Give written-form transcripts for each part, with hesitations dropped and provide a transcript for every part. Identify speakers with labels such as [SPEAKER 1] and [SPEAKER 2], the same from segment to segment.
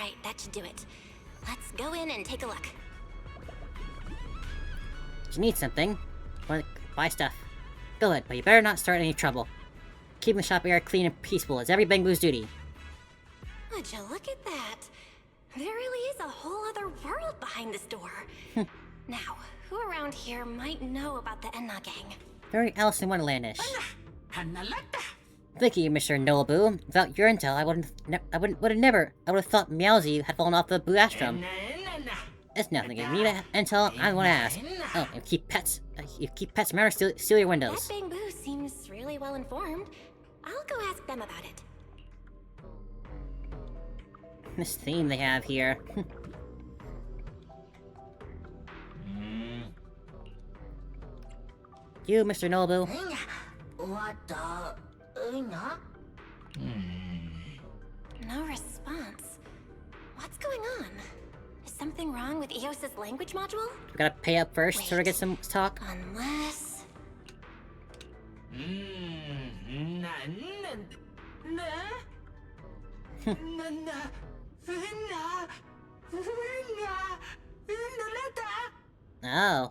[SPEAKER 1] Alright, that should do it. Let's go in and take a look.
[SPEAKER 2] You need something. Want to buy stuff. Go ahead, but you better not start any trouble. Keeping the shop area clean and peaceful is every Bangbu's duty.
[SPEAKER 1] Would you look at that? There really is a whole other world behind this door. Now, who around here might know about the Enna gang?
[SPEAKER 2] Very Alice in Wonderlandish. Thank you, Mr. Nobu. Without your intel, I would have thought Meowsy had fallen off the Buastrum. It's nothing. If you need intel, I want to ask. Oh, if you keep pets, remember steal your windows.
[SPEAKER 1] That Bangbu seems really well informed. I'll go ask them about it.
[SPEAKER 2] This theme they have here. You, Mr. Nobu.
[SPEAKER 1] No response. What's going on? Is something wrong with EOS's language module?
[SPEAKER 2] We gotta pay up first so we get some talk.
[SPEAKER 1] Unless...
[SPEAKER 2] Oh.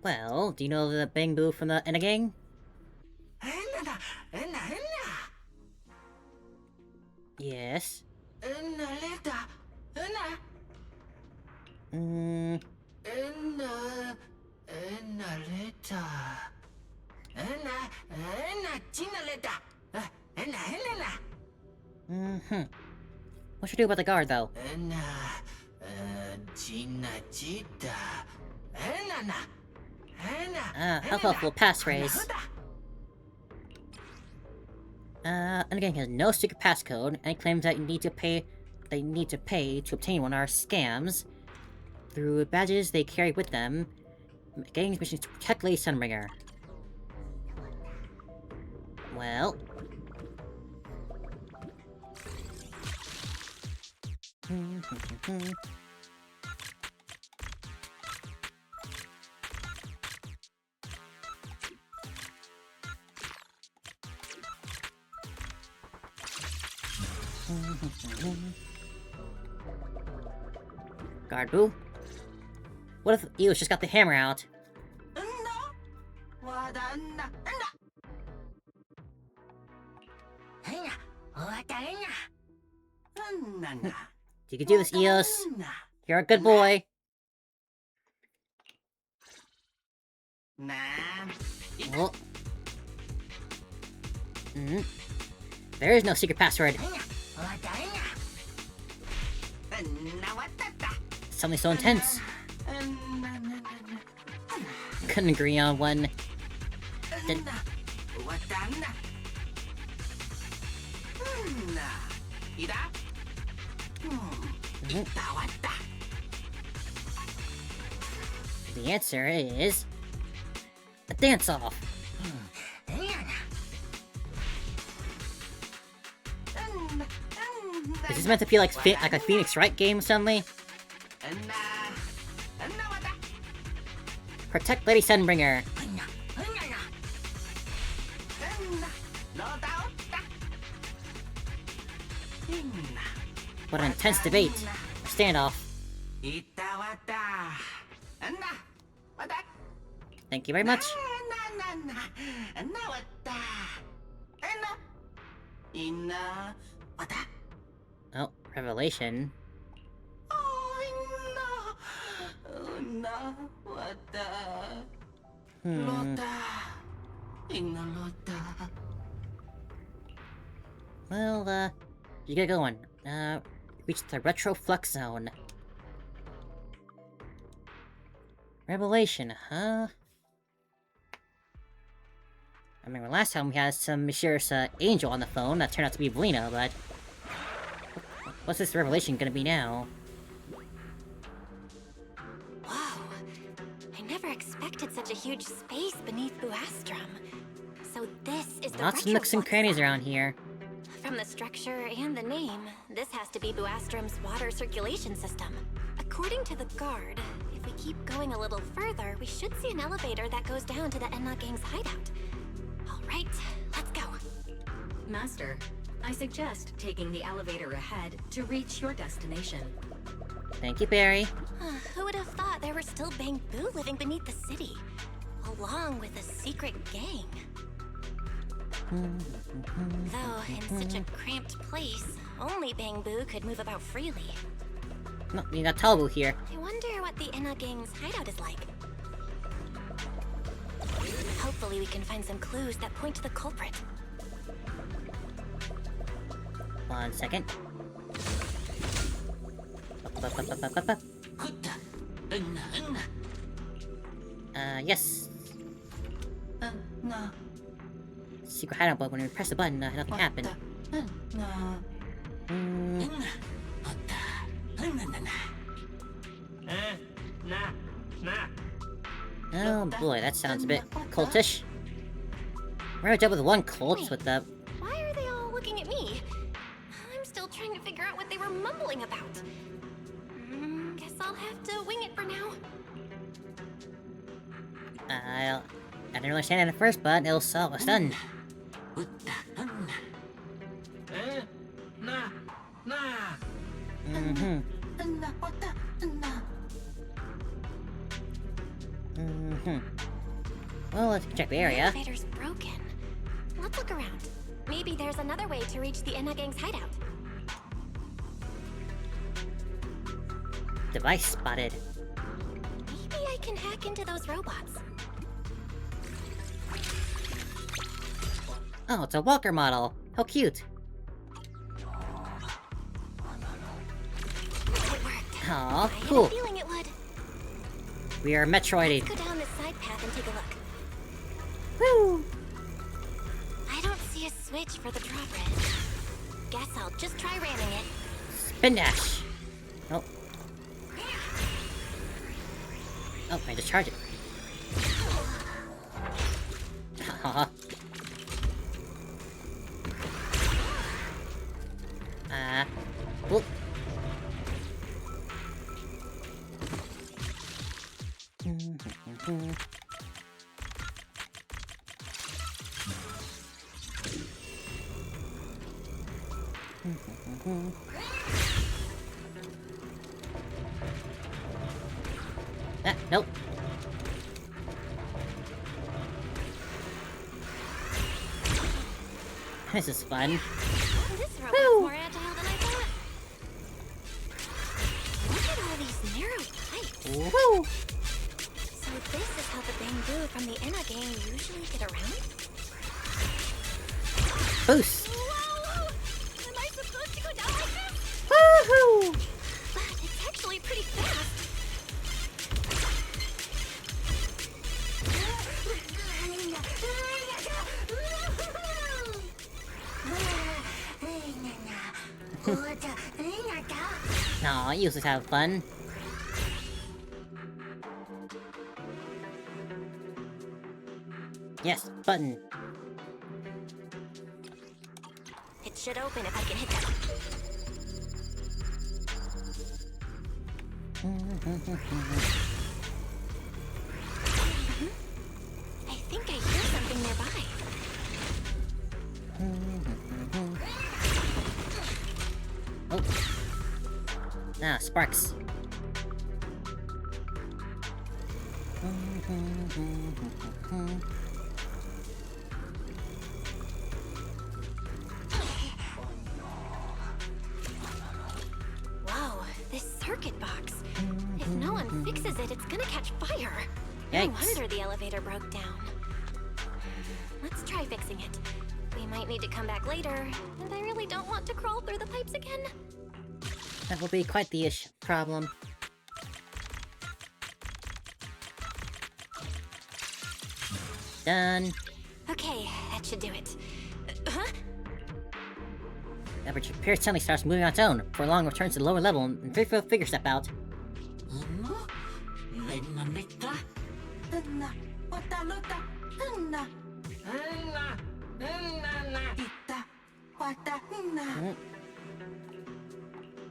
[SPEAKER 2] Well, do you know the Bangbu from the Enna gang? Yes. What should we do about the guard, though? Helpful passphrase. And again, he has no secret passcode, and he claims that they need to pay to obtain one are scams. Through badges they carry with them, getting missions to protect Lady Sunbringer. Well... Guard Boo? What if Eos just got the hammer out? You can do this, Eos. You're a good boy. Well, there is no secret password. Something so intense. Couldn't agree on one. The answer is a dance-off. Is this meant to be like a Phoenix Wright game suddenly? Protect Lady Sunbringer. What an intense debate. Standoff. Thank you very much. Oh, revelation. Well, you get going. Reach the retro flux zone. Revelation, huh? I mean, last time we had some mysterious angel on the phone that turned out to be Velina, but... What's this revelation gonna be now?
[SPEAKER 1] Whoa! I never expected such a huge space beneath Buastrum. So this is the
[SPEAKER 2] Lots of nooks and crannies around here.
[SPEAKER 1] From the structure and the name, this has to be Buastrum's water circulation system. According to the guard, if we keep going a little further, we should see an elevator that goes down to the Enna gang's hideout. All right, let's go.
[SPEAKER 3] Master, I suggest taking the elevator ahead to reach your destination.
[SPEAKER 2] Thank you, Barry.
[SPEAKER 1] Who would have thought there were still Bamboo living beneath the city, along with a secret gang? Though, in such a cramped place, only Bamboo could move about freely.
[SPEAKER 2] No, you got Talbot here.
[SPEAKER 1] I wonder what the Inna gang's hideout is like. Hopefully we can find some clues that point to the culprit.
[SPEAKER 2] 1 second. Yes. Secret hideout, but when we press the button, nothing happened. Oh boy, that sounds a bit cultish. We're done with one cult with the...
[SPEAKER 1] Why are they all looking at me? I'm still trying to figure out what they were mumbling about. Guess I'll have to wing it for now.
[SPEAKER 2] I didn't understand it at first, but it was done. Well, let's check the
[SPEAKER 1] The
[SPEAKER 2] area.
[SPEAKER 1] elevator's broken. Let's look around. Maybe there's another way to reach the Inna gang's hideout.
[SPEAKER 2] Device spotted.
[SPEAKER 1] Maybe I can hack into those robots.
[SPEAKER 2] Oh, it's a walker model. How cute.
[SPEAKER 1] It worked.
[SPEAKER 2] Aw,
[SPEAKER 1] I had a
[SPEAKER 2] cool.
[SPEAKER 1] feeling it would.
[SPEAKER 2] We are Metroiding.
[SPEAKER 1] Let's go down this side path and take a look.
[SPEAKER 2] Woo!
[SPEAKER 1] I don't see a switch for the drawbridge. Guess I'll just try ramming it.
[SPEAKER 2] Spin dash. Oh. Oh, I just charge it. Haha. Whoop. Nope. This is fun.
[SPEAKER 1] This robot's more agile than I thought. Look at all these narrow pipes.
[SPEAKER 2] Woo!
[SPEAKER 1] So this is how the Bamboo from the Inna gang usually get around?
[SPEAKER 2] Boost!
[SPEAKER 1] Whoa! Am I supposed to go down like this?
[SPEAKER 2] Woohoo!
[SPEAKER 1] But it's actually pretty fast.
[SPEAKER 2] Aw, you just have fun. Yes, button.
[SPEAKER 1] It should open if I can hit that. I think I hear something nearby.
[SPEAKER 2] Oh. Ah, sparks.
[SPEAKER 1] Whoa, this circuit box. If no one fixes it, it's gonna catch fire. No
[SPEAKER 2] Yikes.
[SPEAKER 1] wonder the elevator broke down. Let's try fixing it. We might need to come back later, and I really don't want to crawl through the pipes again.
[SPEAKER 2] That will be quite the problem. Done.
[SPEAKER 1] Okay, that should do it. Huh?
[SPEAKER 2] The repair suddenly starts moving on its own. For long, returns to the lower level, and three figures step out.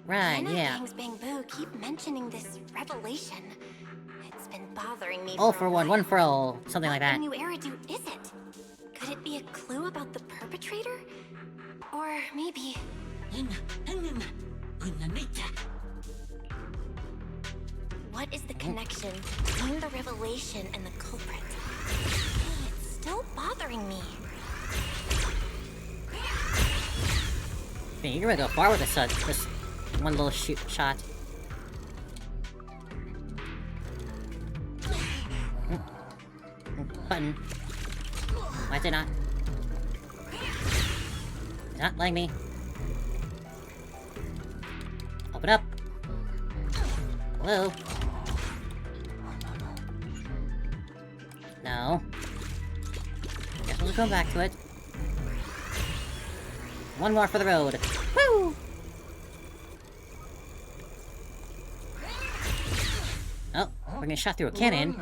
[SPEAKER 2] Right,
[SPEAKER 1] Inna
[SPEAKER 2] yeah.
[SPEAKER 1] gang's Bamboo keep mentioning this revelation. It's been bothering me.
[SPEAKER 2] All
[SPEAKER 1] for
[SPEAKER 2] for
[SPEAKER 1] a
[SPEAKER 2] one,
[SPEAKER 1] while.
[SPEAKER 2] one for all. Something like
[SPEAKER 1] What
[SPEAKER 2] that.
[SPEAKER 1] new Eridu is it? Could it be a clue about the perpetrator? What is the connection between the revelation and the culprit? It's still bothering me.
[SPEAKER 2] Man, you're gonna go far with this one little shot. Button. Why is it not? It's not letting me. Open up. Hello? No. Guess we'll come back to it. One more for the road. Woo! Oh, we're getting shot through a cannon.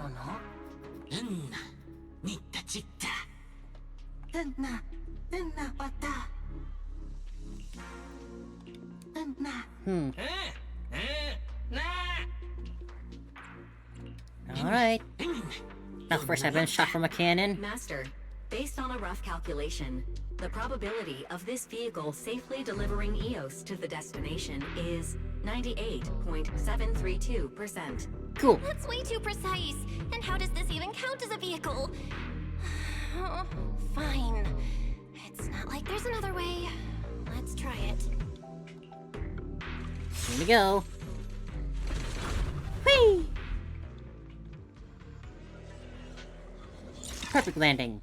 [SPEAKER 2] Alright. Now first I've been shot from a cannon.
[SPEAKER 3] Master, based on a rough calculation, the probability of this vehicle safely delivering EOS to the destination is 98.732%.
[SPEAKER 2] Cool.
[SPEAKER 1] That's way too precise. And how does this even count as a vehicle? Oh, fine. It's not like there's another way. Let's try it.
[SPEAKER 2] Here we go. Whee! Perfect landing.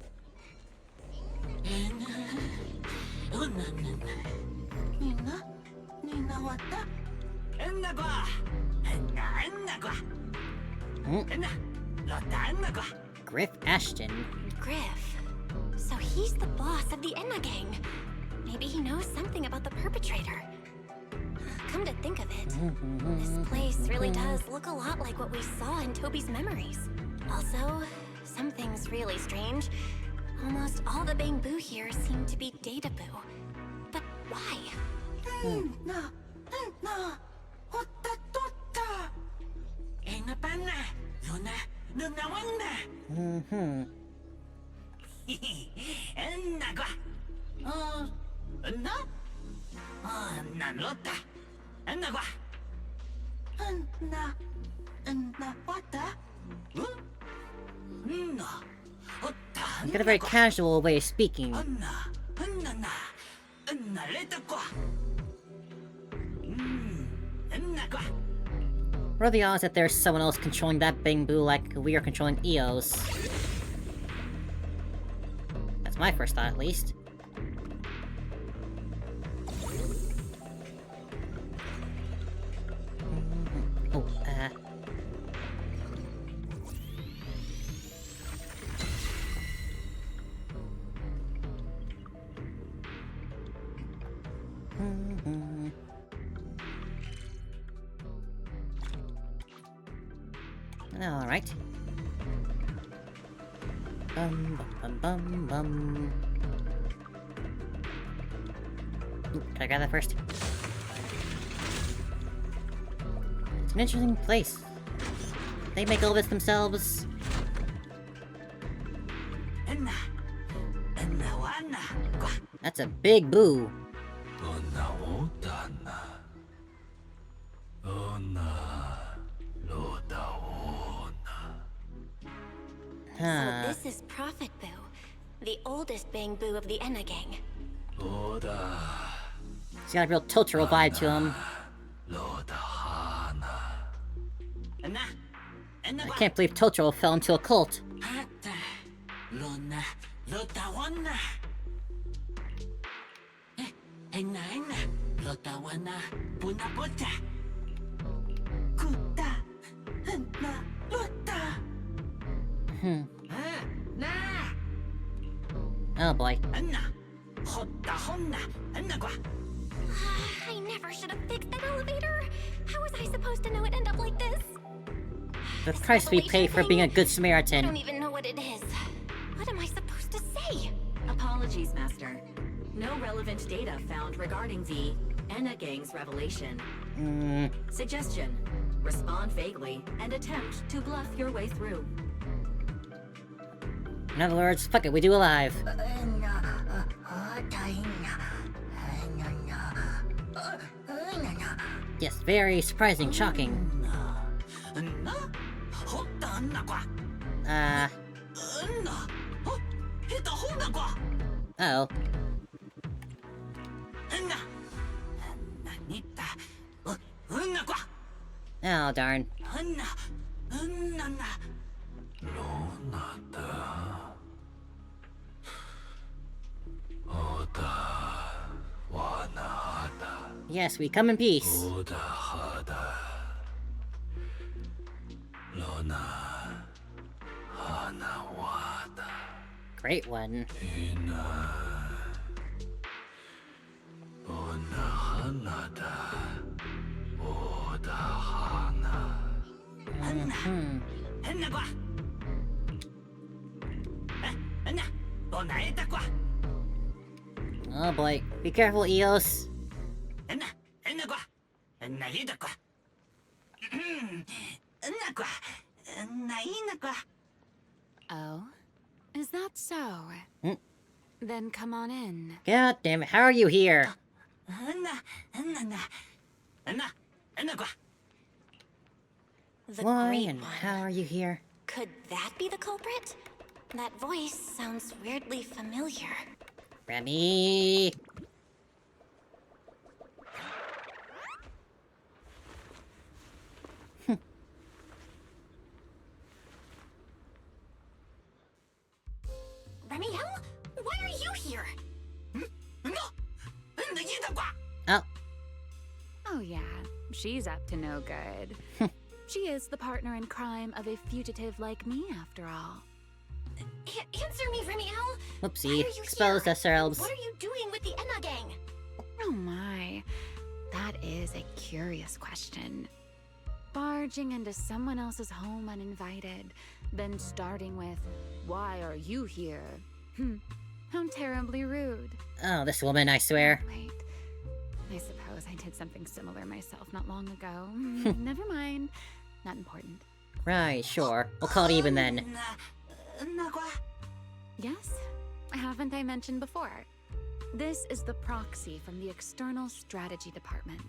[SPEAKER 2] Griff Ashton.
[SPEAKER 1] Griff. So he's the boss of the Enna gang. Maybe he knows something about the perpetrator. Come to think of it, this place really does look a lot like what we saw in Toby's memories. Also, something's really strange. Almost all the bamboo here seem to be data boo. But why?
[SPEAKER 2] You've got a very casual way of speaking. What are the odds that there's someone else controlling that bamboo like we are controlling EOS? That's my first thought, at least. Oh, Alright. Bum bum bum bum. Ooh, can I grab that first? It's an interesting place. They make all this themselves. That's a big boo.
[SPEAKER 1] So this is Prophet Boo, the oldest bamboo of the Enna gang.
[SPEAKER 2] He's got a real Totoro vibe to him. I can't believe Totoro fell into a cult. Oh boy.
[SPEAKER 1] I never should have fixed that elevator. How was I supposed to know it'd end up like this?
[SPEAKER 2] The price we pay for being a good
[SPEAKER 1] I
[SPEAKER 2] Samaritan.
[SPEAKER 1] don't even know what it is. What am I supposed to say?
[SPEAKER 3] Apologies, Master. No relevant data found regarding the Enna gang's revelation. Suggestion: respond vaguely and attempt to bluff your way through.
[SPEAKER 2] In other words, fuck it, we do alive. Yes, very surprising, shocking. Uh-oh. Oh, darn. Yes, we come in peace. Great one. Hmm. Oh boy. Be careful, Eos.
[SPEAKER 4] Oh? Is that so?
[SPEAKER 2] Hmm.
[SPEAKER 4] Then come on in.
[SPEAKER 2] God damn it, how are you here?
[SPEAKER 1] The
[SPEAKER 2] Why
[SPEAKER 1] Great
[SPEAKER 2] and
[SPEAKER 1] One.
[SPEAKER 2] how are you here?
[SPEAKER 1] Could that be the culprit? That voice sounds weirdly familiar.
[SPEAKER 2] Remy!
[SPEAKER 1] Remielle? Why are you here?
[SPEAKER 2] Oh,
[SPEAKER 4] Oh yeah, she's up to no good. She is the partner in crime of a fugitive like me, after all.
[SPEAKER 1] Answer me, Remielle. Why
[SPEAKER 2] whoopsie.
[SPEAKER 1] are you
[SPEAKER 2] Exposed
[SPEAKER 1] here?
[SPEAKER 2] ourselves.
[SPEAKER 1] What are you doing with the Enna gang?
[SPEAKER 4] Oh my, that is a curious question. Barging into someone else's home uninvited, then starting with, "Why are you here?" How terribly rude.
[SPEAKER 2] Oh, this woman, I swear.
[SPEAKER 4] Wait, I suppose I did something similar myself not long ago. Never mind, not important.
[SPEAKER 2] Right, sure. We'll call it even then.
[SPEAKER 4] Yes, haven't I mentioned before? This is the proxy from the External Strategy Department.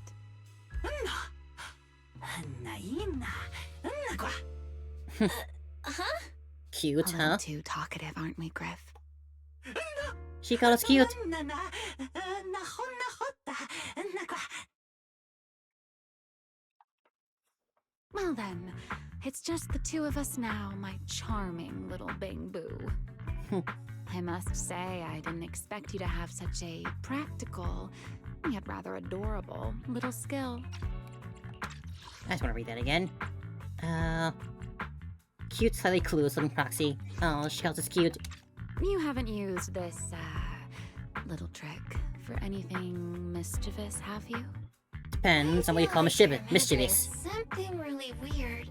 [SPEAKER 1] Huh?
[SPEAKER 2] Cute,
[SPEAKER 4] A
[SPEAKER 2] huh?
[SPEAKER 4] little too talkative, aren't we, Griff?
[SPEAKER 2] She called us cute.
[SPEAKER 4] Well then, it's just the two of us now, my charming little Bang Boo. I must say, I didn't expect you to have such a practical, yet rather adorable, little skill.
[SPEAKER 2] I just want to read that again. Cute, slightly clueless looking proxy. Oh, she calls us cute.
[SPEAKER 4] You haven't used this, little trick for anything mischievous, have you?
[SPEAKER 2] Depends on what you call mischievous.
[SPEAKER 1] Something really weird.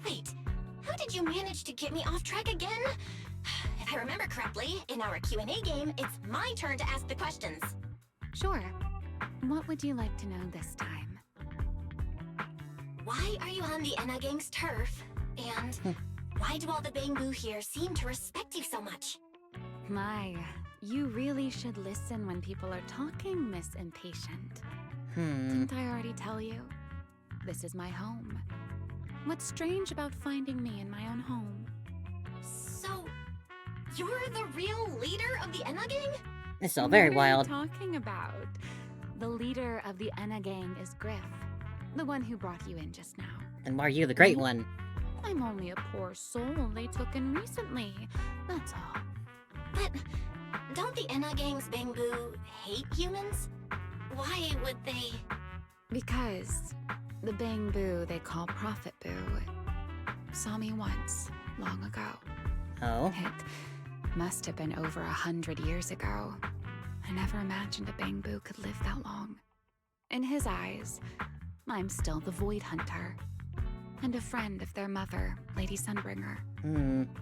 [SPEAKER 1] Wait, how did you manage to get me off track again? If I remember correctly, in our Q&A game, it's my turn to ask the questions.
[SPEAKER 4] Sure. What would you like to know this time?
[SPEAKER 1] Why are you on the Enna gang's turf? And why do all the Bangbu here seem to respect you so much?
[SPEAKER 4] My, you really should listen when people are talking, Miss Impatient. Didn't I already tell you? This is my home. What's strange about finding me in my own home?
[SPEAKER 1] So, you're the real leader of the Enna gang?
[SPEAKER 2] This is all very
[SPEAKER 4] What
[SPEAKER 2] wild.
[SPEAKER 4] are you talking about? The leader of the Enna gang is Griff, the one who brought you in just now.
[SPEAKER 2] And why are you the great one?
[SPEAKER 4] I'm only a poor soul they took in recently, that's all.
[SPEAKER 1] But don't the Enna gang's Bangbu hate humans? Why would they?
[SPEAKER 4] Because the Bang Boo they call Prophet Boo saw me once, long ago.
[SPEAKER 2] Oh?
[SPEAKER 4] It must have been over 100 years ago. I never imagined a Bang Boo could live that long. In his eyes, I'm still the Void Hunter, and a friend of their mother, Lady Sunbringer,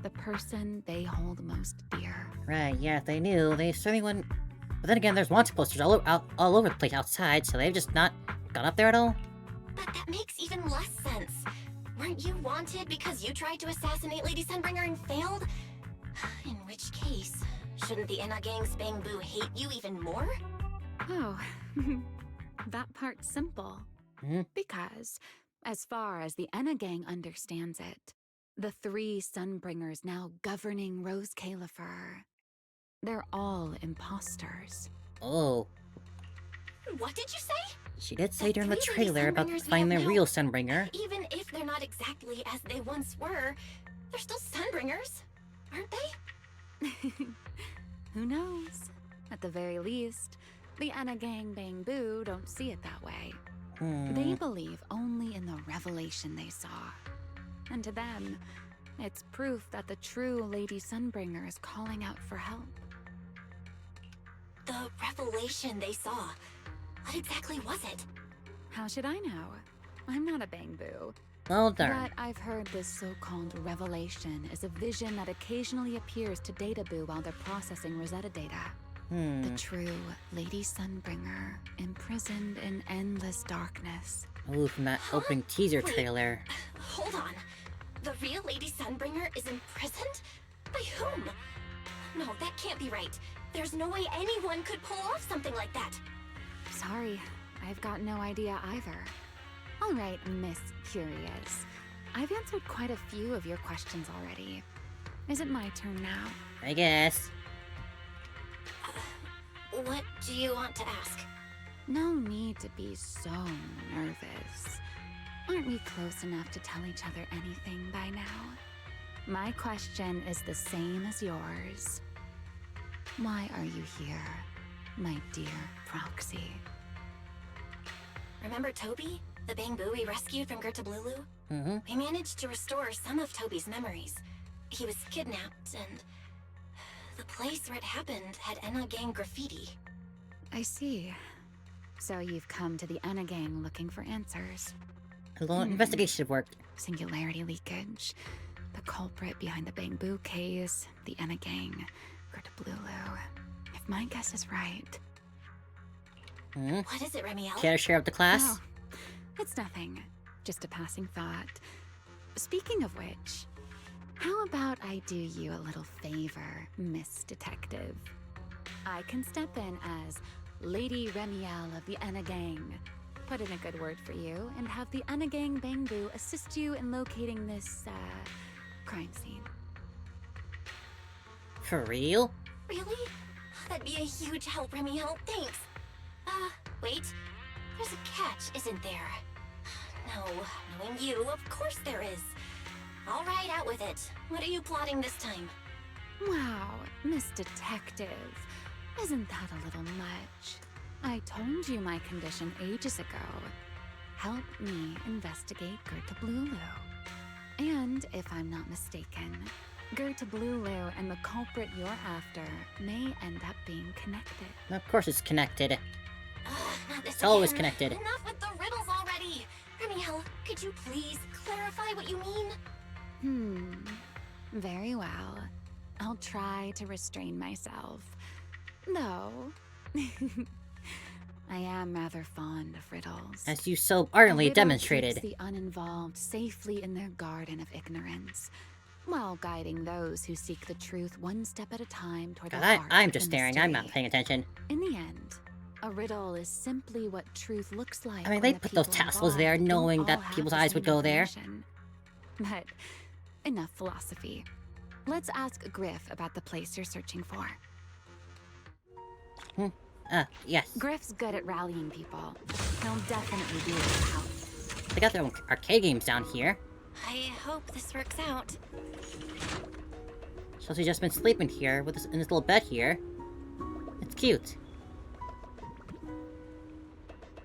[SPEAKER 4] the person they hold most dear.
[SPEAKER 2] Right, yeah, if they knew, they certainly wouldn't... But then again, there's wanted posters all over the place outside, so they've just not gone up there at all?
[SPEAKER 1] But that makes even less sense. Weren't you wanted because you tried to assassinate Lady Sunbringer and failed? In which case, shouldn't the Enna gang's Bangbu hate you even more?
[SPEAKER 4] Oh, that part's simple. Because, as far as the Enna gang understands it, the 3 Sunbringers now governing Rose Califer, they're all imposters.
[SPEAKER 2] Oh,
[SPEAKER 1] What did you say?
[SPEAKER 2] she did say
[SPEAKER 1] The
[SPEAKER 2] during the
[SPEAKER 1] 3 lady
[SPEAKER 2] trailer about
[SPEAKER 1] Sunbringers we
[SPEAKER 2] finding the
[SPEAKER 1] have now-
[SPEAKER 2] real Sunbringer.
[SPEAKER 1] Even if they're not exactly as they once were, they're still Sunbringers, aren't they?
[SPEAKER 4] Who knows? At the very least, the Enna gang Bang Boo don't see it that way. They believe only in the revelation they saw. And to them, it's proof that the true Lady Sunbringer is calling out for help.
[SPEAKER 1] The revelation they saw. What exactly was it?
[SPEAKER 4] How should I know? I'm not a Bang Boo.
[SPEAKER 2] Well, darn.
[SPEAKER 4] But I've heard this so-called revelation is a vision that occasionally appears to Data Boo while they're processing Rosetta data. The true Lady Sunbringer, imprisoned in endless darkness.
[SPEAKER 2] Ooh, from that opening teaser
[SPEAKER 1] Wait.
[SPEAKER 2] trailer.
[SPEAKER 1] Hold on. The real Lady Sunbringer is imprisoned? By whom? No, that can't be right. There's no way anyone could pull off something like that.
[SPEAKER 4] Sorry, I've got no idea either. All right, Miss Curious. I've answered quite a few of your questions already. Is it my turn now?
[SPEAKER 2] I guess.
[SPEAKER 1] What do you want to ask?
[SPEAKER 4] No need to be so nervous. Aren't we close enough to tell each other anything by now? My question is the same as yours. Why are you here, my dear Proxy?
[SPEAKER 1] Remember Toby? The Bang Boo we rescued from Gertablulu? We managed to restore some of Toby's memories. He was kidnapped, and the place where it happened had Enna gang graffiti.
[SPEAKER 4] I see. So you've come to the Enna gang looking for answers.
[SPEAKER 2] A little investigation work.
[SPEAKER 4] Singularity leakage, the culprit behind the Bang Boo case, the Enna gang, Gertablulu. If my guess is right...
[SPEAKER 1] What is it, Remielle?
[SPEAKER 2] Care to share with the class?
[SPEAKER 4] Oh, it's nothing. Just a passing thought. Speaking of which, how about I do you a little favor, Miss Detective? I can step in as Lady Remielle of the Enna gang, put in a good word for you, and have the Enna gang Bang Boo assist you in locating this, crime scene.
[SPEAKER 2] For real?
[SPEAKER 1] Really? That'd be a huge help, Remielle. Thanks. Wait. There's a catch, isn't there? No, knowing you, of course there is. All right, out with it. What are you plotting this time?
[SPEAKER 4] Wow, Miss Detective. Isn't that a little much? I told you my condition ages ago. Help me investigate Gertablulu. And if I'm not mistaken, Gertablulu and the culprit you're after may end up being connected.
[SPEAKER 2] Of course it's connected.
[SPEAKER 1] Not this
[SPEAKER 2] It's always
[SPEAKER 1] again.
[SPEAKER 2] connected.
[SPEAKER 1] Enough with the riddles already. Remielle, could you please clarify what you mean?
[SPEAKER 4] Very well. I'll try to restrain myself. Though, I am rather fond of riddles.
[SPEAKER 2] As you so
[SPEAKER 4] A
[SPEAKER 2] ardently
[SPEAKER 4] riddle
[SPEAKER 2] demonstrated.
[SPEAKER 4] keeps the uninvolved safely in their garden of ignorance, while guiding those who seek the truth one step at a time toward the
[SPEAKER 2] God,
[SPEAKER 4] heart
[SPEAKER 2] I'm
[SPEAKER 4] of
[SPEAKER 2] just
[SPEAKER 4] the
[SPEAKER 2] staring, I'm not
[SPEAKER 4] mystery.
[SPEAKER 2] paying attention.
[SPEAKER 4] In the end, a riddle is simply what truth looks like.
[SPEAKER 2] I mean,
[SPEAKER 4] when
[SPEAKER 2] they
[SPEAKER 4] the
[SPEAKER 2] put those
[SPEAKER 4] people
[SPEAKER 2] tassels there
[SPEAKER 4] involved don't
[SPEAKER 2] knowing
[SPEAKER 4] all
[SPEAKER 2] that
[SPEAKER 4] have
[SPEAKER 2] people's
[SPEAKER 4] the
[SPEAKER 2] eyes would
[SPEAKER 4] same
[SPEAKER 2] go there.
[SPEAKER 4] information. But enough philosophy. Let's ask Griff about the place you're searching for.
[SPEAKER 2] Yes.
[SPEAKER 4] Griff's good at rallying people. He'll definitely be able to help.
[SPEAKER 2] They got their own arcade games down here.
[SPEAKER 1] I hope this works out.
[SPEAKER 2] So she's just been sleeping here with this, in this little bed here. It's cute.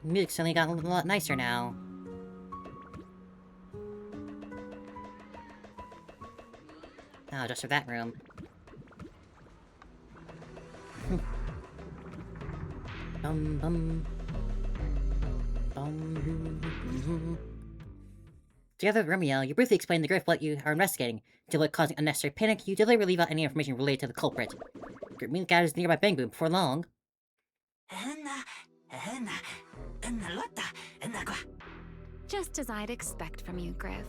[SPEAKER 2] The music suddenly got a lot nicer now. Oh, just for that room. Bum bum. Bum. Together with Remielle, you briefly explain to Griff what you are investigating. To avoid causing unnecessary panic, you deliberately leave out any information related to the culprit. Griff gathers nearby Bang Boo before long.
[SPEAKER 4] Just as I'd expect from you, Griff.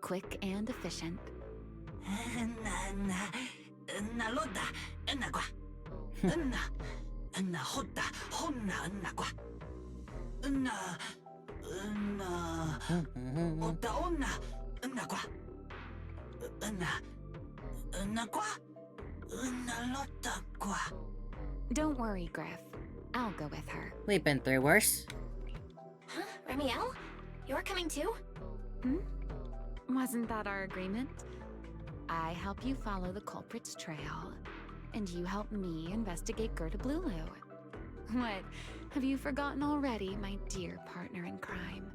[SPEAKER 4] Quick and efficient. Don't worry, Griff. I'll go with her.
[SPEAKER 2] We've been through worse.
[SPEAKER 1] Huh? Remielle? You're coming too?
[SPEAKER 4] Wasn't that our agreement? I help you follow the culprit's trail, and you help me investigate Gerda Blulu. What? Have you forgotten already, my dear partner in crime?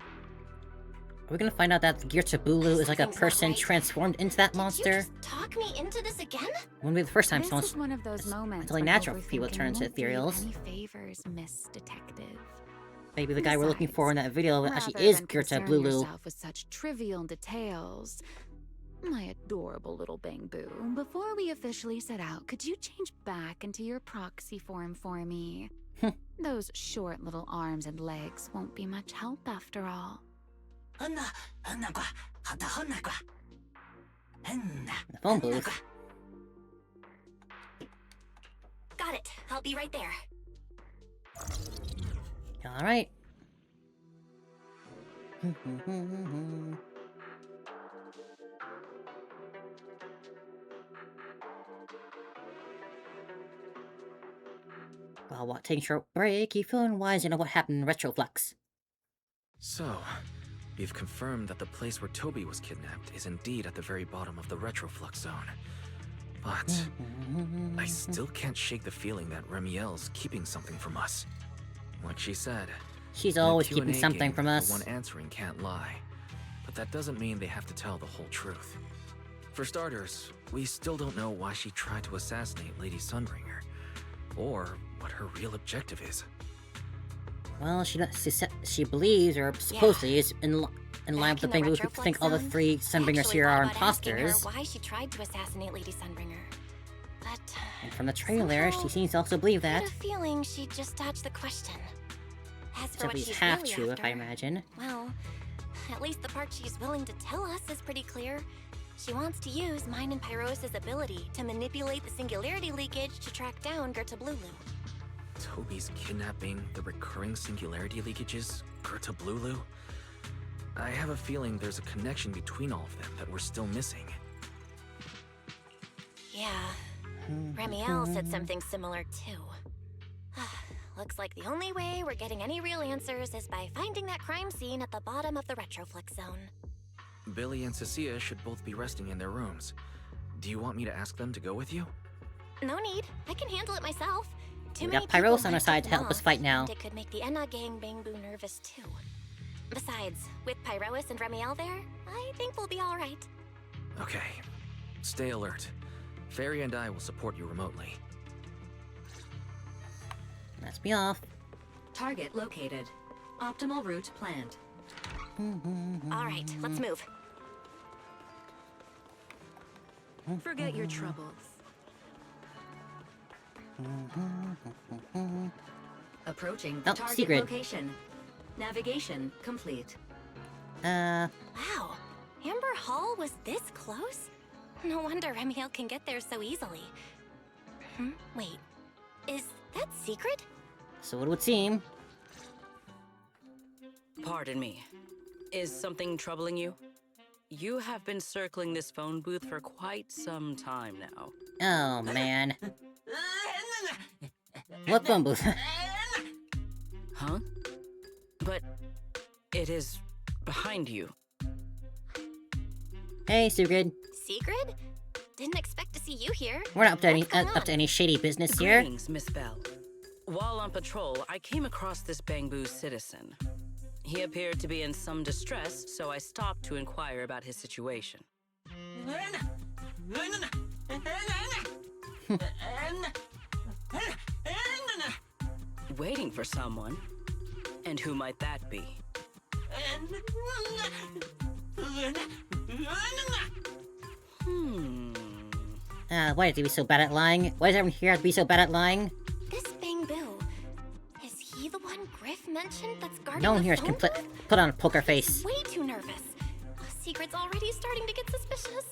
[SPEAKER 2] Are we gonna find out that Geertabulu is like a person transformed into that monster?
[SPEAKER 1] Did you just talk me into this again?
[SPEAKER 2] Wouldn't be the first time
[SPEAKER 4] This
[SPEAKER 2] someone's
[SPEAKER 4] is one of those
[SPEAKER 2] it's
[SPEAKER 4] moments
[SPEAKER 2] totally
[SPEAKER 4] when
[SPEAKER 2] natural for people to
[SPEAKER 4] overthinking
[SPEAKER 2] turn into
[SPEAKER 4] won't do you
[SPEAKER 2] ethereals.
[SPEAKER 4] any favors, Miss Detective.
[SPEAKER 2] Maybe the guy we're looking for in that video
[SPEAKER 4] Rather
[SPEAKER 2] actually is
[SPEAKER 4] than concern
[SPEAKER 2] Geertabulu.
[SPEAKER 4] yourself with such trivial details, my adorable little Bangbu, before we officially set out, could you change back into your proxy form for me? Those short little arms and legs won't be much help after all.
[SPEAKER 2] The phone booth.
[SPEAKER 1] Got it. I'll be right there.
[SPEAKER 2] Alright. While taking a short break, you feeling wise to know what happened in Retroflux.
[SPEAKER 5] So, you've confirmed that the place where Toby was kidnapped is indeed at the very bottom of the Retroflux zone. But I still can't shake the feeling that Remielle's keeping something from us. Like she said,
[SPEAKER 2] She's
[SPEAKER 5] in a
[SPEAKER 2] always
[SPEAKER 5] Q&A
[SPEAKER 2] keeping something
[SPEAKER 5] game,
[SPEAKER 2] from us.
[SPEAKER 5] The one answering can't lie. But that doesn't mean they have to tell the whole truth. For starters, we still don't know why she tried to assassinate Lady Sunbringer, or what her real objective is.
[SPEAKER 2] Well, she believes, or supposedly is in line with the thing we think all the three Sunbringers here are imposters.
[SPEAKER 1] Why she tried to assassinate Lady Sunbringer. But
[SPEAKER 2] And from the trailer,
[SPEAKER 1] somehow,
[SPEAKER 2] she seems to also believe
[SPEAKER 1] I
[SPEAKER 2] that.
[SPEAKER 1] had a feeling she just dodged the question. As
[SPEAKER 2] It's
[SPEAKER 1] for
[SPEAKER 2] at
[SPEAKER 1] what
[SPEAKER 2] least
[SPEAKER 1] she's
[SPEAKER 2] half
[SPEAKER 1] really
[SPEAKER 2] true,
[SPEAKER 1] after,
[SPEAKER 2] if I imagine.
[SPEAKER 1] well, at least the part she's willing to tell us is pretty clear. She wants to use mine and Pyros' ability to manipulate the singularity leakage to track down Geertabulu.
[SPEAKER 5] Toby's kidnapping, the recurring singularity leakages, Geertabulu. I have a feeling there's a connection between all of them that we're still missing.
[SPEAKER 1] Yeah, Remielle said something similar too. Looks like the only way we're getting any real answers is by finding that crime scene at the bottom of the Retroflux zone.
[SPEAKER 5] Billy and Cecilia should both be resting in their rooms. Do you want me to ask them to go with you?
[SPEAKER 1] No need, I can handle it myself. Too
[SPEAKER 2] We
[SPEAKER 1] many
[SPEAKER 2] got Pyros
[SPEAKER 1] people
[SPEAKER 2] on our
[SPEAKER 1] might
[SPEAKER 2] side
[SPEAKER 1] tip
[SPEAKER 2] to help
[SPEAKER 1] them
[SPEAKER 2] us
[SPEAKER 1] off,
[SPEAKER 2] fight now.
[SPEAKER 1] and it could make the Enna gang Bangbu nervous too. Besides, with Pyros and Remielle there, I think we'll be alright.
[SPEAKER 5] Okay. Stay alert. Fairy and I will support you remotely.
[SPEAKER 2] Let's be off.
[SPEAKER 3] Target located. Optimal route planned.
[SPEAKER 1] Alright, let's move.
[SPEAKER 3] Forget your troubles. Approaching the
[SPEAKER 2] Oh,
[SPEAKER 3] target
[SPEAKER 2] secret.
[SPEAKER 3] location. Navigation complete.
[SPEAKER 1] Wow, Amber Hall was this close? No wonder Remielle can get there so easily. Wait, is that secret?
[SPEAKER 2] So it would seem.
[SPEAKER 6] Pardon me. Is something troubling you? You have been circling this phone booth for quite some time now.
[SPEAKER 2] Oh, man. What phone booth?
[SPEAKER 6] Huh? But it is behind you.
[SPEAKER 2] Hey, Sigrid.
[SPEAKER 1] Secret? Didn't expect to see you here.
[SPEAKER 2] We're not
[SPEAKER 1] What's going
[SPEAKER 2] up to
[SPEAKER 1] on?
[SPEAKER 2] any shady business here.
[SPEAKER 6] Greetings, Miss Bell. While on patrol, I came across this Bangbu citizen. He appeared to be in some distress, so I stopped to inquire about his situation. Waiting for someone? And who might that be?
[SPEAKER 2] Why did he be so bad at lying? Why does everyone here have to be so bad at lying?
[SPEAKER 1] This Bangbu, is he the one Griff mentioned that's guarding
[SPEAKER 2] No one
[SPEAKER 1] the
[SPEAKER 2] here
[SPEAKER 1] phone
[SPEAKER 2] can
[SPEAKER 1] booth?
[SPEAKER 2] put on a poker face.
[SPEAKER 1] Way too nervous. Secret's already starting to get suspicious.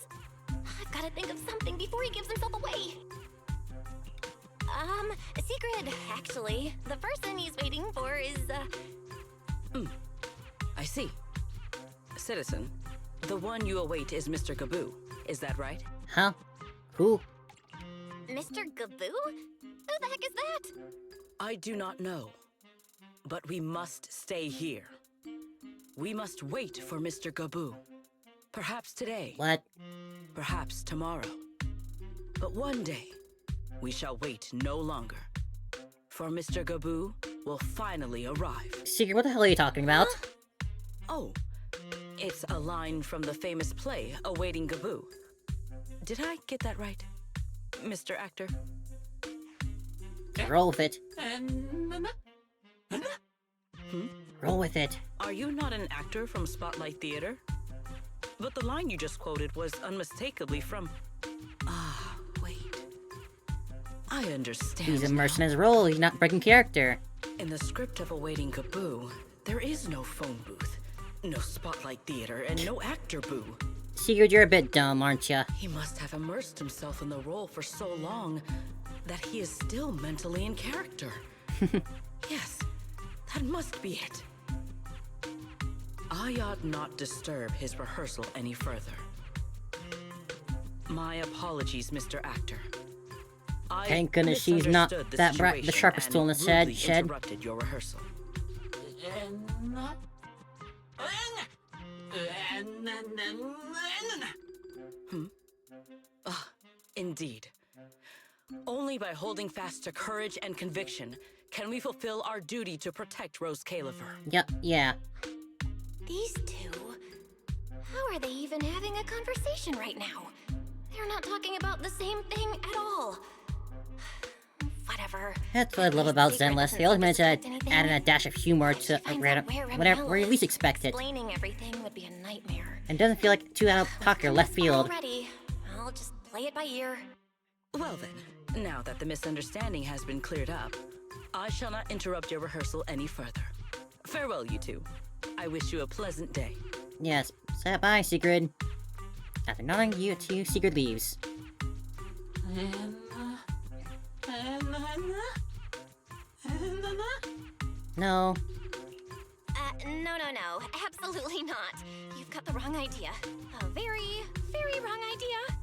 [SPEAKER 1] I've got to think of something before he gives himself away. Secret, actually, the person he's waiting for is,
[SPEAKER 6] I see. Citizen, the one you await is Mr. Gaboo. Is that right?
[SPEAKER 2] Huh? Who?
[SPEAKER 1] Mr. Gaboo? Who the heck is that?
[SPEAKER 6] I do not know. But we must stay here. We must wait for Mr. Gaboo. Perhaps today.
[SPEAKER 2] What?
[SPEAKER 6] Perhaps tomorrow. But one day, we shall wait no longer. For Mr. Gaboo will finally arrive.
[SPEAKER 2] Secret, what the hell are you talking about?
[SPEAKER 6] Oh, it's a line from the famous play, Awaiting Gaboo. Did I get that right, Mr. Actor?
[SPEAKER 2] Roll with it. Roll with it.
[SPEAKER 6] Are you not an actor from Spotlight Theater? But the line you just quoted was unmistakably from... Ah, wait. I understand.
[SPEAKER 2] He's immersed in his role, he's not breaking character.
[SPEAKER 6] In the script of Awaiting Gaboo, there is no phone booth, no Spotlight Theater, and no actor boo.
[SPEAKER 2] Secret, you're a bit dumb, aren't ya?
[SPEAKER 6] He must have immersed himself in the role for so long that he is still mentally in character. Yes, that must be it. I ought not disturb his rehearsal any further. My apologies, Mr. Actor. I
[SPEAKER 2] Thank goodness she's not
[SPEAKER 6] misunderstood the
[SPEAKER 2] that bright, the
[SPEAKER 6] situation
[SPEAKER 2] sharpest tool in the
[SPEAKER 6] and rudely
[SPEAKER 2] shed.
[SPEAKER 6] interrupted your rehearsal. Indeed. Only by holding fast to courage and conviction can we fulfill our duty to protect Rose Caliver.
[SPEAKER 2] Yep, yeah.
[SPEAKER 1] These two? How are they even having a conversation right now? They're not talking about the same thing at all. Whatever.
[SPEAKER 2] That's what I love about Zenless. They always manage to add in a dash of humor to whenever you least expect it.
[SPEAKER 1] Explaining everything would be a nightmare.
[SPEAKER 2] And doesn't feel like too out of pocket or left field.
[SPEAKER 1] Already, I'll just play it by ear.
[SPEAKER 6] Well then, now that the misunderstanding has been cleared up, I shall not interrupt your rehearsal any further. Farewell, you two. I wish you a pleasant day.
[SPEAKER 2] Yes, say bye, Sigrid. After nodding you to Sigrid leaves. No.
[SPEAKER 1] No. Absolutely not. You've got the wrong idea. A very, very wrong idea.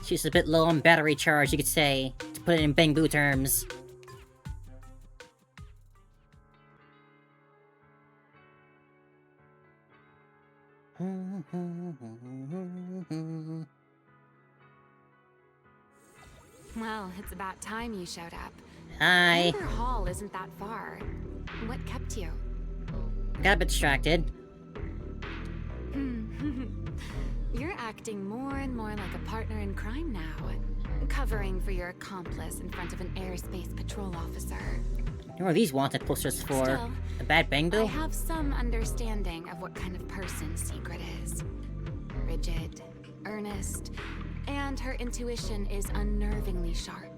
[SPEAKER 2] She's a bit low on battery charge, you could say, to put it in Bangbu terms.
[SPEAKER 4] Well, it's about time you showed up.
[SPEAKER 2] Hi.
[SPEAKER 4] Amber Hall isn't that far. What kept you?
[SPEAKER 2] Got a bit distracted.
[SPEAKER 4] You're acting more and more like a partner in crime now. Covering for your accomplice in front of an airspace patrol officer.
[SPEAKER 2] What are these wanted posters for?
[SPEAKER 4] Still,
[SPEAKER 2] A bad
[SPEAKER 4] I
[SPEAKER 2] Bangbu?
[SPEAKER 4] have some understanding of what kind of person Secret is. Rigid, earnest, and her intuition is unnervingly sharp.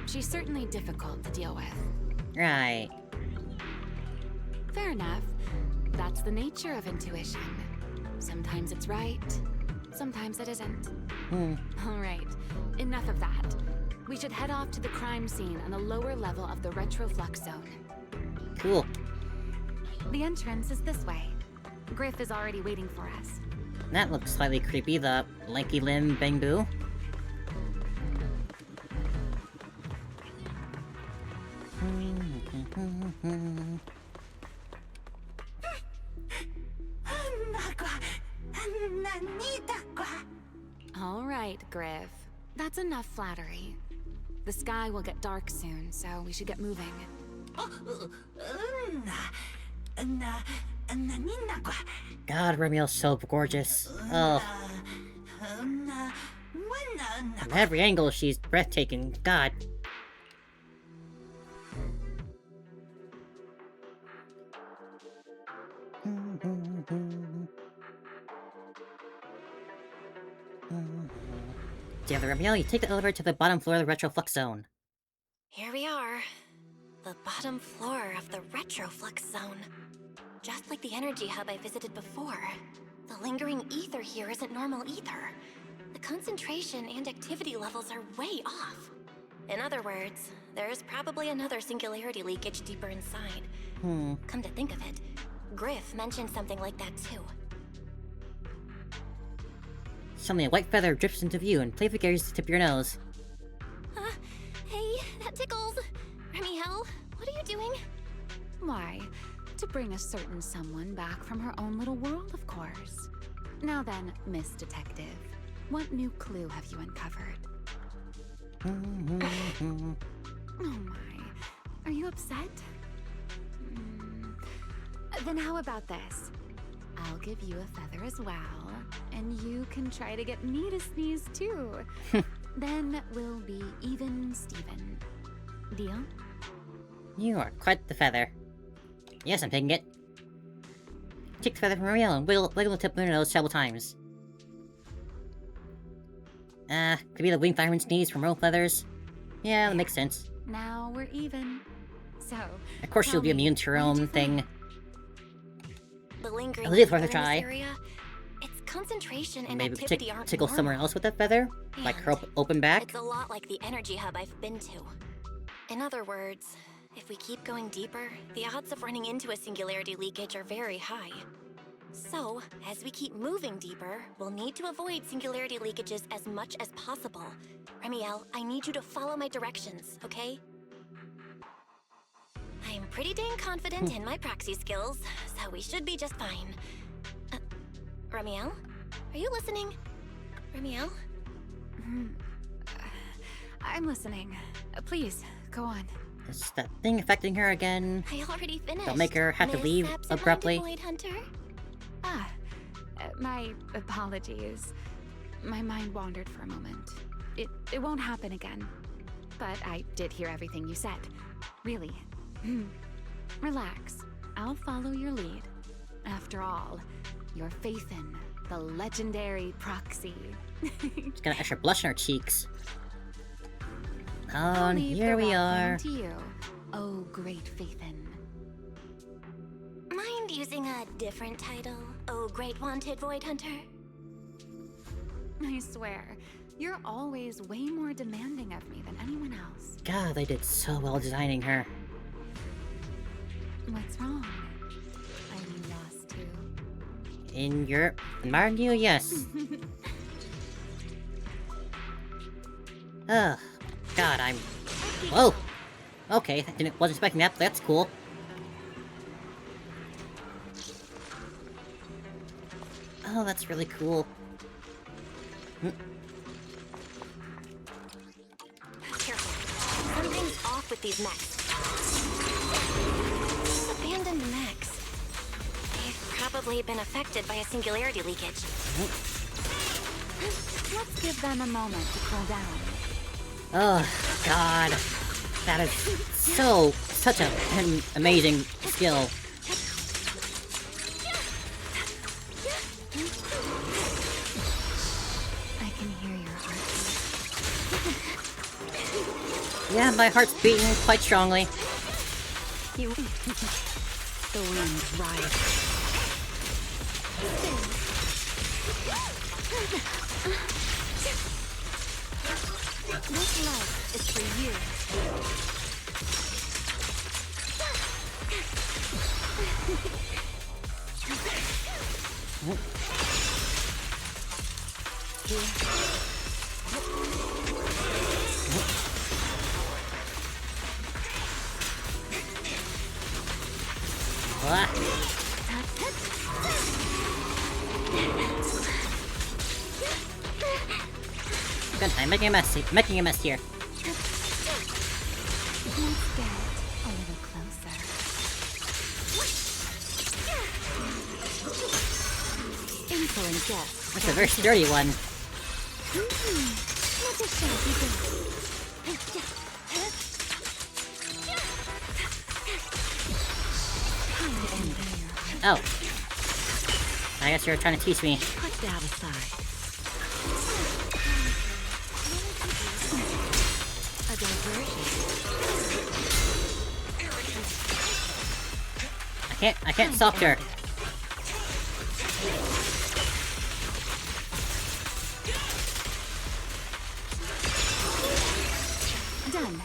[SPEAKER 4] She's certainly difficult to deal with.
[SPEAKER 2] Right.
[SPEAKER 4] Fair enough. That's the nature of intuition. Sometimes it's right, sometimes it isn't. All right, enough of that. We should head off to the crime scene on the lower level of the retroflux zone.
[SPEAKER 2] Cool.
[SPEAKER 4] The entrance is this way. Griff is already waiting for us.
[SPEAKER 2] That looks slightly creepy, the lanky limb Bangbu.
[SPEAKER 4] All right, Griff. That's enough flattery. The sky will get dark soon, so we should get moving.
[SPEAKER 2] God, Remielle's so gorgeous. Oh. From every angle, she's breathtaking. God. Damn the Remielle, you take the elevator to the bottom floor of the retroflux zone.
[SPEAKER 1] Here we are. The bottom floor of the retroflux zone. Just like the energy hub I visited before. The lingering ether here isn't normal ether. The concentration and activity levels are way off. In other words, there's probably another singularity leakage deeper inside. Come to think of it, Griff mentioned something like that too.
[SPEAKER 2] Suddenly a white feather drips into view and playfully carries the tip of your nose.
[SPEAKER 1] Hey, that tickles. Remielle, what are you doing?
[SPEAKER 4] Why, to bring a certain someone back from her own little world, of course. Now then, Miss Detective, what new clue have you uncovered? Oh my, are you upset? Then how about this? I'll give you a feather as well, and you can try to get me to sneeze too. Then we'll be even Steven. Deal?
[SPEAKER 2] You are quite the feather. Yes, I'm taking it. Take the feather from Remielle and wiggle the tip of your nose several times. Could be the wing fireman sneeze from royal feathers. Yeah, that makes sense.
[SPEAKER 4] Now we're even. So,
[SPEAKER 2] Of course you'll be
[SPEAKER 4] tell me,
[SPEAKER 2] immune to your
[SPEAKER 4] what did you
[SPEAKER 2] own thing.
[SPEAKER 1] The lingering
[SPEAKER 2] I'll leave it worth a
[SPEAKER 1] fever in
[SPEAKER 2] try.
[SPEAKER 1] this area, its concentration and
[SPEAKER 2] Maybe we could
[SPEAKER 1] activity aren't
[SPEAKER 2] tickle
[SPEAKER 1] normal.
[SPEAKER 2] somewhere else with that feather? Like her open back?
[SPEAKER 1] It's a lot like the energy hub I've been to. In other words, if we keep going deeper, the odds of running into a singularity leakage are very high. So, as we keep moving deeper, we'll need to avoid singularity leakages as much as possible. Remielle, I need you to follow my directions, okay? I'm pretty dang confident in my proxy skills, so we should be just fine. Remielle? Are you listening? Remielle?
[SPEAKER 4] I'm listening. Please, go on.
[SPEAKER 2] Is that thing affecting her again?
[SPEAKER 1] I already finished.
[SPEAKER 2] Don't make her have to
[SPEAKER 1] Miss
[SPEAKER 2] leave
[SPEAKER 1] Absent-Minded
[SPEAKER 2] abruptly.
[SPEAKER 1] Void Hunter?
[SPEAKER 4] My apologies. My mind wandered for a moment. It won't happen again. But I did hear everything you said. Really. Relax. I'll follow your lead. After all, your faith in the legendary proxy.
[SPEAKER 2] She's got an extra blush on her cheeks. Oh,
[SPEAKER 4] I'll
[SPEAKER 2] and
[SPEAKER 4] leave
[SPEAKER 2] here
[SPEAKER 4] the
[SPEAKER 2] we
[SPEAKER 4] rough
[SPEAKER 2] are.
[SPEAKER 4] one to you. Oh, great Faithin.
[SPEAKER 1] Mind using a different title? Oh, Great Wanted Void Hunter?
[SPEAKER 4] I swear, you're always way more demanding of me than anyone else.
[SPEAKER 2] God, they did so well designing her.
[SPEAKER 4] What's wrong? Are you lost too?
[SPEAKER 2] In your... admiring you, yes. Ugh. God, I'm... Whoa! Okay, wasn't expecting that, but that's cool. Oh, that's really cool.
[SPEAKER 1] Careful. Something's off with these mechs. These abandoned mechs. They've probably been affected by a singularity leakage.
[SPEAKER 4] Let's give them a moment to cool down.
[SPEAKER 2] Oh, God. That is such an amazing skill.
[SPEAKER 4] I can hear your heartbeat.
[SPEAKER 2] Yeah, my heart's beating quite strongly.
[SPEAKER 4] The wind rises. This life is for you.
[SPEAKER 2] Ah. Good, I'm making a mess here.
[SPEAKER 4] Let's get a little closer. Insolent guest.
[SPEAKER 2] That's a very sturdy one.
[SPEAKER 4] Let us show you this.
[SPEAKER 2] Oh. I guess you're trying to tease me.
[SPEAKER 3] Put that aside. A diversion.
[SPEAKER 2] I can't stop her.
[SPEAKER 4] Done.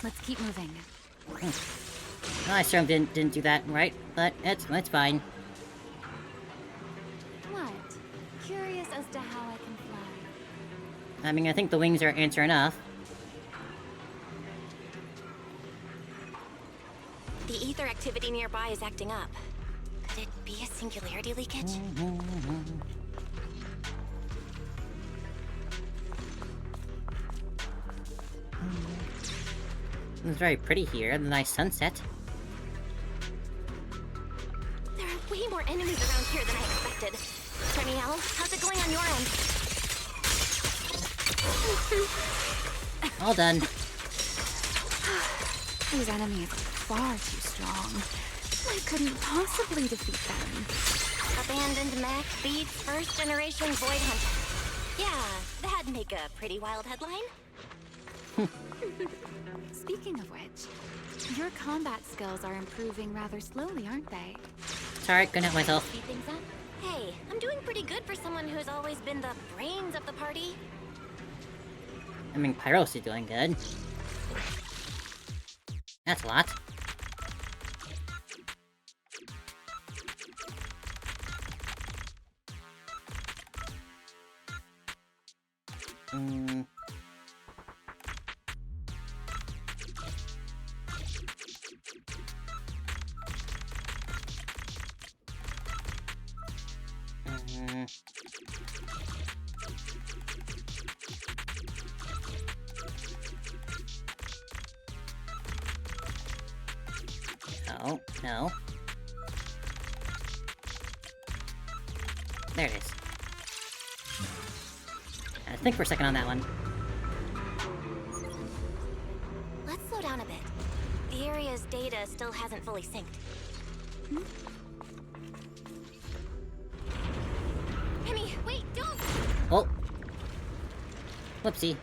[SPEAKER 4] Let's keep moving.
[SPEAKER 2] I certainly didn't do that right, but it's fine.
[SPEAKER 4] as to how I can fly.
[SPEAKER 2] I mean, I think the wings are answer enough.
[SPEAKER 1] The ether activity nearby is acting up. Could it be a singularity leakage?
[SPEAKER 2] It's very pretty here, the nice sunset.
[SPEAKER 1] There are way more enemies around here than I expected. Remielle, how's it going on your end?
[SPEAKER 2] All done.
[SPEAKER 4] These enemies are far too strong. I couldn't possibly defeat them.
[SPEAKER 1] Abandoned mech beats first generation void hunter. Yeah, that'd make a pretty wild headline.
[SPEAKER 4] Speaking of which, your combat skills are improving rather slowly, aren't they?
[SPEAKER 2] Sorry, couldn't help myself.
[SPEAKER 1] Speed things up? Hey, I'm doing pretty good for someone who's always been the brains of the party.
[SPEAKER 2] I mean, Pyros is doing good. That's a lot. No, no. There it is. I think we're second on that one.
[SPEAKER 1] Let's slow down a bit. The area's data still hasn't fully synced. Remy, wait, don't!
[SPEAKER 2] Oh. Whoopsie.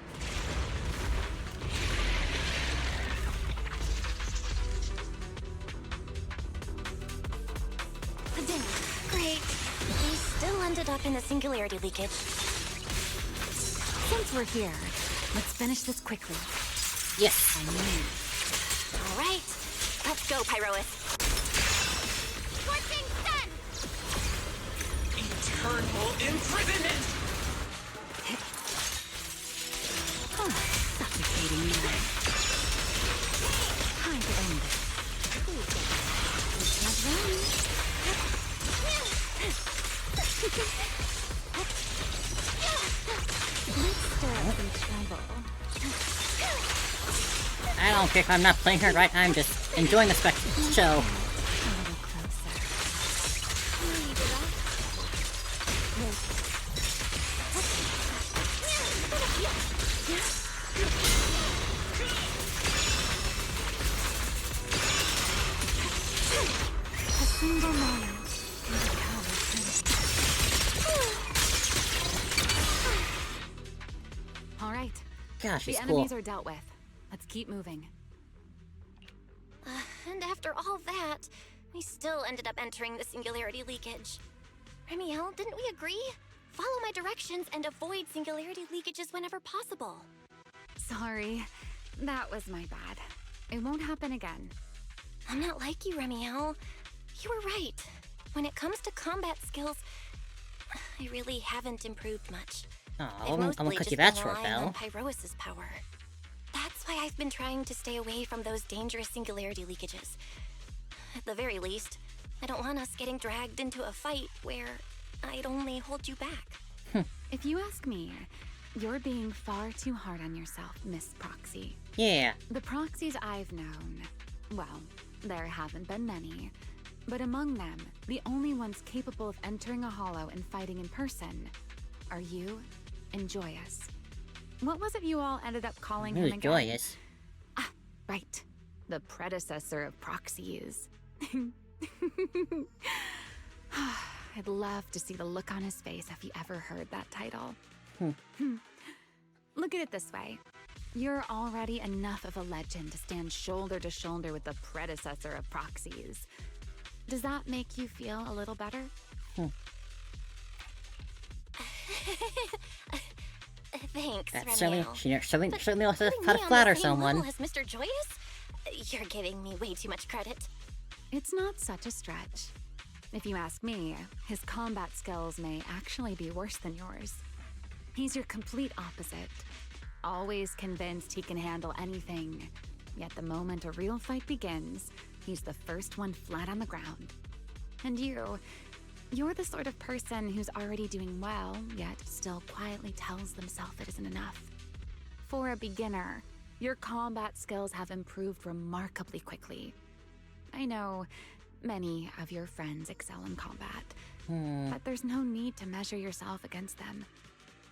[SPEAKER 1] Great. We still ended up in the singularity leakage.
[SPEAKER 4] Since we're here, let's finish this quickly.
[SPEAKER 2] Yes.
[SPEAKER 1] All right, let's go, Pyrois. Scorching sun!
[SPEAKER 5] Eternal imprisonment!
[SPEAKER 4] Oh, suffocating man. Time to end it. Let's run. Let's stir up some trouble.
[SPEAKER 2] I don't care if I'm not playing her right, I'm just enjoying the show.
[SPEAKER 4] A little closer. A single moment. And the coward turns. All right.
[SPEAKER 2] Gosh,
[SPEAKER 4] The
[SPEAKER 2] she's cool.
[SPEAKER 4] enemies are dealt with. Let's keep moving.
[SPEAKER 1] And after all that, we still ended up entering the singularity leakage. Remielle, didn't we agree? Follow my directions and avoid singularity leakages whenever possible.
[SPEAKER 4] Sorry. That was my bad. It won't happen again.
[SPEAKER 1] I'm not like you, Remielle. You were right. When it comes to combat skills, I really haven't improved much.
[SPEAKER 2] Oh,
[SPEAKER 1] I've
[SPEAKER 2] I'm
[SPEAKER 1] mostly
[SPEAKER 2] gonna cut
[SPEAKER 1] just
[SPEAKER 2] you
[SPEAKER 1] been
[SPEAKER 2] that short,
[SPEAKER 1] relying on
[SPEAKER 2] Belle.
[SPEAKER 1] Pyrois' power. That's why I've been trying to stay away from those dangerous singularity leakages. At the very least, I don't want us getting dragged into a fight where I'd only hold you back.
[SPEAKER 4] If you ask me, you're being far too hard on yourself, Miss Proxy.
[SPEAKER 2] Yeah.
[SPEAKER 4] The proxies I've known, well, there haven't been many, but among them, the only ones capable of entering a hollow and fighting in person are you and Joyous. What was it you all ended up calling him
[SPEAKER 2] Who's
[SPEAKER 4] again?
[SPEAKER 2] Joyous?
[SPEAKER 4] Ah, right. The predecessor of proxies. I'd love to see the look on his face if he ever heard that title. Look at it this way. You're already enough of a legend to stand shoulder to shoulder with the predecessor of proxies. Does that make you feel a little better?
[SPEAKER 1] Thanks,
[SPEAKER 2] That's
[SPEAKER 1] Remielle.
[SPEAKER 2] certainly knows
[SPEAKER 1] Putting
[SPEAKER 2] how to
[SPEAKER 1] me on
[SPEAKER 2] flatter
[SPEAKER 1] the same
[SPEAKER 2] someone.
[SPEAKER 1] level as Mr. Joyous? You're giving me way too much credit.
[SPEAKER 4] It's not such a stretch. If you ask me, his combat skills may actually be worse than yours. He's your complete opposite. Always convinced he can handle anything. Yet the moment a real fight begins, he's the first one flat on the ground. And you're the sort of person who's already doing well, yet still quietly tells themselves it isn't enough. For a beginner, your combat skills have improved remarkably quickly. I know many of your friends excel in combat, but there's no need to measure yourself against them.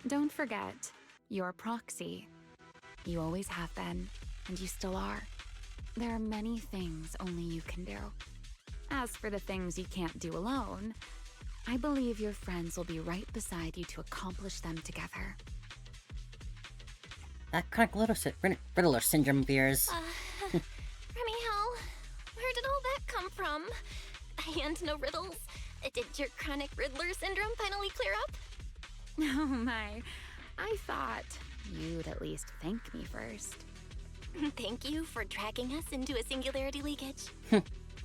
[SPEAKER 4] Don't forget, you're a proxy. You always have been, and you still are. There are many things only you can do. As for the things you can't do alone, I believe your friends will be right beside you to accomplish them together.
[SPEAKER 2] That chronic riddler syndrome of yours.
[SPEAKER 1] Remielle, where did all that come from? And no riddles. Did your chronic riddler syndrome finally clear up?
[SPEAKER 4] Oh my, I thought you'd at least thank me first.
[SPEAKER 1] Thank you for dragging us into a singularity leakage.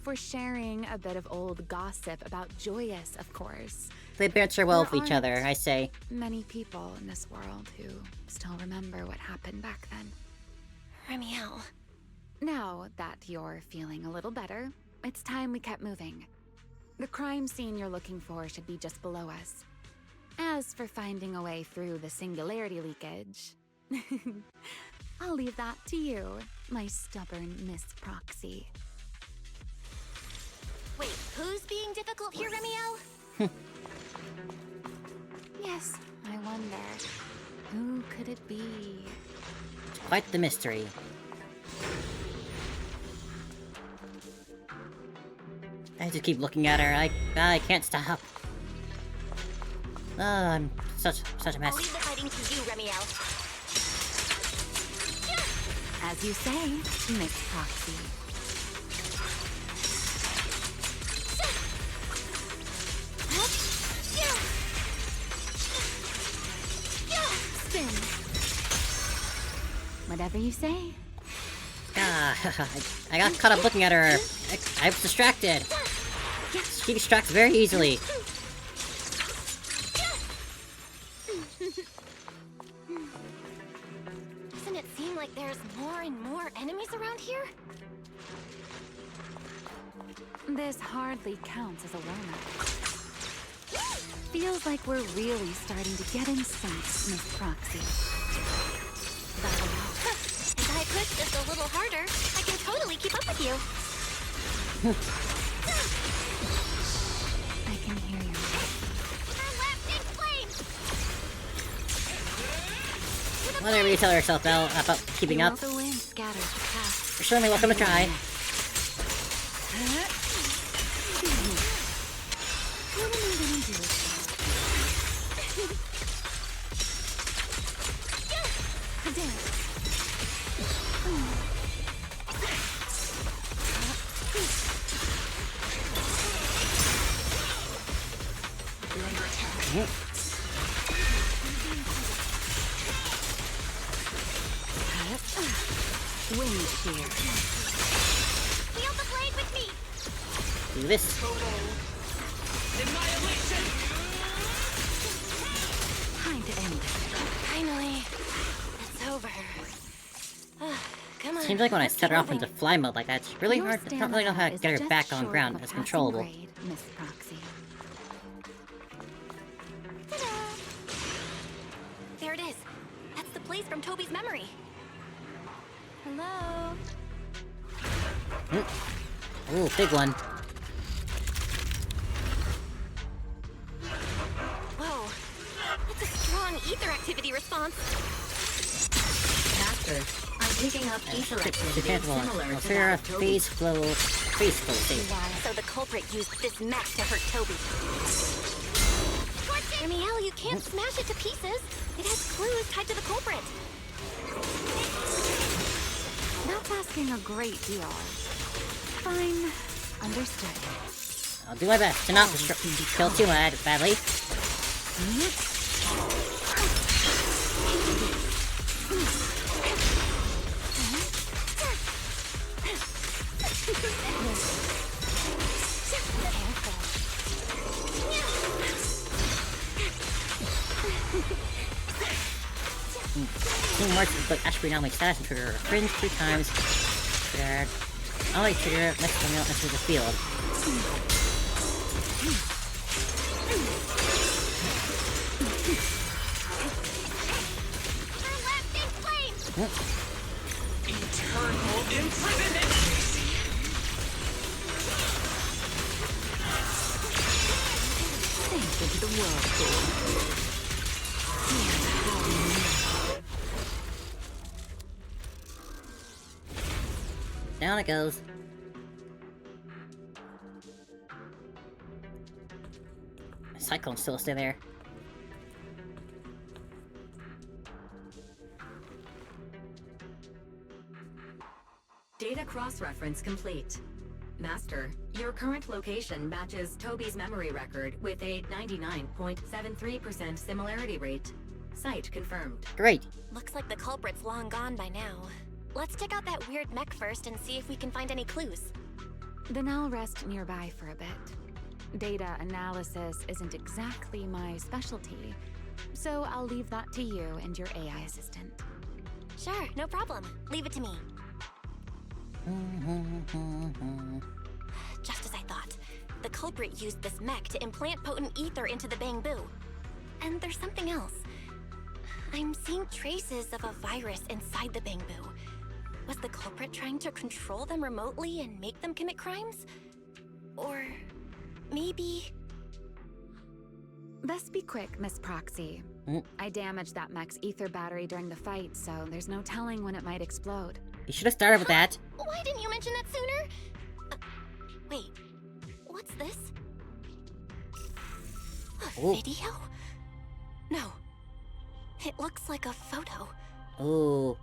[SPEAKER 4] For sharing a bit of old gossip about Joyous, of course.
[SPEAKER 2] They banter well
[SPEAKER 4] There
[SPEAKER 2] with each other,
[SPEAKER 4] aren't
[SPEAKER 2] I say.
[SPEAKER 4] Many people in this world who still remember what happened back then.
[SPEAKER 1] Remielle.
[SPEAKER 4] Now that you're feeling a little better, it's time we kept moving. The crime scene you're looking for should be just below us. As for finding a way through the singularity leakage, I'll leave that to you, my stubborn Miss Proxy.
[SPEAKER 1] Wait, who's being difficult here, Remielle?
[SPEAKER 4] Yes, I wonder, who could it be?
[SPEAKER 2] It's quite the mystery. I just keep looking at her. I can't stop. Oh, I'm such a mess.
[SPEAKER 1] I'll leave the fighting to you, Remielle.
[SPEAKER 4] As you say, Miss Proxy. Spin. Whatever you say.
[SPEAKER 2] I got caught up looking at her. I was distracted. She distracts very easily.
[SPEAKER 1] Doesn't it seem like there's more and more enemies around here?
[SPEAKER 4] This hardly counts as a warm-up. Feels like we're really starting to get in sync, Miss Proxy. That'll help.
[SPEAKER 1] If I push just a little harder, I can totally keep up with you.
[SPEAKER 4] I can hear you.
[SPEAKER 1] I'm lapped in flames!
[SPEAKER 2] Whatever you tell yourself about keeping up.
[SPEAKER 4] The wind scatters the path.
[SPEAKER 2] You're certainly welcome to try.
[SPEAKER 4] What am I gonna do? A dance. Wind shear.
[SPEAKER 1] Feel the blade with me!
[SPEAKER 2] Do this.
[SPEAKER 4] Time to end it.
[SPEAKER 1] Finally, it's over. Come on.
[SPEAKER 2] Seems like when I set her off into fly mode like that, it's really
[SPEAKER 4] Your
[SPEAKER 2] hard. I don't really know how to
[SPEAKER 4] stamina
[SPEAKER 2] get
[SPEAKER 4] is
[SPEAKER 2] her back
[SPEAKER 4] just
[SPEAKER 2] on
[SPEAKER 4] short
[SPEAKER 2] ground
[SPEAKER 4] of a
[SPEAKER 2] as
[SPEAKER 4] passing
[SPEAKER 2] controllable.
[SPEAKER 4] grade, Miss Proxy.
[SPEAKER 1] Ta-da! There it is. That's the place from Toby's memory. Hello?
[SPEAKER 2] Ooh, big one.
[SPEAKER 1] Whoa. That's a strong ether activity response.
[SPEAKER 3] Master, I'm picking up ether activity
[SPEAKER 2] Detectable.
[SPEAKER 3] similar
[SPEAKER 2] I'll
[SPEAKER 3] to
[SPEAKER 2] figure
[SPEAKER 3] that
[SPEAKER 2] out
[SPEAKER 3] of Toby.
[SPEAKER 2] phase flow state.
[SPEAKER 1] So the culprit used this mech to hurt Toby. Remielle, you can't smash it to pieces. It has clues tied to the culprit.
[SPEAKER 4] That's asking a great deal. Fine. Understood.
[SPEAKER 2] I'll do my best to not kill too badly. Only marks but astronomical status and trigger a fringe 3 times. Triggered. Only trigger next time you don't enter the field.
[SPEAKER 7] Eternal imprisonment!
[SPEAKER 3] Sink into the whirlpool.
[SPEAKER 2] Down it goes. Cyclone's still stay there.
[SPEAKER 3] Data cross-reference complete. Master, your current location matches Toby's memory record with a 99.73% similarity rate. Site confirmed.
[SPEAKER 2] Great.
[SPEAKER 1] Looks like the culprit's long gone by now. Let's check out that weird mech first and see if we can find any clues.
[SPEAKER 4] Then I'll rest nearby for a bit. Data analysis isn't exactly my specialty, so I'll leave that to you and your AI assistant.
[SPEAKER 1] Sure, no problem. Leave it to me. Just as I thought. The culprit used this mech to implant potent ether into the Bamboo. And there's something else. I'm seeing traces of a virus inside the Bamboo. Was the culprit trying to control them remotely and make them commit crimes? Or maybe...
[SPEAKER 4] Best be quick, Miss Proxy. I damaged that mech's ether battery during the fight, so there's no telling when it might explode.
[SPEAKER 2] You should have started with that.
[SPEAKER 1] Why didn't you mention that sooner? Wait, what's this? A
[SPEAKER 2] Ooh.
[SPEAKER 1] video? No. It looks like a photo.
[SPEAKER 2] Ooh.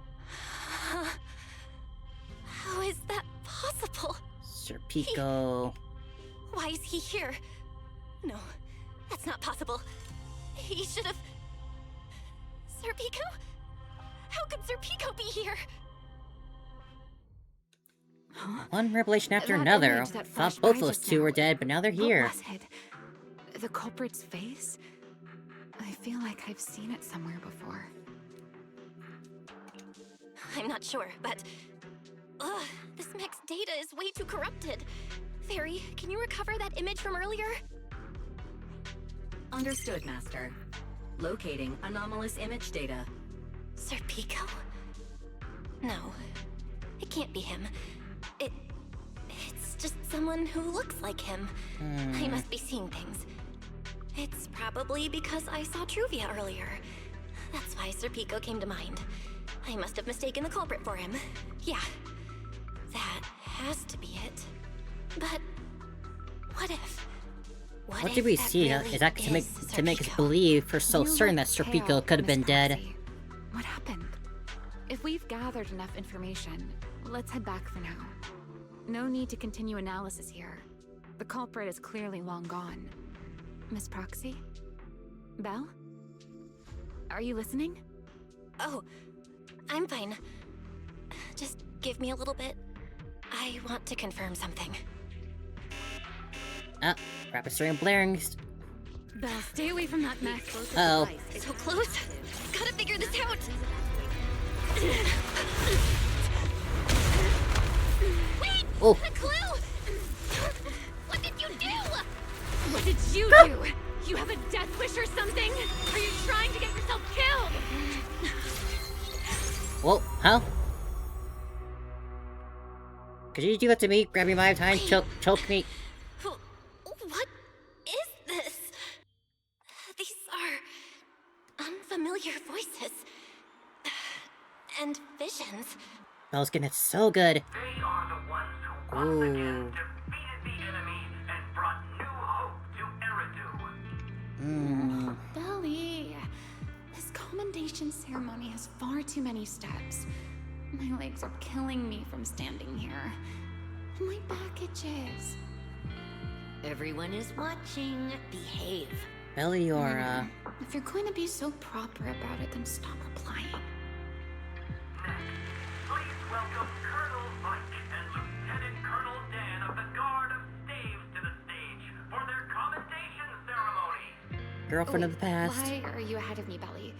[SPEAKER 1] How is that possible?
[SPEAKER 2] Sir Pico.
[SPEAKER 1] Why is he here? No, that's not possible. He should have... Sir Pico? How could Sir Pico be here?
[SPEAKER 2] One revelation after
[SPEAKER 4] That
[SPEAKER 2] another.
[SPEAKER 4] image that
[SPEAKER 2] Thought
[SPEAKER 4] flashed
[SPEAKER 2] both
[SPEAKER 4] by
[SPEAKER 2] those
[SPEAKER 4] just
[SPEAKER 2] two
[SPEAKER 4] now.
[SPEAKER 2] were dead, but now they're
[SPEAKER 4] What
[SPEAKER 2] here.
[SPEAKER 4] was it? The culprit's face? I feel like I've seen it somewhere before.
[SPEAKER 1] I'm not sure, but... Ugh, this mech's data is way too corrupted. Fairy, can you recover that image from earlier?
[SPEAKER 3] Understood, Master. Locating anomalous image data.
[SPEAKER 1] Sir Pico? No, it can't be him. It's just someone who looks like him. I must be seeing things. It's probably because I saw Truvia earlier. That's why Sir Pico came to mind. I must have mistaken the culprit for him. Yeah, that has to be it. But what if?
[SPEAKER 2] What
[SPEAKER 1] if
[SPEAKER 2] did we
[SPEAKER 1] that
[SPEAKER 2] see
[SPEAKER 1] really
[SPEAKER 2] exactly
[SPEAKER 1] is
[SPEAKER 2] to
[SPEAKER 1] Sir
[SPEAKER 2] make us
[SPEAKER 1] Pico?
[SPEAKER 2] believe for so
[SPEAKER 4] You
[SPEAKER 2] certain
[SPEAKER 4] look
[SPEAKER 2] that Sir
[SPEAKER 4] pale,
[SPEAKER 2] Pico could have
[SPEAKER 4] Miss
[SPEAKER 2] been dead?
[SPEAKER 4] Proxy. What happened? If we've gathered enough information, let's head back for now. No need to continue analysis here. The culprit is clearly long gone. Miss Proxy? Belle? Are you listening?
[SPEAKER 1] Oh, I'm fine. Just give me a little bit. I want to confirm something.
[SPEAKER 2] Rapid starting blaring.
[SPEAKER 4] Belle, stay away from that mech.
[SPEAKER 2] Uh-oh.
[SPEAKER 1] So close. Gotta figure this out. Wait!
[SPEAKER 2] Oh.
[SPEAKER 1] A clue! What did you do?
[SPEAKER 4] What did you do? You have a death wish or something? Are you trying to get yourself killed?
[SPEAKER 2] Whoa, huh? Could you do that to me? Grab me by the time, choke me.
[SPEAKER 1] What is this? These are unfamiliar voices. And visions.
[SPEAKER 2] Belle's getting it so good.
[SPEAKER 8] They are the ones who once again
[SPEAKER 2] Ooh.
[SPEAKER 8] defeated the enemy and brought new hope to Eridu.
[SPEAKER 4] Belly, this commendation ceremony has far too many steps. My legs are killing me from standing here. My back itches.
[SPEAKER 3] Everyone is watching. Behave.
[SPEAKER 2] Belle, you're,
[SPEAKER 4] If you're going to be so proper about it, then stop replying.
[SPEAKER 8] Next, please welcome Colonel Mike and Lieutenant Colonel Dan of the Guard of Staves to the stage for their commendation ceremony.
[SPEAKER 2] girlfriend of the past.
[SPEAKER 4] Why are you ahead of me, Belly?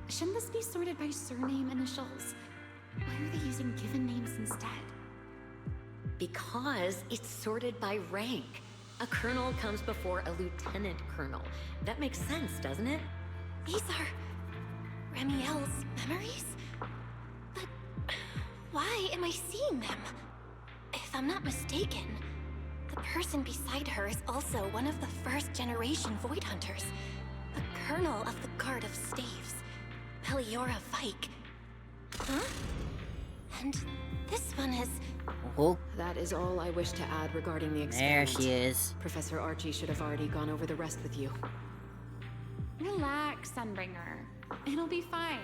[SPEAKER 4] Shouldn't this be sorted by surname initials? Why are they using given names instead?
[SPEAKER 3] Because it's sorted by rank. A colonel comes before a lieutenant colonel. That makes sense, doesn't it?
[SPEAKER 1] These are Remielle's memories? But why am I seeing them? If I'm not mistaken, the person beside her is also one of the first-generation Void Hunters. The colonel of the Guard of Staves, Peliora Vike. Huh? And this one is...
[SPEAKER 2] Oh,
[SPEAKER 9] That is all I wish to add regarding the
[SPEAKER 2] there
[SPEAKER 9] experiment.
[SPEAKER 2] she is.
[SPEAKER 9] Professor Archie should have already gone over the rest with you.
[SPEAKER 4] Relax, Sunbringer. It'll be fine.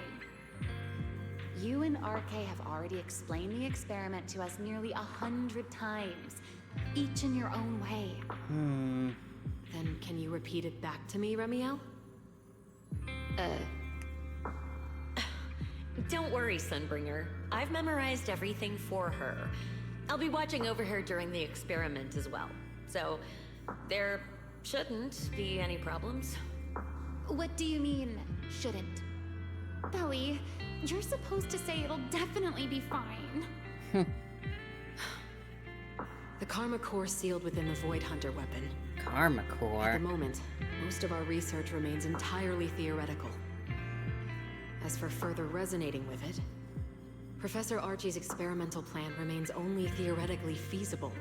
[SPEAKER 4] You and RK have already explained the experiment to us nearly 100 times, each in your own way.
[SPEAKER 9] Then can you repeat it back to me, Remielle?
[SPEAKER 3] Don't worry, Sunbringer. I've memorized everything for her. I'll be watching over her during the experiment as well. So, there shouldn't be any problems.
[SPEAKER 4] What do you mean, shouldn't? Belly, you're supposed to say it'll definitely be fine.
[SPEAKER 9] The Karma Core sealed within the Void Hunter weapon.
[SPEAKER 2] Karma
[SPEAKER 9] At
[SPEAKER 2] Core.
[SPEAKER 9] the moment, most of our research remains entirely theoretical. As for further resonating with it, Professor Archie's experimental plan remains only theoretically feasible.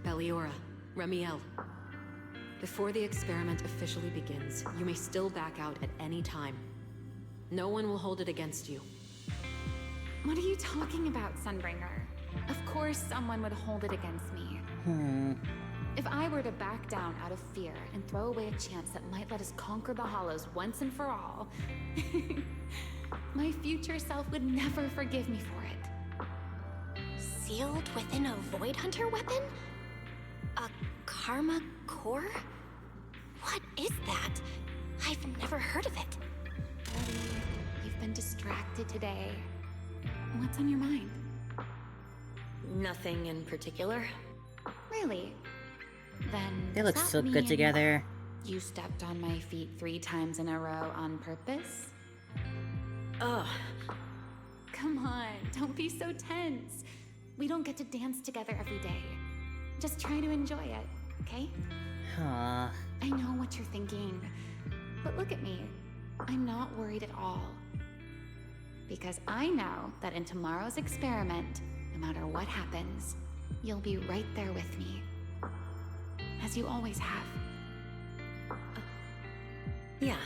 [SPEAKER 9] Peliora, Remielle, before the experiment officially begins, you may still back out at any time. No one will hold it against you.
[SPEAKER 4] What are you talking about, Sunbringer? Of course someone would hold it against me. If I were to back down out of fear and throw away a chance that might let us conquer the Hollows once and for all, my future self would never forgive me for it.
[SPEAKER 1] Sealed within a Void Hunter weapon? A Karma Core? What is that? I've never heard of it.
[SPEAKER 4] Ellie, you've been distracted today. What's on your mind?
[SPEAKER 3] Nothing in particular.
[SPEAKER 4] Really? Then
[SPEAKER 2] They
[SPEAKER 4] does
[SPEAKER 2] look
[SPEAKER 4] that
[SPEAKER 2] so good
[SPEAKER 4] mean
[SPEAKER 2] together.
[SPEAKER 4] You stepped on my feet 3 times in a row on purpose?
[SPEAKER 3] Ugh.
[SPEAKER 4] Come on, don't be so tense. We don't get to dance together every day. Just try to enjoy it, okay?
[SPEAKER 2] Aw.
[SPEAKER 4] I know what you're thinking, but look at me. I'm not worried at all. Because I know that in tomorrow's experiment, no matter what happens, you'll be right there with me. As you always have.
[SPEAKER 3] Yeah.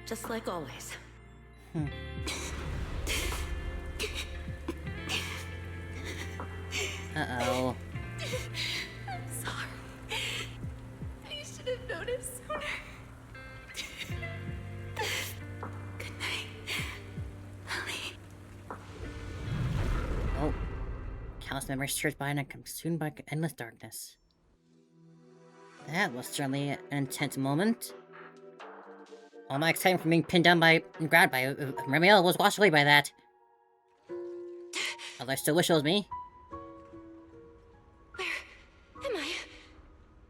[SPEAKER 3] Just like always.
[SPEAKER 2] Uh-oh.
[SPEAKER 1] I'm sorry. I should have noticed sooner. Good night, Ellie.
[SPEAKER 2] Oh. Countless memories searched by and consumed by endless darkness. That was certainly an intense moment. All my excitement from being pinned down by and grabbed by Remielle was washed away by that. Although I still wish it was me.
[SPEAKER 1] Where am I?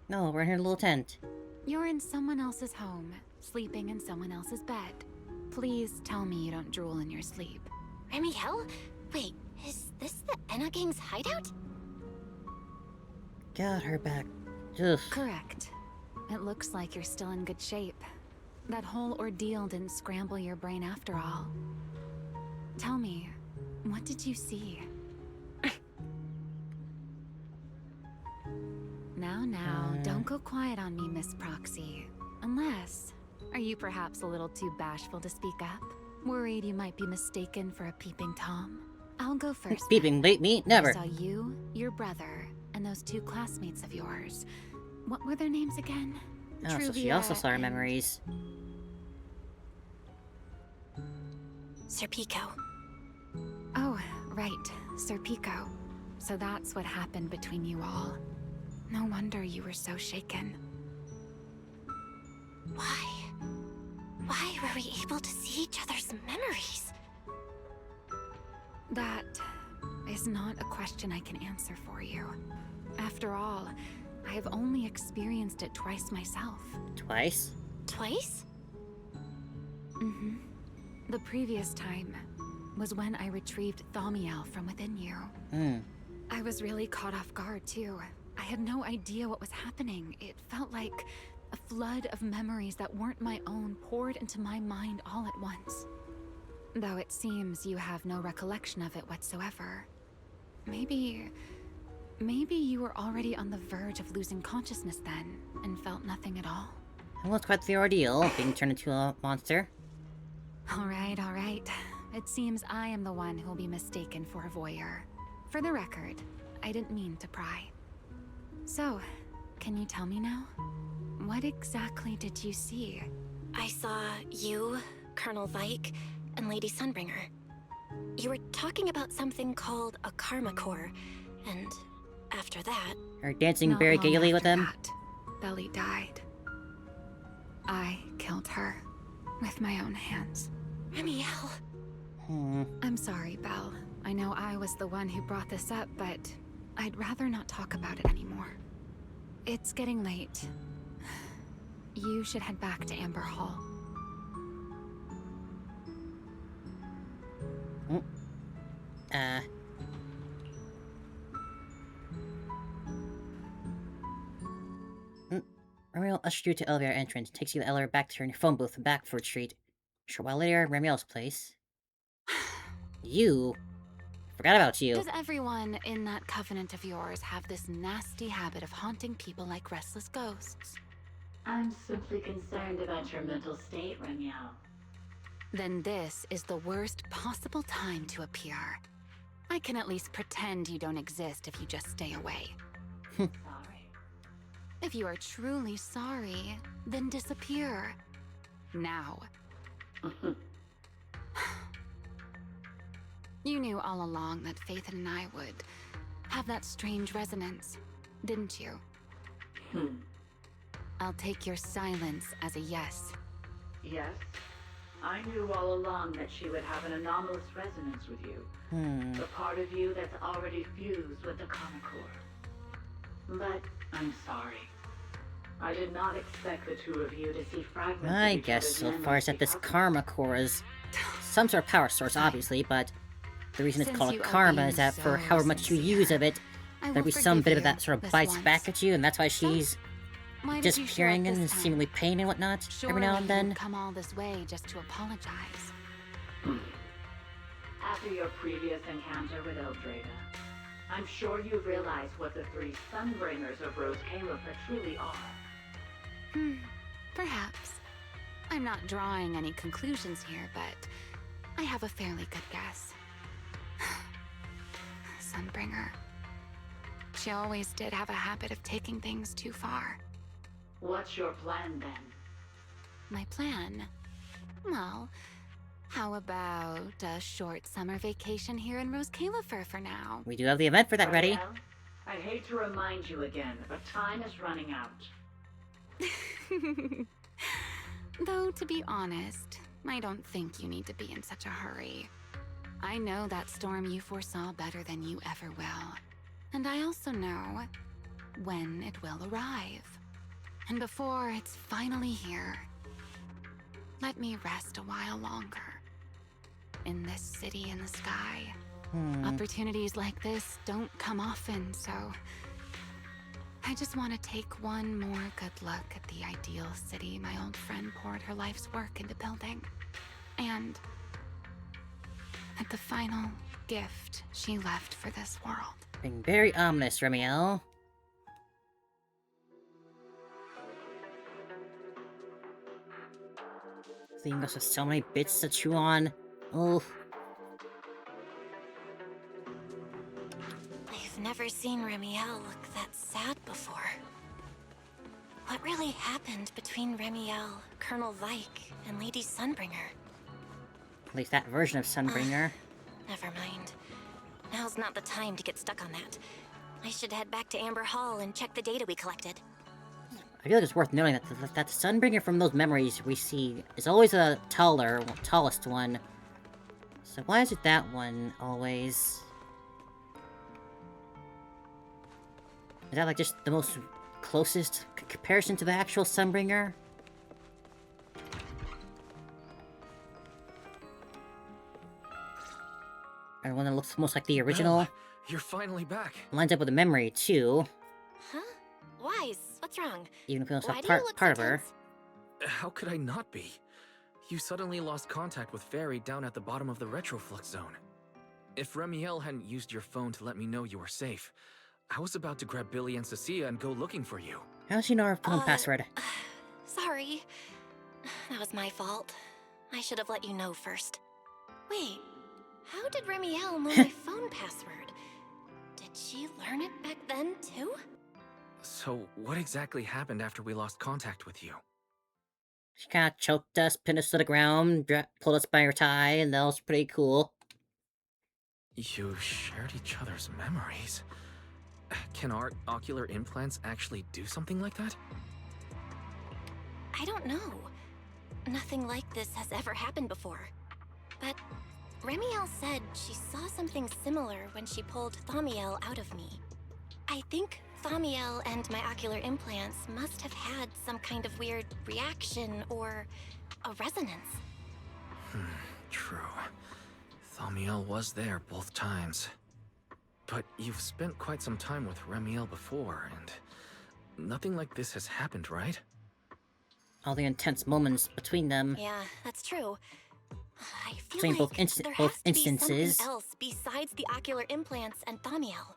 [SPEAKER 2] No, we're in her little tent.
[SPEAKER 4] You're in someone else's home, sleeping in someone else's bed. Please tell me you don't drool in your sleep.
[SPEAKER 1] Remielle? Wait, is this the Enna Gang's hideout?
[SPEAKER 2] Got her back. Ugh.
[SPEAKER 4] Correct. It looks like you're still in good shape. That whole ordeal didn't scramble your brain after all. Tell me, what did you see? Now, don't go quiet on me, Miss Proxy. Unless, are you perhaps a little too bashful to speak up? Worried you might be mistaken for a peeping Tom? I'll go first.
[SPEAKER 2] Peeping, wait, me? Never.
[SPEAKER 4] I saw you, your brother, and those 2 classmates of yours. What were their names again?
[SPEAKER 2] Oh, so she
[SPEAKER 4] Truvia
[SPEAKER 2] also saw her
[SPEAKER 4] and-
[SPEAKER 2] memories.
[SPEAKER 1] Sir Pico.
[SPEAKER 4] Oh, right, Sir Pico. So that's what happened between you all. No wonder you were so shaken.
[SPEAKER 1] Why? Why were we able to see each other's memories?
[SPEAKER 4] That is not a question I can answer for you. After all, I have only experienced it twice myself.
[SPEAKER 2] Twice?
[SPEAKER 1] Twice?
[SPEAKER 4] Mm-hmm. The previous time was when I retrieved Remielle from within you. I was really caught off guard, too. I had no idea what was happening. It felt like a flood of memories that weren't my own poured into my mind all at once. Though it seems you have no recollection of it whatsoever. Maybe you were already on the verge of losing consciousness then, and felt nothing at all.
[SPEAKER 2] Well, it's quite the ordeal, being turned into a monster.
[SPEAKER 4] Alright. It seems I am the one who'll be mistaken for a voyeur. For the record, I didn't mean to pry. So, can you tell me now? What exactly did you see?
[SPEAKER 1] I saw you, Colonel Vike, and Lady Sunbringer. You were talking about something called a karma core, and after that...
[SPEAKER 2] Or dancing
[SPEAKER 4] Not
[SPEAKER 2] very
[SPEAKER 4] long
[SPEAKER 2] gaily with
[SPEAKER 4] after
[SPEAKER 2] him.
[SPEAKER 4] that, Belly died. I killed her with my own hands.
[SPEAKER 1] Remielle...
[SPEAKER 4] I'm sorry, Belle. I know I was the one who brought this up, but I'd rather not talk about it anymore. It's getting late. You should head back to Amber Hall.
[SPEAKER 2] Remielle ushers you to elevator entrance, takes you to the elevator back to your phone booth in Backford Street. A short while later, Remielle's place. You? Forgot about you.
[SPEAKER 4] Does everyone in that covenant of yours have this nasty habit of haunting people like restless ghosts?
[SPEAKER 10] I'm simply concerned about your mental state, Remielle.
[SPEAKER 4] Then this is the worst possible time to appear. I can at least pretend you don't exist if you just stay away.
[SPEAKER 10] Sorry.
[SPEAKER 4] If you are truly sorry, then disappear. Now. You knew all along that Faith and I would have that strange resonance, didn't you? I'll take your silence as a yes.
[SPEAKER 10] Yes. I knew all along that she would have an anomalous resonance with you. The part of you that's already fused with the karma core. But I'm sorry. I did not expect the two of you to see fragments
[SPEAKER 2] I
[SPEAKER 10] of each
[SPEAKER 2] guess
[SPEAKER 10] other's
[SPEAKER 2] so far
[SPEAKER 10] memories
[SPEAKER 2] as that this
[SPEAKER 10] become-
[SPEAKER 2] karma core is some sort of power source, obviously, but the reason it's
[SPEAKER 4] Since
[SPEAKER 2] called
[SPEAKER 4] you are
[SPEAKER 2] karma
[SPEAKER 4] being
[SPEAKER 2] is that for
[SPEAKER 4] so
[SPEAKER 2] however much you
[SPEAKER 4] sincere,
[SPEAKER 2] use of it,
[SPEAKER 4] I
[SPEAKER 2] there'll
[SPEAKER 4] will
[SPEAKER 2] be some
[SPEAKER 4] forgive
[SPEAKER 2] bit of
[SPEAKER 4] you
[SPEAKER 2] that sort of
[SPEAKER 4] this
[SPEAKER 2] bites
[SPEAKER 4] once.
[SPEAKER 2] back at you, and that's why she's
[SPEAKER 4] Why did
[SPEAKER 2] just
[SPEAKER 4] you show up
[SPEAKER 2] peering in
[SPEAKER 4] this
[SPEAKER 2] and
[SPEAKER 4] time?
[SPEAKER 2] seemingly pain and whatnot every now and
[SPEAKER 4] Surely
[SPEAKER 2] then.
[SPEAKER 4] you'd come all this way just to apologize.
[SPEAKER 10] After your previous encounter with Eldrada, I'm sure you've realized what the three Sunbringers of Rose Califa truly are.
[SPEAKER 4] Perhaps. I'm not drawing any conclusions here, but I have a fairly good guess. Sunbringer. She always did have a habit of taking things too far.
[SPEAKER 10] What's your plan then?
[SPEAKER 4] My plan? Well, how about a short summer vacation here in Rose Califa for now?
[SPEAKER 2] We do have the event for that ready.
[SPEAKER 10] Remielle, I hate to remind you again, but time is running out.
[SPEAKER 4] Though, to be honest, I don't think you need to be in such a hurry. I know that storm you foresaw better than you ever will. And I also know when it will arrive. And before it's finally here, let me rest a while longer. In this city in the sky, opportunities like this don't come often, so I just want to take one more good look at the ideal city my old friend poured her life's work into building. And at the final gift she left for this world.
[SPEAKER 2] Being very ominous, Remielle. Leaving us with so many bits to chew on. Oh,
[SPEAKER 1] I've never seen Remielle look that sad before. What really happened between Remielle, Colonel Vike, and Lady Sunbringer?
[SPEAKER 2] at least that version of Sunbringer.
[SPEAKER 1] Never mind. Now's not the time to get stuck on that. I should head back to Amber Hall and check the data we collected.
[SPEAKER 2] I feel like it's worth noting that the Sunbringer from those memories we see is always a tallest one. So why is it that one always? Is that like just the most closest comparison to the actual Sunbringer? Or one that looks most like the original.
[SPEAKER 5] Belle, you're finally back.
[SPEAKER 2] Lines up with the memory, too.
[SPEAKER 1] Huh? Wise, what's wrong?
[SPEAKER 2] Even if it's
[SPEAKER 1] Why
[SPEAKER 2] not
[SPEAKER 1] do you look
[SPEAKER 2] part
[SPEAKER 1] so
[SPEAKER 2] of her.
[SPEAKER 1] tense?
[SPEAKER 5] How could I not be? You suddenly lost contact with Fairy down at the bottom of the retroflux zone. If Remielle hadn't used your phone to let me know you were safe, I was about to grab Billy and Cecilia and go looking for you.
[SPEAKER 2] How does she know her phone password?
[SPEAKER 1] Sorry. That was my fault. I should have let you know first. Wait, how did Remielle know my phone password? Did she learn it back then, too?
[SPEAKER 5] So, what exactly happened after we lost contact with you?
[SPEAKER 2] She kind of choked us, pinned us to the ground, pulled us by her tie, and that was pretty cool.
[SPEAKER 5] You shared each other's memories. Can our ocular implants actually do something like that?
[SPEAKER 1] I don't know. Nothing like this has ever happened before. But Remielle said she saw something similar when she pulled Thaumiel out of me. I think Thaumiel and my ocular implants must have had some kind of weird reaction or a resonance.
[SPEAKER 5] True. Thaumiel was there both times. But you've spent quite some time with Remielle before, and nothing like this has happened, right?
[SPEAKER 2] All the intense moments between them.
[SPEAKER 1] Yeah, that's true. I feel
[SPEAKER 2] Between
[SPEAKER 1] like
[SPEAKER 2] both
[SPEAKER 1] there has to be
[SPEAKER 2] instances.
[SPEAKER 1] something else besides the ocular implants and Thaumiel.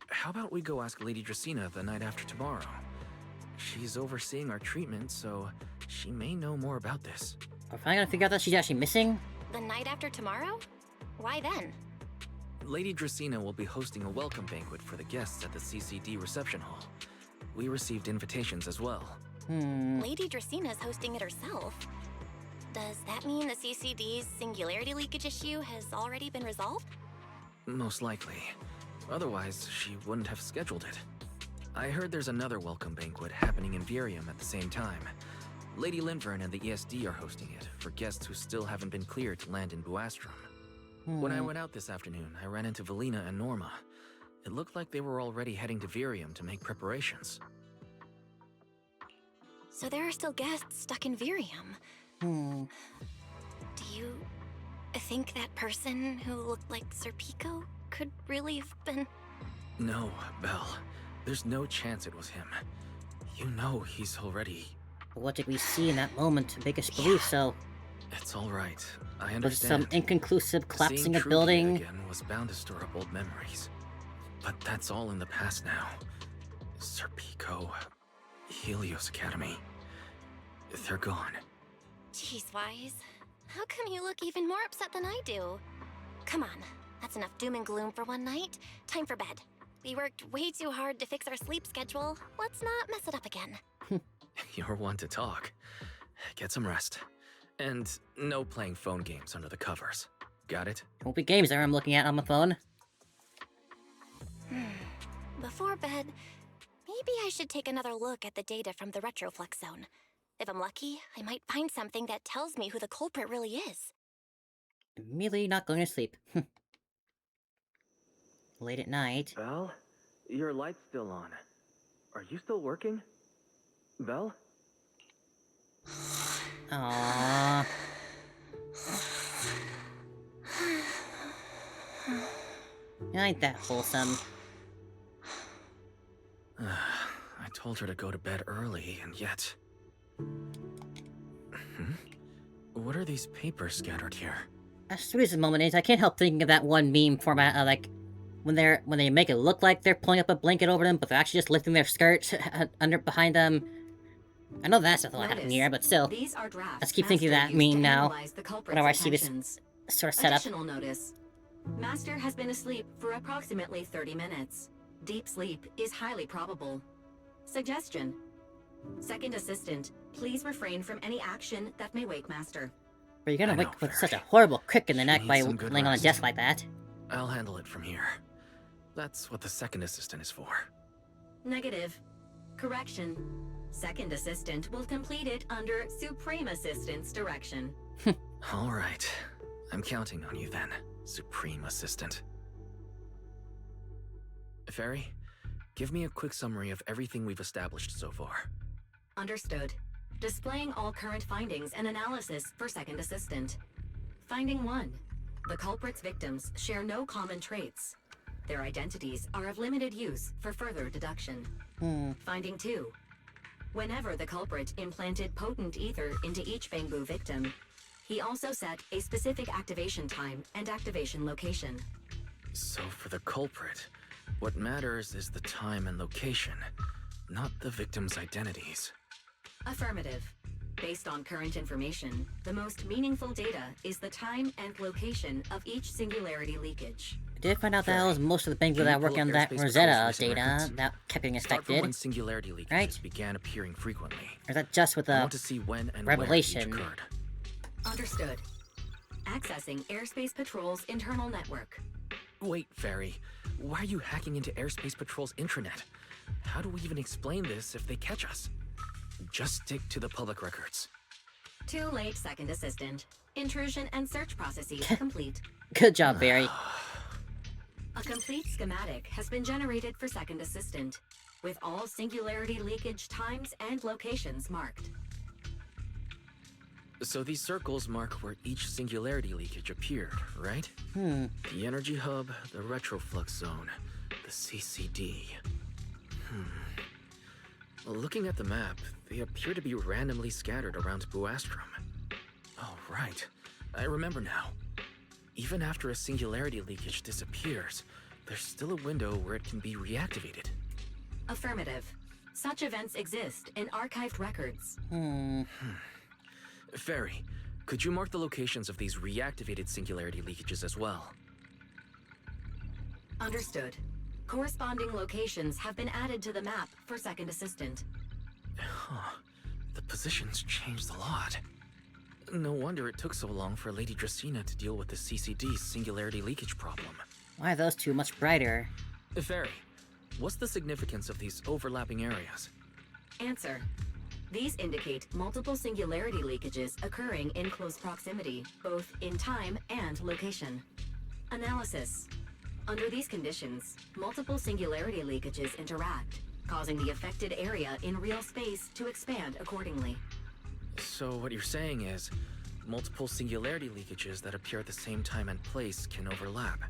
[SPEAKER 5] How about we go ask Lady Dracena the night after tomorrow? She's overseeing our treatment, so she may know more about this.
[SPEAKER 2] Are we finally gonna figure out that she's actually missing?
[SPEAKER 1] The night after tomorrow? Why then?
[SPEAKER 5] Lady Dracena will be hosting a welcome banquet for the guests at the CCD reception hall. We received invitations as well.
[SPEAKER 1] Lady Dracena's hosting it herself. Does that mean the CCD's singularity leakage issue has already been resolved?
[SPEAKER 5] Most likely. Otherwise, she wouldn't have scheduled it. I heard there's another welcome banquet happening in Virium at the same time. Lady Linvern and the ESD are hosting it for guests who still haven't been cleared to land in Buastrom. When I went out this afternoon, I ran into Valina and Norma. It looked like they were already heading to Virium to make preparations.
[SPEAKER 1] So there are still guests stuck in Virium. Do you think that person who looked like Sir Pico could really have been...
[SPEAKER 5] No, Belle. There's no chance it was him. You know he's already...
[SPEAKER 2] What did we see in that moment to make us believe so?
[SPEAKER 5] It's all right. I
[SPEAKER 2] Was
[SPEAKER 5] understand.
[SPEAKER 2] some inconclusive collapsing
[SPEAKER 5] Seeing
[SPEAKER 2] of
[SPEAKER 5] Trudy
[SPEAKER 2] building?
[SPEAKER 5] again was bound to stir up old memories. But that's all in the past now. Sir Pico, Helios Academy. They're gone.
[SPEAKER 1] Jeez, Wise. How come you look even more upset than I do? Come on, that's enough doom and gloom for one night. Time for bed. We worked way too hard to fix our sleep schedule. Let's not mess it up again.
[SPEAKER 5] You're one to talk. Get some rest. And no playing phone games under the covers. Got it?
[SPEAKER 2] Won't be games there I'm looking at on my phone.
[SPEAKER 1] Before bed, maybe I should take another look at the data from the retroflux zone. If I'm lucky, I might find something that tells me who the culprit really is.
[SPEAKER 2] Immediately not going to sleep. Late at night.
[SPEAKER 5] Belle? Your light's still on. Are you still working? Belle?
[SPEAKER 2] Aww. Ain't that wholesome?
[SPEAKER 5] I told her to go to bed early, and yet... What are these papers scattered here?
[SPEAKER 2] As sweet as the moment is, I can't help thinking of that one meme format of like when they make it look like they're pulling up a blanket over them, but they're actually just lifting their skirts behind them. I know that's not what happened here, but still.
[SPEAKER 3] These are drafts.
[SPEAKER 2] Let's keep thinking of
[SPEAKER 3] Master
[SPEAKER 2] that
[SPEAKER 3] used
[SPEAKER 2] meme
[SPEAKER 3] to
[SPEAKER 2] now.
[SPEAKER 3] analyze the culprit's
[SPEAKER 2] Whenever I see this
[SPEAKER 3] intentions.
[SPEAKER 2] sort of setup.
[SPEAKER 3] Additional notice. Master has been asleep for approximately 30 minutes. Deep sleep is highly probable. Suggestion. Second assistant, please refrain from any action that may wake Master.
[SPEAKER 2] But you're gonna
[SPEAKER 5] I
[SPEAKER 2] wake
[SPEAKER 5] know,
[SPEAKER 2] with
[SPEAKER 5] Fairy.
[SPEAKER 2] such a horrible crick in the
[SPEAKER 5] She
[SPEAKER 2] neck
[SPEAKER 5] needs
[SPEAKER 2] by
[SPEAKER 5] some good
[SPEAKER 2] laying on a
[SPEAKER 5] rest.
[SPEAKER 2] desk like that.
[SPEAKER 5] I'll handle it from here. That's what the second assistant is for.
[SPEAKER 3] Negative. Correction. Second assistant will complete it under Supreme Assistant's direction.
[SPEAKER 5] All right. I'm counting on you then, Supreme Assistant. Fairy, give me a quick summary of everything we've established so far.
[SPEAKER 3] Understood. Displaying all current findings and analysis for second assistant. Finding 1. The culprit's victims share no common traits. Their identities are of limited use for further deduction. Finding 2. Whenever the culprit implanted potent ether into each Bangbu victim, he also set a specific activation time and activation location.
[SPEAKER 5] So for the culprit, what matters is the time and location, not the victim's identities.
[SPEAKER 3] Affirmative. Based on current information, the most meaningful data is the time and location of each singularity leakage.
[SPEAKER 2] I did find out that was most of the Bangbu
[SPEAKER 5] Can
[SPEAKER 2] that
[SPEAKER 5] you
[SPEAKER 2] work
[SPEAKER 5] pull up
[SPEAKER 2] on that
[SPEAKER 5] airspace
[SPEAKER 2] Rosetta
[SPEAKER 5] patrol's recent
[SPEAKER 2] data
[SPEAKER 5] records?
[SPEAKER 2] that kept getting
[SPEAKER 5] Start from
[SPEAKER 2] affected.
[SPEAKER 5] when singularity leakages
[SPEAKER 2] right?
[SPEAKER 5] began appearing frequently.
[SPEAKER 2] Or is that just with
[SPEAKER 5] I
[SPEAKER 2] the
[SPEAKER 5] want to see when and
[SPEAKER 2] Revelation?
[SPEAKER 5] where each occurred.
[SPEAKER 3] Understood. Accessing Airspace Patrol's internal network.
[SPEAKER 5] Wait, Fairy. Why are you hacking into Airspace Patrol's intranet? How do we even explain this if they catch us? Just stick to the public records.
[SPEAKER 3] Too late, Second Assistant. Intrusion and search processes complete.
[SPEAKER 2] Good job, Barry.
[SPEAKER 3] A complete schematic has been generated for Second Assistant, with all singularity leakage times and locations marked.
[SPEAKER 5] So these circles mark where each singularity leakage appeared, right? The energy hub, the retroflux zone, the CCD. Looking at the map, they appear to be randomly scattered around Buastrom. Oh, right. I remember now. Even after a singularity leakage disappears, there's still a window where it can be reactivated.
[SPEAKER 3] Affirmative. Such events exist in archived records.
[SPEAKER 5] Fairy, could you mark the locations of these reactivated singularity leakages as well?
[SPEAKER 3] Understood. Corresponding locations have been added to the map for Second Assistant.
[SPEAKER 5] Huh. The positions changed a lot. No wonder it took so long for Lady Dracena to deal with the CCD singularity leakage problem.
[SPEAKER 2] Why are those two much brighter?
[SPEAKER 5] Fairy, what's the significance of these overlapping areas?
[SPEAKER 3] Answer. These indicate multiple singularity leakages occurring in close proximity, both in time and location. Analysis. Under these conditions, multiple singularity leakages interact, causing the affected area in real space to expand accordingly.
[SPEAKER 5] So what you're saying is, multiple singularity leakages that appear at the same time and place can overlap.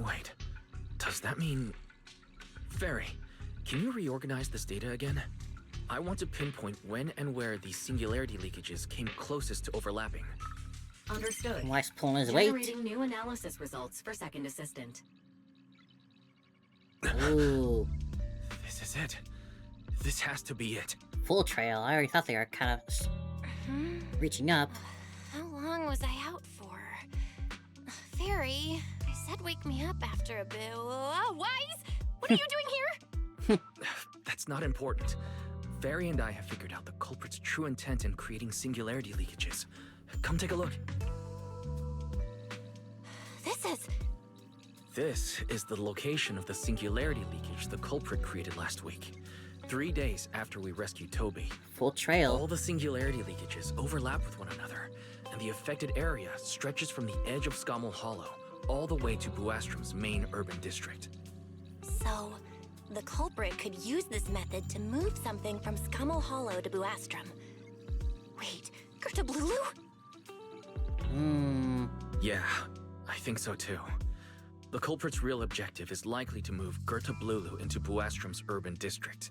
[SPEAKER 5] Wait, does that mean... Fairy, can you reorganize this data again? I want to pinpoint when and where these singularity leakages came closest to overlapping.
[SPEAKER 3] Understood.
[SPEAKER 2] Why's pulling his weight?
[SPEAKER 3] Generating new analysis results for Second Assistant.
[SPEAKER 2] Ooh.
[SPEAKER 5] This is it. This has to be it.
[SPEAKER 2] Full trail. I already thought they were kind of reaching up.
[SPEAKER 1] How long was I out for? Fairy, I said wake me up after a bit. Wise? What are you doing here?
[SPEAKER 5] That's not important. Fairy and I have figured out the culprit's true intent in creating singularity leakages. Come take a look. This is the location of the singularity leakage the culprit created last week. 3 days after we rescued Toby.
[SPEAKER 2] Full trail.
[SPEAKER 5] All the singularity leakages overlap with one another, and the affected area stretches from the edge of Scommel Hollow all the way to Buastrom's main urban district.
[SPEAKER 1] So, the culprit could use this method to move something from Scommel Hollow to Buastrom. Wait, Gerta Blulu?
[SPEAKER 5] Yeah, I think so too. The culprit's real objective is likely to move Gerta Blulu into Buastrom's urban district.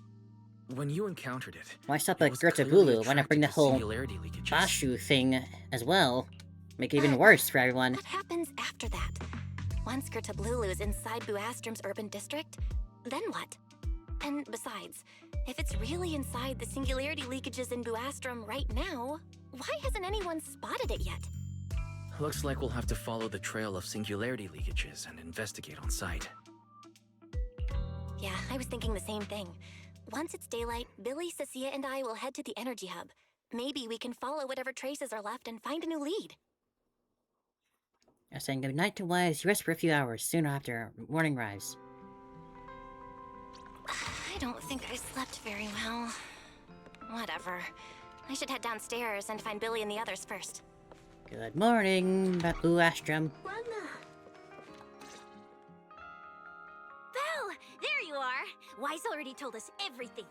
[SPEAKER 5] When you encountered it,
[SPEAKER 2] Why stop
[SPEAKER 5] it
[SPEAKER 2] at
[SPEAKER 5] was
[SPEAKER 2] Gerta
[SPEAKER 5] clearly
[SPEAKER 2] Blulu? Why not bring the
[SPEAKER 5] attracted to
[SPEAKER 2] whole
[SPEAKER 5] singularity leakages.
[SPEAKER 2] Bashu thing as well? Make it even worse for everyone.
[SPEAKER 1] What happens after that? Once Gerta Blulu is inside Buastrom's urban district, then what? And besides, if it's really inside the singularity leakages in Buastrom right now, why hasn't anyone spotted it yet?
[SPEAKER 5] Looks like we'll have to follow the trail of singularity leakages and investigate on site.
[SPEAKER 1] Yeah, I was thinking the same thing. Once it's daylight, Billy, Cecilia, and I will head to the energy hub. Maybe we can follow whatever traces are left and find a new lead.
[SPEAKER 2] I'm saying goodnight to Wise. You rest for a few hours soon after morning rise.
[SPEAKER 1] I don't think I slept very well. Whatever. I should head downstairs and find Billy and the others first.
[SPEAKER 2] Good morning, Buastrom.
[SPEAKER 1] Belle! There you are! Wise already told us everything.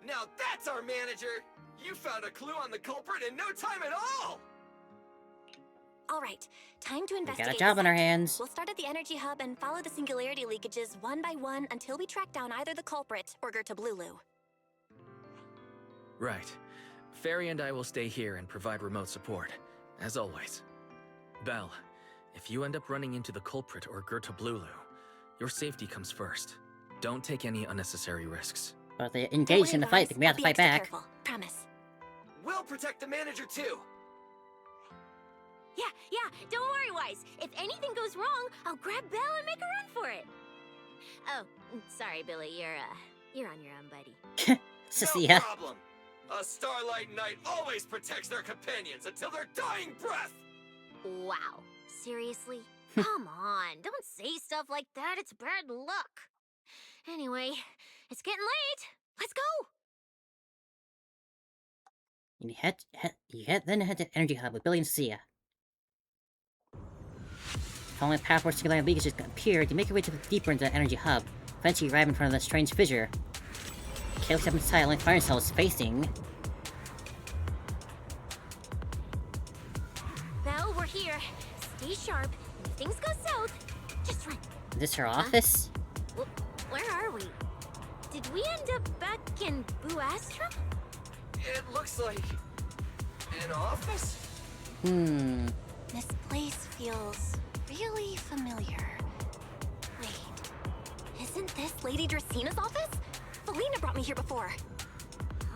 [SPEAKER 7] Now that's our manager! You found a clue on the culprit in no time at all!
[SPEAKER 1] Alright, time to
[SPEAKER 2] We
[SPEAKER 1] investigate.
[SPEAKER 2] got a job
[SPEAKER 1] the
[SPEAKER 2] on our
[SPEAKER 1] site.
[SPEAKER 2] hands.
[SPEAKER 1] We'll start at the energy hub and follow the singularity leakages one by one until we track down either the culprit or Gertablulu.
[SPEAKER 5] Right. Fairy and I will stay here and provide remote support, as always. Belle, if you end up running into the culprit or Gertablulu, your safety comes first. Don't take any unnecessary risks.
[SPEAKER 2] But if they engage in the fight, we have to fight back.
[SPEAKER 1] Careful. Promise.
[SPEAKER 7] We'll protect the manager too.
[SPEAKER 1] Yeah, don't worry, Wise. If anything goes wrong, I'll grab Belle and make a run for it. Oh, sorry, Billy. You're on your own, buddy.
[SPEAKER 2] Sissy,
[SPEAKER 7] No problem. A Starlight Knight always protects their companions until their dying breath.
[SPEAKER 1] Wow. Seriously? Come on, don't say stuff like that. It's bad luck. Anyway, it's getting late. Let's go.
[SPEAKER 2] Then head to Energy Hub with Billy and Sia. Following the path where singularity leakages appeared, you make your way deeper into the Energy Hub. Eventually, you arrive in front of the strange fissure. Kay looks up inside, only finding themselves facing.
[SPEAKER 1] Belle, we're here. Stay sharp. If things go south, just run.
[SPEAKER 2] Is this her office?
[SPEAKER 1] Where are we? Did we end up back in Buastrum?
[SPEAKER 7] It looks like an office.
[SPEAKER 1] This place feels really familiar. Wait, isn't this Lady Dracina's office? Felina brought me here before.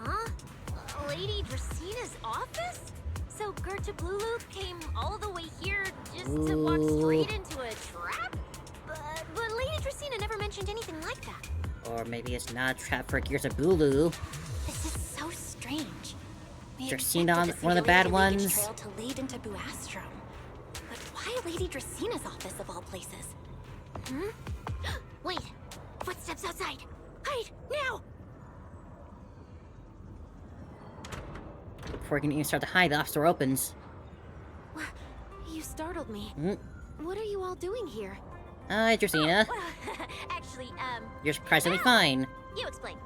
[SPEAKER 1] Huh? Lady Dracina's office? So Gertablulu came all the way here just to walk straight into a trap? But Lady Dracina never mentioned anything like that.
[SPEAKER 2] Or maybe it's not a trap for Gertablulu.
[SPEAKER 1] This is so strange. We
[SPEAKER 2] Dracina,
[SPEAKER 1] expected the
[SPEAKER 2] one of the bad
[SPEAKER 1] singularity leakage
[SPEAKER 2] ones.
[SPEAKER 1] trail to lead into Buastrum. But why Lady Dracina's office of all places? Wait! Footsteps outside! Hide! Now!
[SPEAKER 2] Before you can even start to hide, the office door opens.
[SPEAKER 1] You startled me. What are you all doing here?
[SPEAKER 2] Hi, Dracina.
[SPEAKER 1] Actually,
[SPEAKER 2] You're surprisingly fine.
[SPEAKER 1] you explain.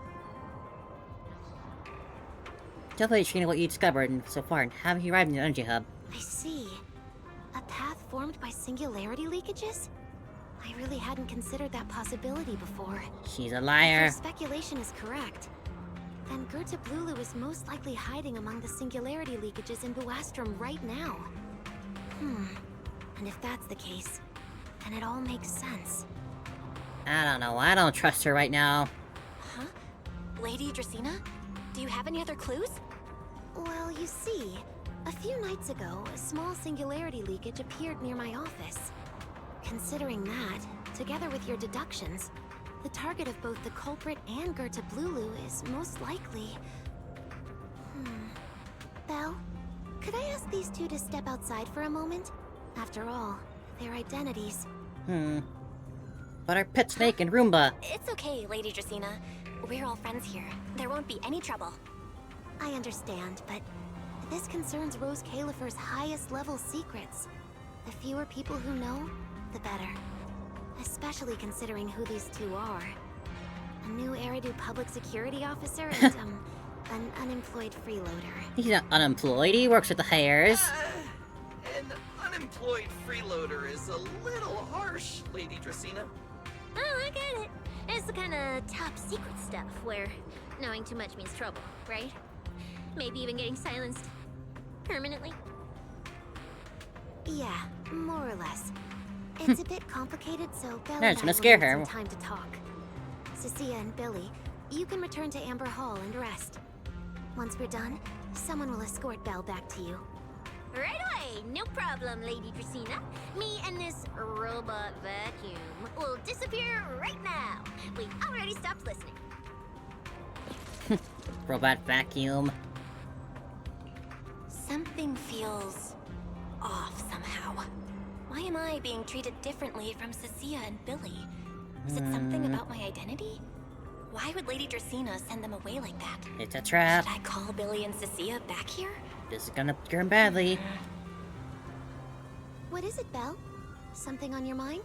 [SPEAKER 2] Tell Lady Dracina what you discovered so far and how you arrived in the Energy Hub.
[SPEAKER 1] I see. A path formed by singularity leakages? I really hadn't considered that possibility before.
[SPEAKER 2] She's a
[SPEAKER 1] If
[SPEAKER 2] liar.
[SPEAKER 1] your speculation is correct, then Gertablulu is most likely hiding among the singularity leakages in Buastrum right now. And if that's the case, then it all makes sense.
[SPEAKER 2] I don't know, I don't trust her right now.
[SPEAKER 1] Huh? Lady Dracina? Do you have any other clues? Well, you see, a few nights ago, a small singularity leakage appeared near my office. Considering that, together with your deductions, the target of both the culprit and Gertablulu is most likely... Belle, could I ask these two to step outside for a moment? After all, their identities...
[SPEAKER 2] But our pet snake and Roomba.
[SPEAKER 1] It's okay, Lady Dracina. We're all friends here. There won't be any trouble. I understand, but this concerns Rose Califer's highest level secrets. The fewer people who know, the better. Especially considering who these two are. A new Eridu public security officer and, an unemployed freeloader.
[SPEAKER 2] He's not unemployed, he works with the hairs.
[SPEAKER 7] An unemployed freeloader is a little harsh, Lady Dracina.
[SPEAKER 1] Oh, I get it. It's the kind of top secret stuff where knowing too much means trouble, right? Maybe even getting silenced permanently. Yeah, more or less. It's a bit complicated, so Belle
[SPEAKER 2] No,
[SPEAKER 1] and
[SPEAKER 2] it's
[SPEAKER 1] I
[SPEAKER 2] gonna
[SPEAKER 1] will
[SPEAKER 2] scare
[SPEAKER 1] need
[SPEAKER 2] her.
[SPEAKER 1] some time to talk. Cecilia and Billy, you can return to Amber Hall and rest. Once we're done, someone will escort Belle back to you. Right away, no problem, Lady Dracina. Me and this robot vacuum will disappear right now. We already stopped listening.
[SPEAKER 2] Robot vacuum.
[SPEAKER 1] Something feels off somehow. Why am I being treated differently from Cecilia and Billy? Is it something about my identity? Why would Lady Dracina send them away like that?
[SPEAKER 2] It's a trap.
[SPEAKER 1] Should I call Billy and Cecilia back here?
[SPEAKER 2] This is gonna turn badly.
[SPEAKER 1] What is it, Belle? Something on your mind?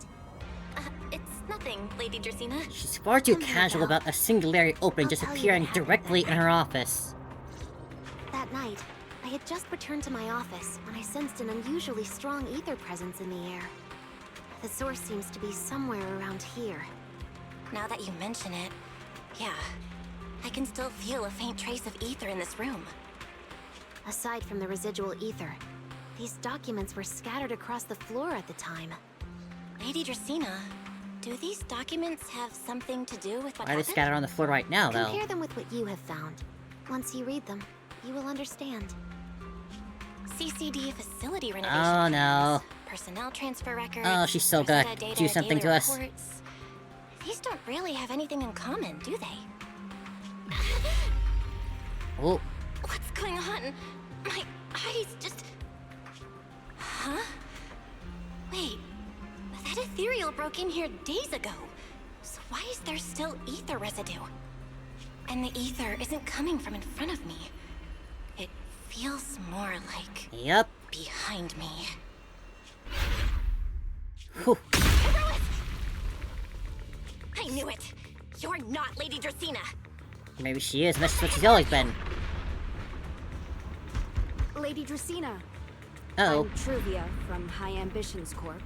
[SPEAKER 1] It's nothing, Lady Dracina.
[SPEAKER 2] She's far too
[SPEAKER 1] Come here,
[SPEAKER 2] casual
[SPEAKER 1] Belle.
[SPEAKER 2] about a singularity opening
[SPEAKER 1] I'll
[SPEAKER 2] just
[SPEAKER 1] tell you
[SPEAKER 2] appearing
[SPEAKER 1] what happened
[SPEAKER 2] directly
[SPEAKER 1] that
[SPEAKER 2] in her
[SPEAKER 1] night.
[SPEAKER 2] office.
[SPEAKER 1] That night, I had just returned to my office when I sensed an unusually strong ether presence in the air. The source seems to be somewhere around here. Now that you mention it, yeah, I can still feel a faint trace of ether in this room. Aside from the residual ether, these documents were scattered across the floor at the time. Lady Dracaena, do these documents have something to do with what
[SPEAKER 2] Why are they
[SPEAKER 1] happened?
[SPEAKER 2] scattered on the floor right now, though?
[SPEAKER 1] Compare them with what you have found. Once you read them, you will understand. CCD facility renovation
[SPEAKER 2] Oh, no.
[SPEAKER 1] plans, personnel transfer records.
[SPEAKER 2] Oh, she's so gonna
[SPEAKER 1] Rosetta data,
[SPEAKER 2] do something
[SPEAKER 1] daily
[SPEAKER 2] to us.
[SPEAKER 1] reports. These don't really have anything in common, do they?
[SPEAKER 2] Oh,
[SPEAKER 1] What's going on? My eyes just... Huh? Wait, that ethereal broke in here days ago. So why is there still ether residue? And the ether isn't coming from in front of me. It feels more like
[SPEAKER 2] yep.
[SPEAKER 1] behind me.
[SPEAKER 2] Whew.
[SPEAKER 1] Herois! I knew it! You're not Lady Dracaena!
[SPEAKER 2] Maybe she is, and that's what she's always been.
[SPEAKER 11] Lady Dracaena.
[SPEAKER 2] Uh-oh.
[SPEAKER 11] I'm Truvia from High Ambitions Corp.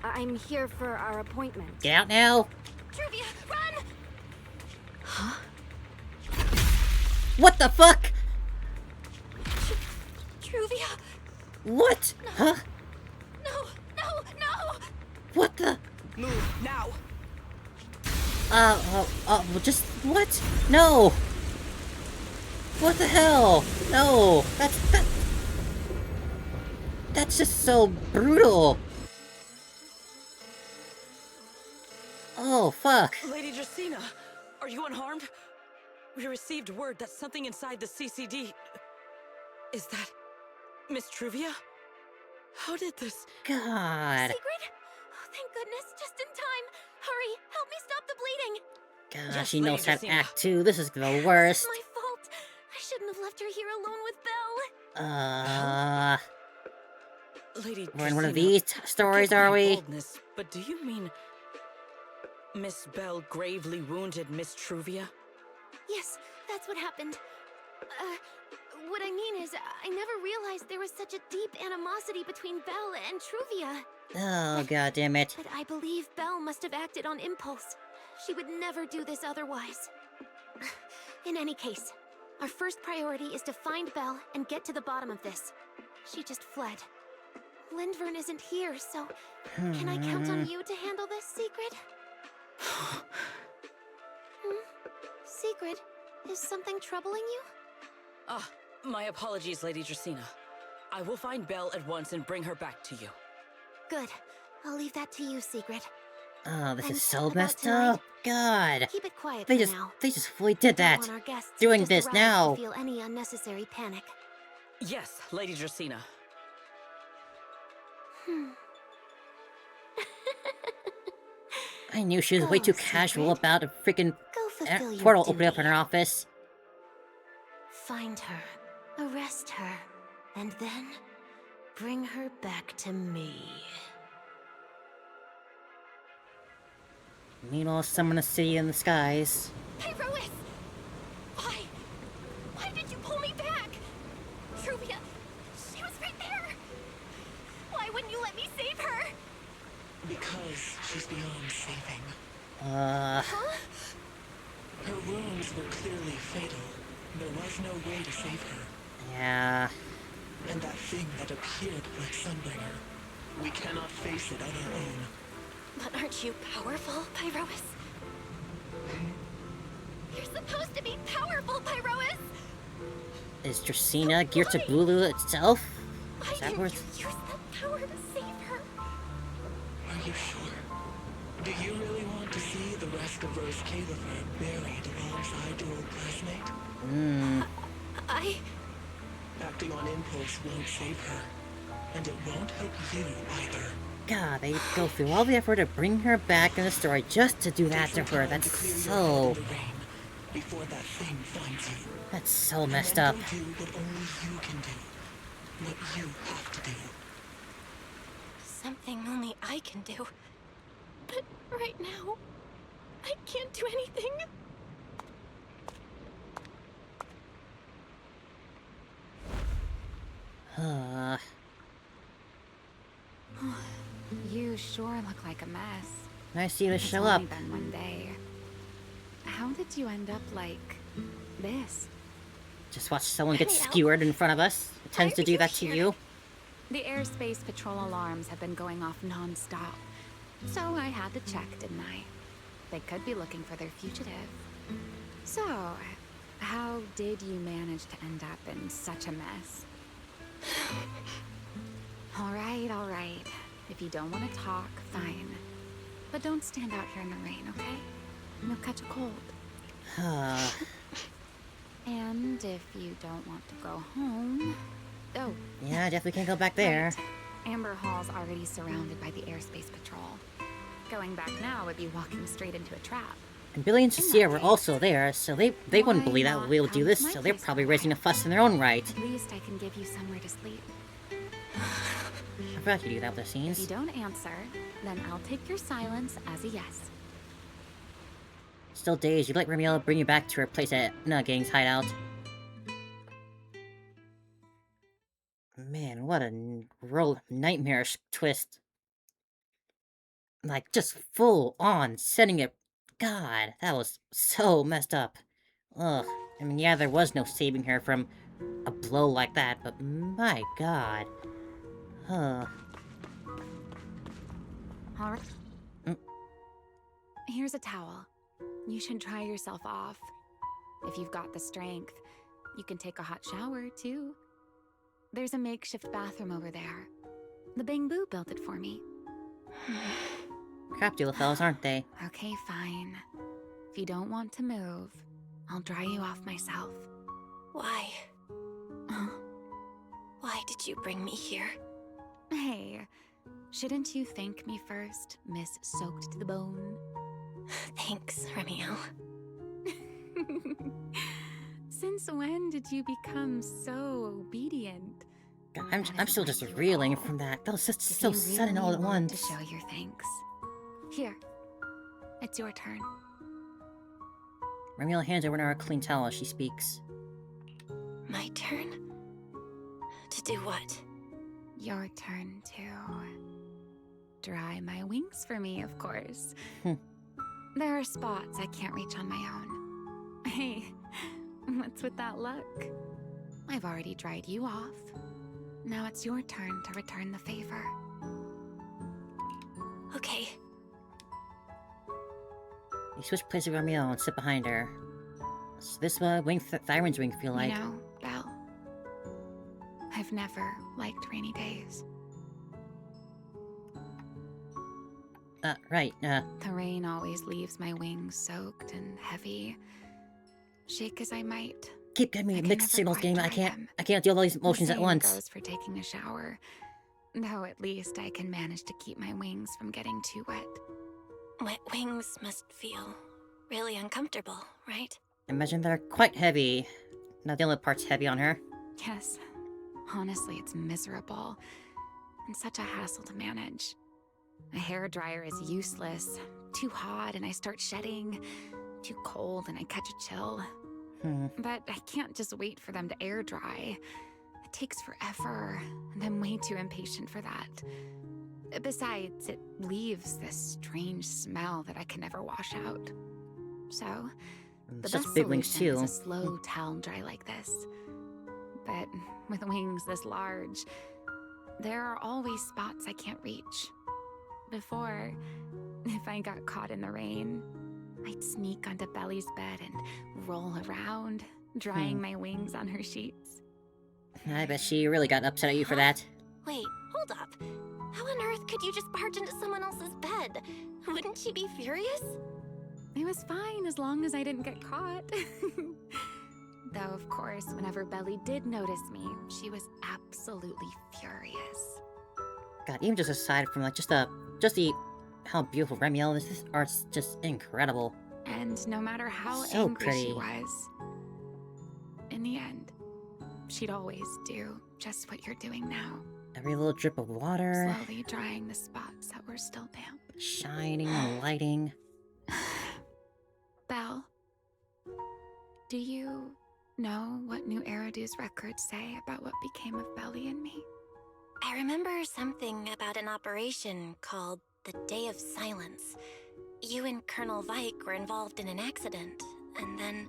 [SPEAKER 11] I'm here for our appointment.
[SPEAKER 2] Get out now!
[SPEAKER 1] Truvia, run!
[SPEAKER 11] Huh?
[SPEAKER 2] What the fuck?
[SPEAKER 1] Truvia!
[SPEAKER 2] What? Huh?
[SPEAKER 1] No, no, no!
[SPEAKER 2] What the?
[SPEAKER 6] Move now.
[SPEAKER 2] Well, just what? No! What the hell? No! That's just so brutal! Oh, fuck.
[SPEAKER 6] Lady Dracaena, are you unharmed? We received word that something inside the CCD... Is that... Miss Truvia? How did this...
[SPEAKER 2] God.
[SPEAKER 1] Secret? Oh, thank goodness, just in time. Hurry, help me stop the bleeding.
[SPEAKER 2] God,
[SPEAKER 6] Yes,
[SPEAKER 2] she knows
[SPEAKER 6] Lady
[SPEAKER 2] how to
[SPEAKER 6] Dracaena.
[SPEAKER 2] act too. This is the worst.
[SPEAKER 1] My fault. I shouldn't have left her here alone with Belle.
[SPEAKER 6] Lady
[SPEAKER 2] We're in one of
[SPEAKER 6] Dracaena,
[SPEAKER 2] these stories,
[SPEAKER 6] forgive
[SPEAKER 2] are
[SPEAKER 6] my
[SPEAKER 2] we?
[SPEAKER 6] boldness, but do you mean... Miss Belle gravely wounded Miss Truvia?
[SPEAKER 1] Yes, that's what happened. What I mean is, I never realized there was such a deep animosity between Belle and Truvia.
[SPEAKER 2] Oh, god damn it.
[SPEAKER 1] But I believe Belle must have acted on impulse. She would never do this otherwise. In any case, our first priority is to find Belle and get to the bottom of this. She just fled. Lindvern isn't here, so can I count on you to handle this, Secret? Secret, is something troubling you?
[SPEAKER 6] Ah, my apologies, Lady Dracaena. I will find Belle at once and bring her back to you.
[SPEAKER 1] Good. I'll leave that to you, Secret.
[SPEAKER 2] Oh, this
[SPEAKER 1] And
[SPEAKER 2] is so
[SPEAKER 1] about
[SPEAKER 2] messed
[SPEAKER 1] tonight,
[SPEAKER 2] up. God.
[SPEAKER 1] Keep it quiet
[SPEAKER 2] They
[SPEAKER 1] for
[SPEAKER 2] just
[SPEAKER 1] now.
[SPEAKER 2] fully did
[SPEAKER 1] Don't
[SPEAKER 2] that.
[SPEAKER 1] want our guests
[SPEAKER 2] Doing
[SPEAKER 1] just
[SPEAKER 2] this
[SPEAKER 1] arrived
[SPEAKER 2] now.
[SPEAKER 1] to feel any unnecessary panic.
[SPEAKER 6] Yes, Lady Dracaena.
[SPEAKER 2] I knew she was way
[SPEAKER 1] Go,
[SPEAKER 2] too casual
[SPEAKER 1] Secret.
[SPEAKER 2] about a freaking
[SPEAKER 1] Go fulfill your
[SPEAKER 2] portal opening up
[SPEAKER 1] duty.
[SPEAKER 2] in her office.
[SPEAKER 1] Find her, arrest her, and then bring her back to me.
[SPEAKER 2] Meanwhile, summon a city in the skies.
[SPEAKER 1] Pyrois! Why? Why did you pull me back? Truvia, she was right there! Why wouldn't you let me save her?
[SPEAKER 12] Because she's beyond saving.
[SPEAKER 2] Huh?
[SPEAKER 12] Her wounds were clearly fatal. There was no way to save her.
[SPEAKER 2] Yeah.
[SPEAKER 12] And that thing that appeared like Sunbringer, we cannot face it on our own.
[SPEAKER 1] But aren't you powerful, Pyrois? You're supposed to be powerful, Pyrois!
[SPEAKER 2] Is Dracaena geared to Bulu itself?
[SPEAKER 1] Why
[SPEAKER 2] Is that
[SPEAKER 1] didn't
[SPEAKER 2] where
[SPEAKER 1] you
[SPEAKER 2] it's...
[SPEAKER 1] use that power to save her?
[SPEAKER 12] Are you sure? Do you really want to see the rest of Rose Califer buried alongside your old classmate?
[SPEAKER 1] I...
[SPEAKER 12] Acting on impulse won't save her. And it won't help you either.
[SPEAKER 2] God, they go through all the effort to bring her back in the story just to do that to
[SPEAKER 12] Take some
[SPEAKER 2] her.
[SPEAKER 12] time
[SPEAKER 2] That's
[SPEAKER 12] to clear your head
[SPEAKER 2] so...
[SPEAKER 12] in the rain before that thing finds you.
[SPEAKER 2] That's so
[SPEAKER 12] And
[SPEAKER 2] messed
[SPEAKER 12] then
[SPEAKER 2] up.
[SPEAKER 12] go do what only you can do. What you have to do.
[SPEAKER 1] Something only I can do. But right now, I can't do anything.
[SPEAKER 4] You sure look like a mess.
[SPEAKER 2] Nice of you to
[SPEAKER 4] It's
[SPEAKER 2] show up.
[SPEAKER 4] only been one day. How did you end up like this?
[SPEAKER 2] Just watch someone get
[SPEAKER 1] Remielle.
[SPEAKER 2] skewered in front of us. It tends
[SPEAKER 1] Why
[SPEAKER 2] to
[SPEAKER 1] are
[SPEAKER 2] do
[SPEAKER 1] you
[SPEAKER 2] that to
[SPEAKER 1] here?
[SPEAKER 2] you.
[SPEAKER 4] The airspace patrol alarms have been going off non-stop. So I had to check, didn't I? They could be looking for their fugitive. So, how did you manage to end up in such a mess? All right. If you don't want to talk, fine. But don't stand out here in the rain, okay? You'll catch a cold. And if you don't want to go home... Oh.
[SPEAKER 2] Yeah, definitely can't go back there.
[SPEAKER 4] Right. Amber Hall's already surrounded by the airspace patrol. Going back now would be walking straight into a trap.
[SPEAKER 2] And Billy and Cecilia were also there, so they wouldn't
[SPEAKER 4] Why
[SPEAKER 2] believe that
[SPEAKER 4] not
[SPEAKER 2] we'll do
[SPEAKER 4] come
[SPEAKER 2] this,
[SPEAKER 4] to my
[SPEAKER 2] so they're
[SPEAKER 4] place
[SPEAKER 2] probably
[SPEAKER 4] for
[SPEAKER 2] raising a
[SPEAKER 4] life?
[SPEAKER 2] fuss in their own right.
[SPEAKER 4] At least I can give you somewhere to sleep.
[SPEAKER 2] I forgot you do that with the
[SPEAKER 4] If you
[SPEAKER 2] scenes.
[SPEAKER 4] don't answer, then I'll take your silence as a yes.
[SPEAKER 2] Still dazed, you let Remielle bring you back to her place at Gang's hideout. Man, what a nightmarish twist. Like, just full on setting it. God, that was so messed up. Ugh. I mean, yeah, there was no saving her from a blow like that, but my god. Huh.
[SPEAKER 4] All right.
[SPEAKER 2] Mm.
[SPEAKER 4] Here's a towel. You should dry yourself off. If you've got the strength, you can take a hot shower, too. There's a makeshift bathroom over there. The Bamboo built it for me.
[SPEAKER 2] Crap deal with fellas, aren't they?
[SPEAKER 4] Okay, fine. If you don't want to move, I'll dry you off myself.
[SPEAKER 1] Why? Why did you bring me here?
[SPEAKER 4] Hey, shouldn't you thank me first, Miss Soaked to the Bone?
[SPEAKER 1] Thanks, Remielle.
[SPEAKER 4] Since when did you become so obedient?
[SPEAKER 2] God, I'm still just reeling from that. That was just
[SPEAKER 4] If
[SPEAKER 2] so
[SPEAKER 4] you
[SPEAKER 2] sudden
[SPEAKER 4] really
[SPEAKER 2] all at
[SPEAKER 4] want
[SPEAKER 2] once.
[SPEAKER 4] to show your thanks. Here, it's your turn.
[SPEAKER 2] Remielle hands over a clean towel as she speaks.
[SPEAKER 1] My turn? To do what?
[SPEAKER 4] Your turn to dry my wings for me, of course. There are spots I can't reach on my own. Hey, what's with that look? I've already dried you off. Now it's your turn to return the favor.
[SPEAKER 1] Okay.
[SPEAKER 2] You switch places with Remielle and sit behind her. So this Thyron's wing feel like.
[SPEAKER 4] You know, Belle, I've never liked rainy days.
[SPEAKER 2] Right,
[SPEAKER 4] The rain always leaves my wings soaked and heavy. Shake as I might.
[SPEAKER 2] keep giving me
[SPEAKER 4] I can
[SPEAKER 2] mixed
[SPEAKER 4] never
[SPEAKER 2] signals,
[SPEAKER 4] quite
[SPEAKER 2] game.
[SPEAKER 4] dry
[SPEAKER 2] I can't deal with all these
[SPEAKER 4] The
[SPEAKER 2] emotions at
[SPEAKER 4] same
[SPEAKER 2] once.
[SPEAKER 4] goes for taking a shower. Though at least I can manage to keep my wings from getting too wet.
[SPEAKER 1] Wet wings must feel really uncomfortable, right?
[SPEAKER 2] Imagine they're quite heavy. Not the only part's heavy on her.
[SPEAKER 4] Yes. Honestly, it's miserable. And such a hassle to manage. A hairdryer is useless. Too hot and I start shedding. Too cold and I catch a chill. But I can't just wait for them to air dry. It takes forever, and I'm way too impatient for that. Besides, it leaves this strange smell that I can never wash out. So, the
[SPEAKER 2] Such
[SPEAKER 4] best
[SPEAKER 2] big wings
[SPEAKER 4] solution
[SPEAKER 2] too.
[SPEAKER 4] is a slow towel dry like this. But with wings this large, there are always spots I can't reach. Before, if I got caught in the rain, I'd sneak onto Belly's bed and roll around, drying my wings on her sheets.
[SPEAKER 2] I bet she really got upset at you for that.
[SPEAKER 1] Wait, hold up. How on earth could you just barge into someone else's bed? Wouldn't she be furious?
[SPEAKER 4] It was fine as long as I didn't get caught. Though, of course, whenever Belly did notice me, she was absolutely furious.
[SPEAKER 2] God, even just aside from like just the how beautiful Remielle is, this art's just incredible.
[SPEAKER 4] And no matter how
[SPEAKER 2] So
[SPEAKER 4] angry
[SPEAKER 2] pretty.
[SPEAKER 4] she was, in the end, she'd always do just what you're doing now.
[SPEAKER 2] Every little drip of water,
[SPEAKER 4] Slowly drying the spots that were still damp.
[SPEAKER 2] shining and lighting.
[SPEAKER 4] Belle, do you know what New Eridu's records say about what became of Belly and me?
[SPEAKER 1] I remember something about an operation called the Day of Silence. You and Colonel Vike were involved in an accident, and then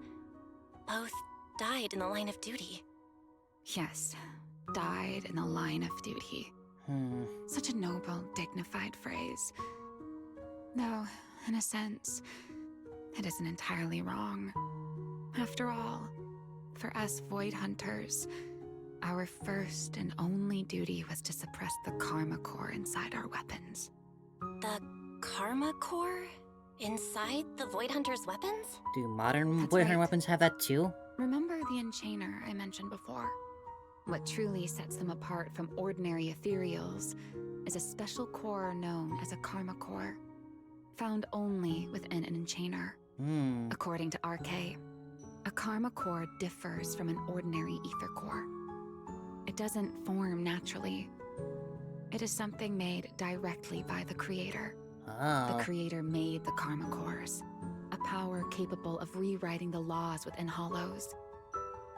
[SPEAKER 1] both died in the line of duty.
[SPEAKER 4] Yes, died in the line of duty. Such a noble, dignified phrase. Though, in a sense, it isn't entirely wrong. After all, for us Void Hunters, our first and only duty was to suppress the Karma Core inside our weapons.
[SPEAKER 1] The Karma Core? Inside the Void Hunter's weapons?
[SPEAKER 2] Do modern
[SPEAKER 4] That's
[SPEAKER 2] Void Hunter
[SPEAKER 4] right.
[SPEAKER 2] weapons have that too?
[SPEAKER 4] Remember the Enchainer I mentioned before? What truly sets them apart from ordinary ethereals is a special core known as a Karma Core, found only within an Enchainer. According to RK, a Karma Core differs from an ordinary Ether Core. It doesn't form naturally. It is something made directly by the Creator. The Creator made the Karma Cores, a power capable of rewriting the laws within Hollows,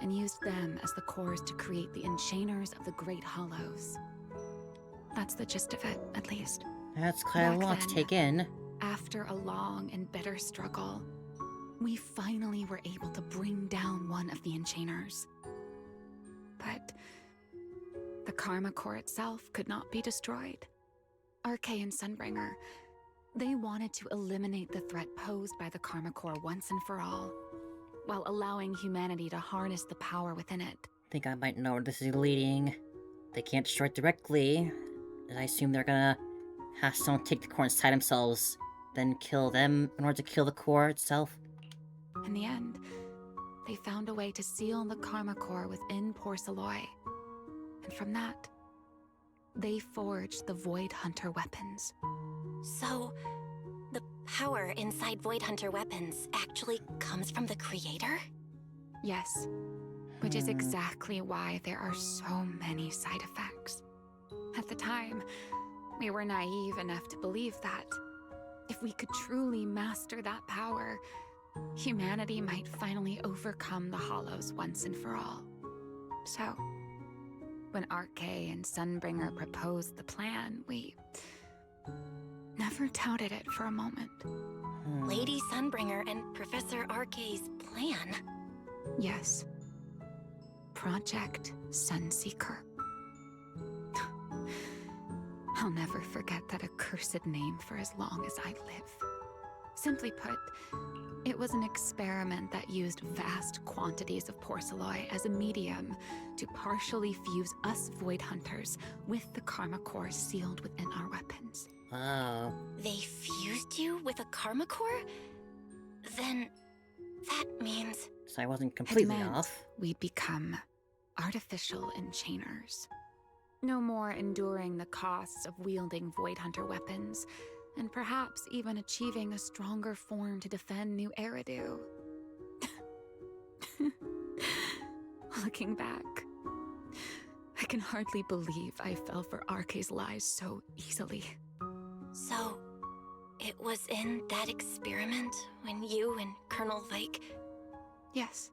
[SPEAKER 4] and used them as the cores to create the Enchainers of the Great Hollows. That's the gist of it, at least.
[SPEAKER 2] That's quite a
[SPEAKER 4] Back
[SPEAKER 2] lot to
[SPEAKER 4] then,
[SPEAKER 2] take in.
[SPEAKER 4] After a long and bitter struggle, we finally were able to bring down one of the Enchainers. But the Karma Core itself could not be destroyed. RK and Sunbringer, they wanted to eliminate the threat posed by the Karma Core once and for all, while allowing humanity to harness the power within it.
[SPEAKER 2] I think I might know where this is leading. They can't destroy it directly. I assume they're gonna have someone take the core inside themselves, then kill them in order to kill the core itself.
[SPEAKER 4] In the end, they found a way to seal the Karma Core within Porceloy. And from that, they forged the Void Hunter weapons.
[SPEAKER 1] So, the power inside Void Hunter weapons actually comes from the Creator?
[SPEAKER 4] Yes, which is exactly why there are so many side effects. At the time, we were naive enough to believe that if we could truly master that power, humanity might finally overcome the Hollows once and for all. So, when RK and Sunbringer proposed the plan, we never doubted it for a moment.
[SPEAKER 1] Lady Sunbringer and Professor RK's plan?
[SPEAKER 4] Yes. Project Sunseeker. I'll never forget that accursed name for as long as I live. Simply put, it was an experiment that used vast quantities of porceloy as a medium to partially fuse us Void Hunters with the Karma Core sealed within our weapons.
[SPEAKER 2] Oh.
[SPEAKER 1] They fused you with a Karma Core? Then that means...
[SPEAKER 2] So I wasn't completely
[SPEAKER 4] it meant
[SPEAKER 2] off.
[SPEAKER 4] we'd become artificial enchainers. No more enduring the costs of wielding Void Hunter weapons, and perhaps even achieving a stronger form to defend New Eridu. Looking back, I can hardly believe I fell for RK's lies so easily.
[SPEAKER 1] So, it was in that experiment when you and Colonel Vike...
[SPEAKER 4] Yes.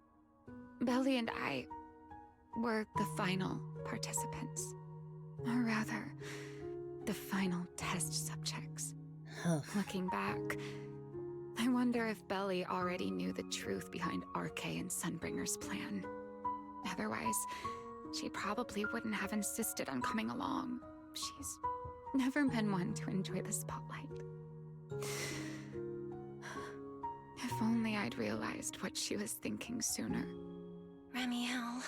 [SPEAKER 4] Belly and I were the final participants. Or rather, the final test subjects. Looking back, I wonder if Belly already knew the truth behind RK and Sunbringer's plan. Otherwise, she probably wouldn't have insisted on coming along. She's never been one to enjoy the spotlight. If only I'd realized what she was thinking sooner.
[SPEAKER 1] Remielle...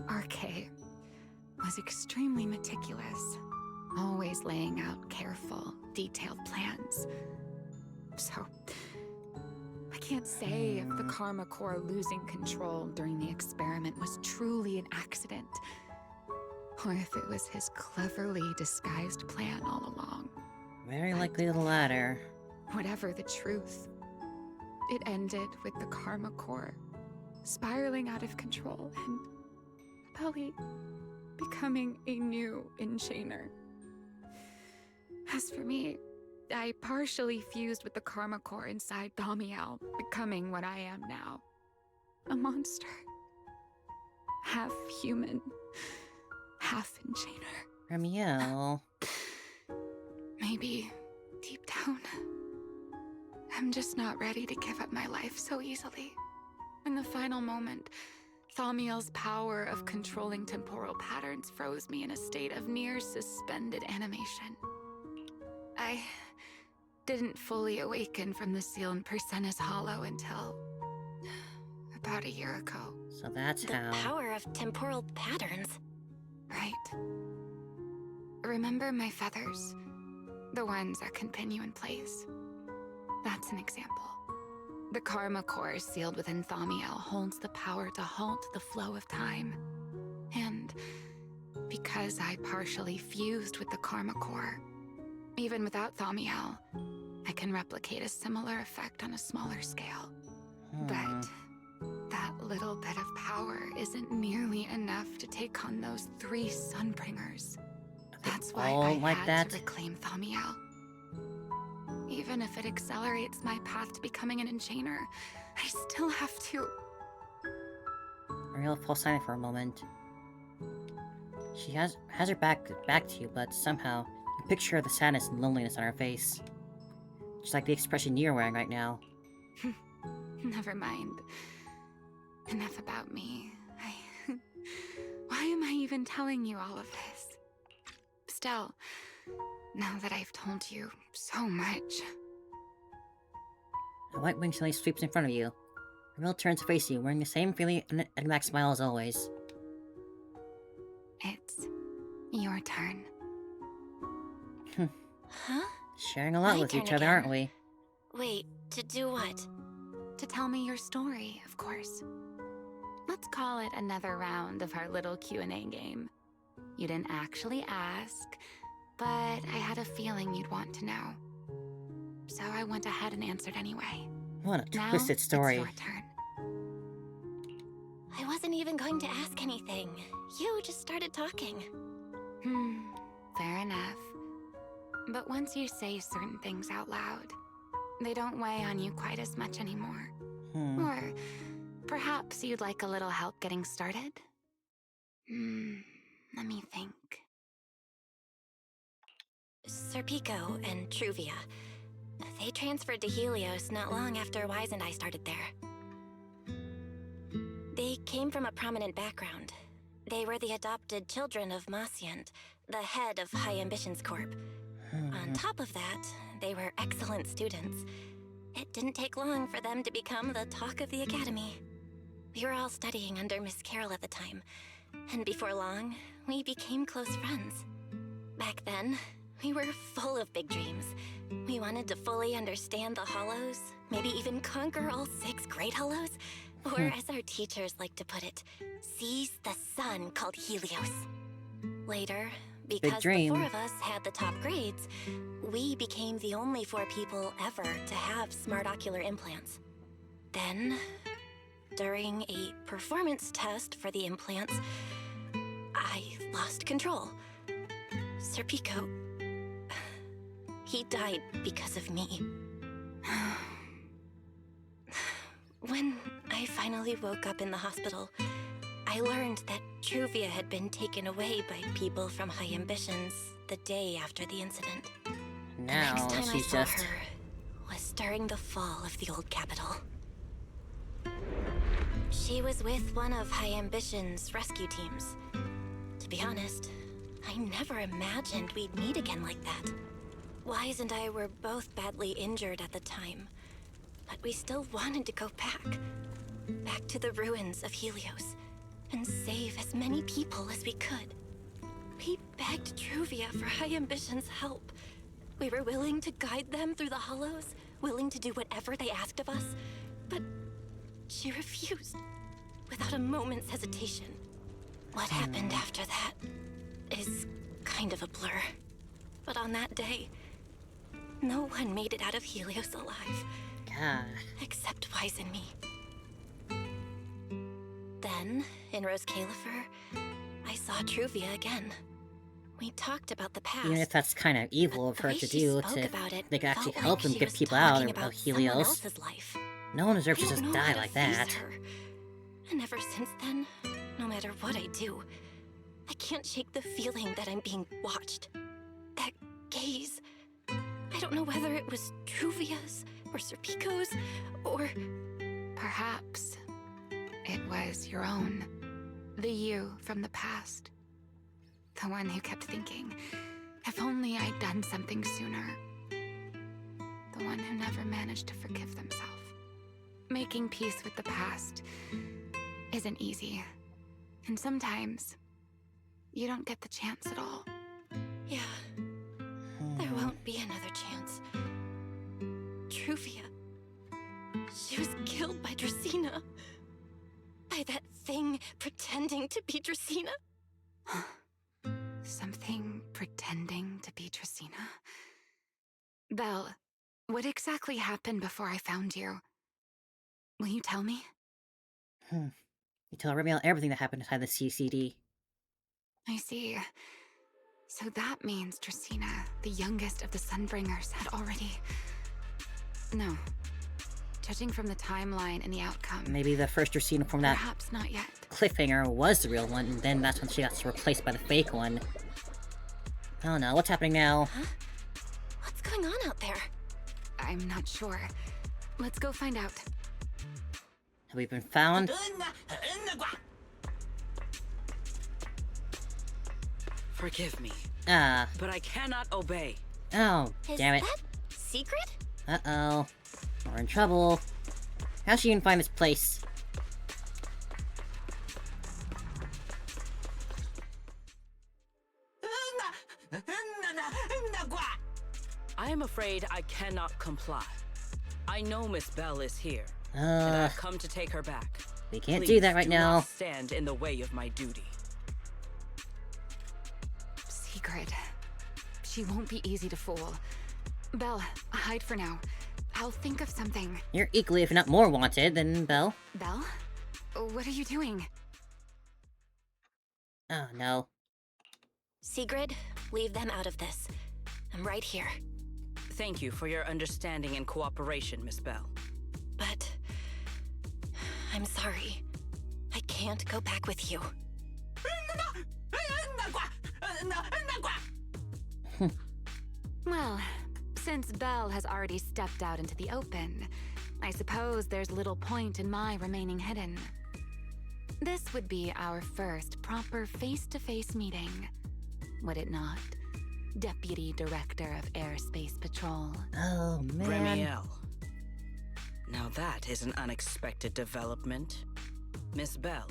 [SPEAKER 4] RK was extremely meticulous, always laying out careful, detailed plans. So, I can't say if the Karma Core losing control during the experiment was truly an accident, or if it was his cleverly disguised plan all along.
[SPEAKER 2] Very likely the latter.
[SPEAKER 4] Whatever the truth, it ended with the Karma Core spiraling out of control and Belly becoming a new Enchainer. As for me, I partially fused with the Karma Core inside Remielle, becoming what I am now. A monster half human, half enchainer.
[SPEAKER 2] Remielle.
[SPEAKER 4] Maybe deep down, I'm just not ready to give up my life so easily. In the final moment, Thaumiel's power of controlling temporal patterns froze me in a state of near suspended animation. I didn't fully awaken from the seal in Persena's Hollow until about a year ago.
[SPEAKER 2] So that's
[SPEAKER 1] The
[SPEAKER 2] how.
[SPEAKER 1] power of temporal patterns.
[SPEAKER 4] Right. Remember my feathers? The ones that can pin you in place. That's an example. The Karma Core sealed within Thaumiel holds the power to halt the flow of time. And because I partially fused with the Karma Core, even without Thaumiel, I can replicate a similar effect on a smaller scale. But that little bit of power isn't nearly enough to take on those 3 Sunbringers. That's why I had to reclaim Thaumiel. Even if it accelerates my path to becoming an enchainer, I still have to...
[SPEAKER 2] Remielle falls silent for a moment. She has her back to you, but somehow you picture the sadness and loneliness on her face. Just like the expression you're wearing right now.
[SPEAKER 4] Never mind. Enough about me. Why am I even telling you all of this? Still, now that I've told you so much...
[SPEAKER 2] A white wing suddenly sweeps in front of you. Remielle turns to face you, wearing the same freely enigmatic smile as always.
[SPEAKER 4] It's your turn.
[SPEAKER 1] Huh?
[SPEAKER 2] Sharing a lot
[SPEAKER 1] My
[SPEAKER 2] with each
[SPEAKER 1] turn
[SPEAKER 2] other,
[SPEAKER 1] again.
[SPEAKER 2] aren't we?
[SPEAKER 1] Wait, to do what?
[SPEAKER 4] To tell me your story, of course. Let's call it another round of our little Q&A game. You didn't actually ask, but I had a feeling you'd want to know. So I went ahead and answered anyway.
[SPEAKER 2] What a
[SPEAKER 4] Now,
[SPEAKER 2] twisted story.
[SPEAKER 4] it's your turn.
[SPEAKER 1] I wasn't even going to ask anything. You just started talking.
[SPEAKER 4] Fair enough. But once you say certain things out loud, they don't weigh on you quite as much anymore. Or perhaps you'd like a little help getting started? Let me think.
[SPEAKER 1] Serpico and Truvia. They transferred to Helios not long after Wise and I started there. They came from a prominent background. They were the adopted children of Masyant, the head of High Ambitions Corp. On top of that, they were excellent students. It didn't take long for them to become the talk of the academy. We were all studying under Miss Carroll at the time, and before long, we became close friends. Back then, we were full of big dreams. We wanted to fully understand the Hollows, maybe even conquer all 6 Great Hollows, or as our teachers like to put it, seize the sun called Helios. Later, because the 4 of us had the top grades, we became the only 4 people ever to have smart ocular implants. Then, during a performance test for the implants, I lost control. Serpico, he died because of me. When I finally woke up in the hospital, I learned that Truvia had been taken away by people from High Ambitions the day after the incident.
[SPEAKER 2] Now
[SPEAKER 1] the next time
[SPEAKER 2] she's
[SPEAKER 1] I saw
[SPEAKER 2] just...
[SPEAKER 1] her was during the fall of the old capital. She was with one of High Ambition's rescue teams. To be honest, I never imagined we'd meet again like that. Wise and I were both badly injured at the time, but we still wanted to go back to the ruins of Helios, and save as many people as we could. We begged Truvia for High Ambition's help. We were willing to guide them through the Hollows, willing to do whatever they asked of us, but she refused, without a moment's hesitation. What happened after that is kind of a blur. But on that day, no one made it out of Helios alive.
[SPEAKER 2] God.
[SPEAKER 1] Except Wise and me. Then, in Rose Califer, I saw Truvia again. We talked about the past.
[SPEAKER 2] Even if that's kind of evil of her to do, they could actually help them get people out of Helios. No one deserves to just die like that.
[SPEAKER 1] And ever since then, No matter what I do, I can't shake the feeling that I'm being watched. That gaze. I don't know whether it was Truvia's or Serpico's or...
[SPEAKER 4] Perhaps it was your own. The you from the past. The one who kept thinking, if only I'd done something sooner. The one who never managed to forgive themselves. Making peace with the past isn't easy. And sometimes, you don't get the chance at all.
[SPEAKER 1] Yeah, there won't be another chance. Truvia. She was killed by Dracena. By that thing pretending to be Dracena.
[SPEAKER 4] Something pretending to be Dracena? Belle, what exactly happened before I found you? Will you tell me?
[SPEAKER 2] You tell Remielle everything that happened inside the CCD.
[SPEAKER 4] I see. So that means Dracena, the youngest of the Sunbringers, had already... No. Judging from the timeline and the outcome...
[SPEAKER 2] Maybe the first Dracena from that
[SPEAKER 4] perhaps not yet.
[SPEAKER 2] cliffhanger was the real one, and then that's when she got replaced by the fake one. Oh no, what's happening now?
[SPEAKER 1] Huh? What's going on out there?
[SPEAKER 4] I'm not sure. Let's go find out.
[SPEAKER 2] Have we been found?
[SPEAKER 6] Forgive me,
[SPEAKER 2] Ah.
[SPEAKER 6] but I cannot obey.
[SPEAKER 2] Oh, damn it.
[SPEAKER 1] Is that secret?
[SPEAKER 2] Uh-oh. We're in trouble. How'd she even find this place?
[SPEAKER 6] I am afraid I cannot comply. I know Miss Belle is here, and I've come to take her back.
[SPEAKER 2] We can't
[SPEAKER 6] Please
[SPEAKER 2] do that right
[SPEAKER 6] do
[SPEAKER 2] now.
[SPEAKER 6] not stand in the way of my duty.
[SPEAKER 4] Sigrid. She won't be easy to fool. Belle, hide for now. I'll think of something.
[SPEAKER 2] You're equally, if not more, wanted than Belle.
[SPEAKER 4] Belle? What are you doing?
[SPEAKER 2] Oh, no.
[SPEAKER 1] Sigrid, leave them out of this. I'm right here.
[SPEAKER 6] Thank you for your understanding and cooperation, Miss Belle.
[SPEAKER 1] But... I'm sorry. I can't go back with you.
[SPEAKER 4] Well, since Belle has already stepped out into the open, I suppose there's little point in my remaining hidden. This would be our first proper face-to-face meeting, would it not? Deputy Director of Airspace Patrol.
[SPEAKER 2] Oh, man.
[SPEAKER 6] Remielle. Now that is an unexpected development. Miss Belle,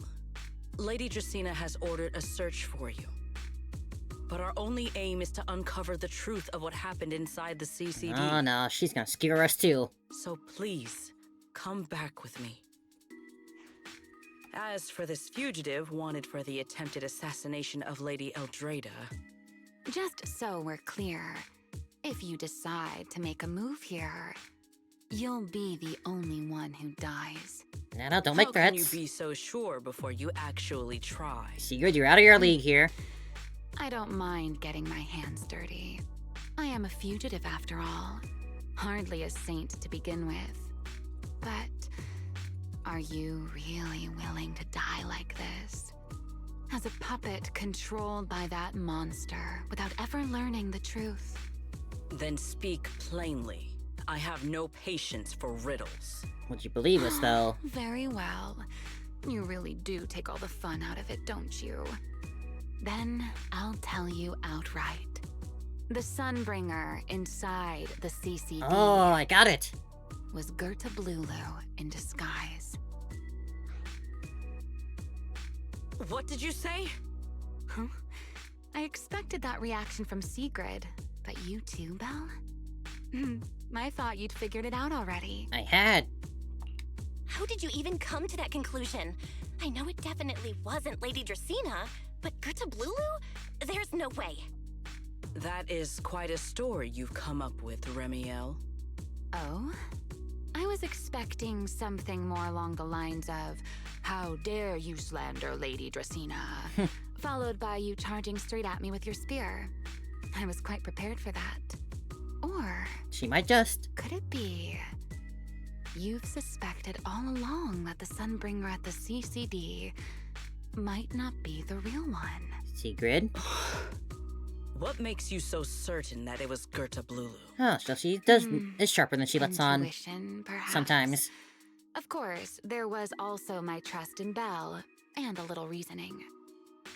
[SPEAKER 6] Lady Dracena has ordered a search for you. But our only aim is to uncover the truth of what happened inside the CCD.
[SPEAKER 2] Oh, no. She's gonna skewer us, too.
[SPEAKER 6] So please, come back with me. As for this fugitive wanted for the attempted assassination of Lady Eldrada...
[SPEAKER 4] Just so we're clear, if you decide to make a move here, you'll be the only one who dies.
[SPEAKER 2] No, don't make threats.
[SPEAKER 6] How can you be so sure before you actually try?
[SPEAKER 2] Sigurd, you're out of your league here.
[SPEAKER 4] I don't mind getting my hands dirty. I am a fugitive after all. Hardly a saint to begin with. But are you really willing to die like this? As a puppet controlled by that monster without ever learning the truth?
[SPEAKER 6] Then speak plainly. I have no patience for riddles.
[SPEAKER 2] Would you believe us, though?
[SPEAKER 4] Very well. You really do take all the fun out of it, don't you? Then I'll tell you outright. The Sunbringer inside the CCD...
[SPEAKER 2] Oh, I got it!
[SPEAKER 4] ...was Gerta Blulu in disguise.
[SPEAKER 6] What did you say?
[SPEAKER 4] Huh? I expected that reaction from Sigrid, but you too, Belle? I thought you'd figured it out already.
[SPEAKER 2] I had.
[SPEAKER 1] How did you even come to that conclusion? I know it definitely wasn't Lady Dracena, but Gerta Blulu? There's no way.
[SPEAKER 6] That is quite a story you've come up with, Remielle.
[SPEAKER 4] Oh? I was expecting something more along the lines of, how dare you slander Lady Dracena, followed by you charging straight at me with your spear. I was quite prepared for that. Or...
[SPEAKER 2] she might just.
[SPEAKER 4] Could it be... you've suspected all along that the Sunbringer at the CCD might not be the real one.
[SPEAKER 2] Sigrid?
[SPEAKER 6] What makes you so certain that it was Gerta Blulu?
[SPEAKER 2] Oh, so she is sharper than she lets on.
[SPEAKER 4] Intuition, perhaps.
[SPEAKER 2] Sometimes.
[SPEAKER 4] Of course, there was also my trust in Belle, and a little reasoning.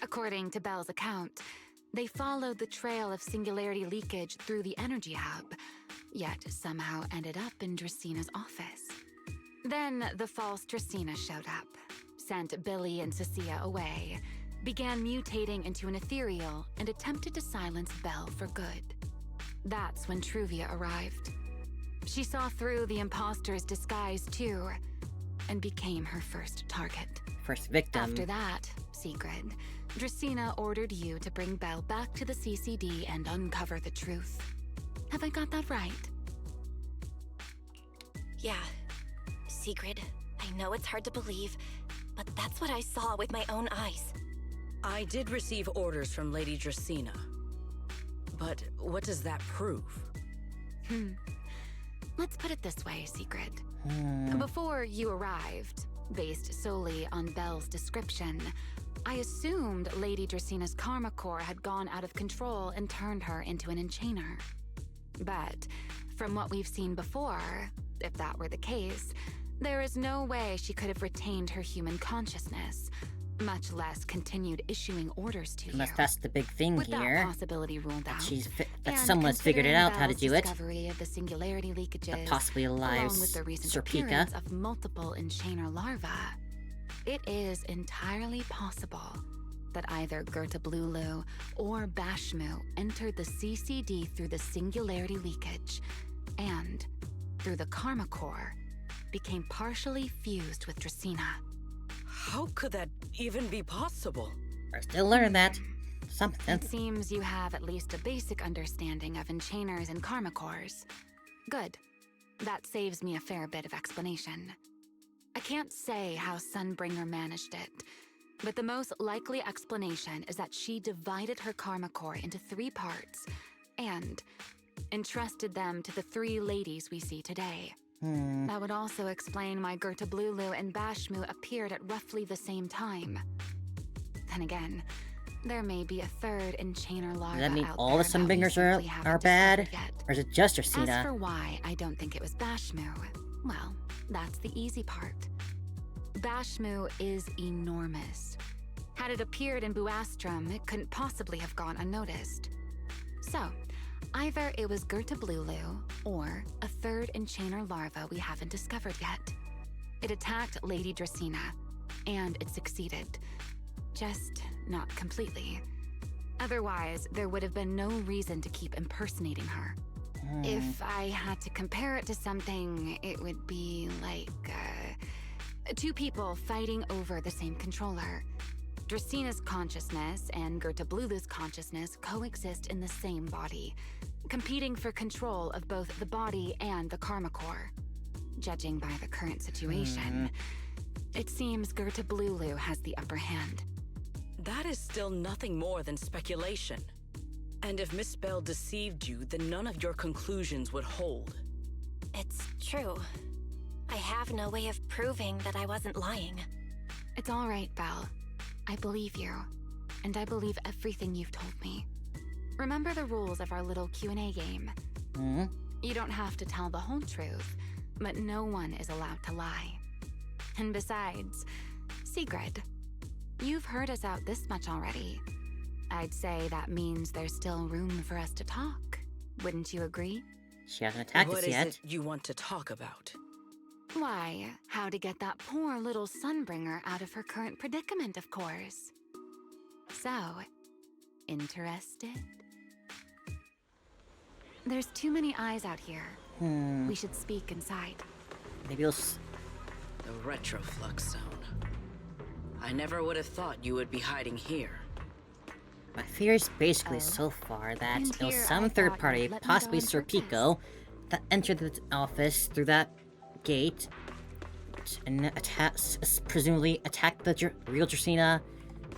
[SPEAKER 4] According to Belle's account, they followed the trail of singularity leakage through the energy hub, yet somehow ended up in Dracina's office. Then the false Dracina showed up, sent Billy and Cecilia away, began mutating into an ethereal, and attempted to silence Belle for good. That's when Truvia arrived. She saw through the imposter's disguise too, and became her first target.
[SPEAKER 2] First victim.
[SPEAKER 4] After that, Sigrid, Dracina ordered you to bring Belle back to the CCD and uncover the truth. Have I got that right?
[SPEAKER 1] Yeah. Sigrid, I know it's hard to believe, but that's what I saw with my own eyes.
[SPEAKER 6] I did receive orders from Lady Dracina. But what does that prove?
[SPEAKER 4] Let's put it this way, Sigrid. Before you arrived, based solely on Belle's description, I assumed Lady Dracina's karma core had gone out of control and turned her into an enchainer. But from what we've seen before, if that were the case, there is no way she could have retained her human consciousness, much less continued issuing orders to
[SPEAKER 2] Unless
[SPEAKER 4] you.
[SPEAKER 2] that's the big thing
[SPEAKER 4] With
[SPEAKER 2] here.
[SPEAKER 4] that possibility ruled out,
[SPEAKER 2] That
[SPEAKER 4] and
[SPEAKER 2] someone's figured it
[SPEAKER 4] considering
[SPEAKER 2] out how to
[SPEAKER 4] Belle's
[SPEAKER 2] do it.
[SPEAKER 4] discovery of the singularity leakages,
[SPEAKER 2] That possibly allows
[SPEAKER 4] along with the recent
[SPEAKER 2] Serpica.
[SPEAKER 4] appearance of multiple enchainer larvae, it is entirely possible that either Gerta Blulu or Bashmu entered the CCD through the singularity leakage, and, through the karma core, became partially fused with Dracina.
[SPEAKER 6] How could that even be possible?
[SPEAKER 2] We're still learning that. Something.
[SPEAKER 4] It seems you have at least a basic understanding of enchainers and karma cores. Good. That saves me a fair bit of explanation. I can't say how Sunbringer managed it, but the most likely explanation is that she divided her karma core into 3 parts and entrusted them to the 3 ladies we see today. That would also explain why Gerta Blulu and Bashmu appeared at roughly the same time. Then again, there may be a 3rd enchainer larva
[SPEAKER 2] Does that mean
[SPEAKER 4] out
[SPEAKER 2] all the
[SPEAKER 4] there that we
[SPEAKER 2] Sunbringers
[SPEAKER 4] simply haven't
[SPEAKER 2] are bad?
[SPEAKER 4] discovered yet.
[SPEAKER 2] Or is it just
[SPEAKER 4] As
[SPEAKER 2] Dracina?
[SPEAKER 4] for why I don't think it was Bashmu, well, that's the easy part. Bashmu is enormous. Had it appeared in Buastrum, it couldn't possibly have gone unnoticed. So, either it was Gerta Blulu, or a 3rd enchainer larva we haven't discovered yet. It attacked Lady Dracina, and it succeeded. Just not completely. Otherwise, there would have been no reason to keep impersonating her. If I had to compare it to something, it would be like, 2 people fighting over the same controller. Dracina's consciousness and Gerta Blulu's consciousness coexist in the same body, competing for control of both the body and the karma core. Judging by the current situation, it seems Gerta Blulu has the upper hand.
[SPEAKER 6] That is still nothing more than speculation. And if Miss Bell deceived you, then none of your conclusions would hold.
[SPEAKER 1] It's true. I have no way of proving that I wasn't lying.
[SPEAKER 4] It's all right, Belle. I believe you, and I believe everything you've told me. Remember the rules of our little Q&A game. You don't have to tell the whole truth, but no one is allowed to lie. And besides, Sigrid, you've heard us out this much already. I'd say that means there's still room for us to talk. Wouldn't you agree?
[SPEAKER 2] She hasn't attacked
[SPEAKER 6] What
[SPEAKER 2] us
[SPEAKER 6] is
[SPEAKER 2] yet.
[SPEAKER 6] it you want to talk about?
[SPEAKER 4] Why, how to get that poor little Sunbringer out of her current predicament, of course. So, interested? There's too many eyes out here. We should speak inside.
[SPEAKER 2] Maybe we'll
[SPEAKER 6] The retroflux zone. I never would have thought you would be hiding here.
[SPEAKER 2] My fear is basically so far that
[SPEAKER 4] And
[SPEAKER 2] it was
[SPEAKER 4] here
[SPEAKER 2] some
[SPEAKER 4] I
[SPEAKER 2] third
[SPEAKER 4] thought
[SPEAKER 2] party,
[SPEAKER 4] you'd let me
[SPEAKER 2] possibly
[SPEAKER 4] go on
[SPEAKER 2] Serpico, that entered the office through that gate and presumably attacked the real Dracina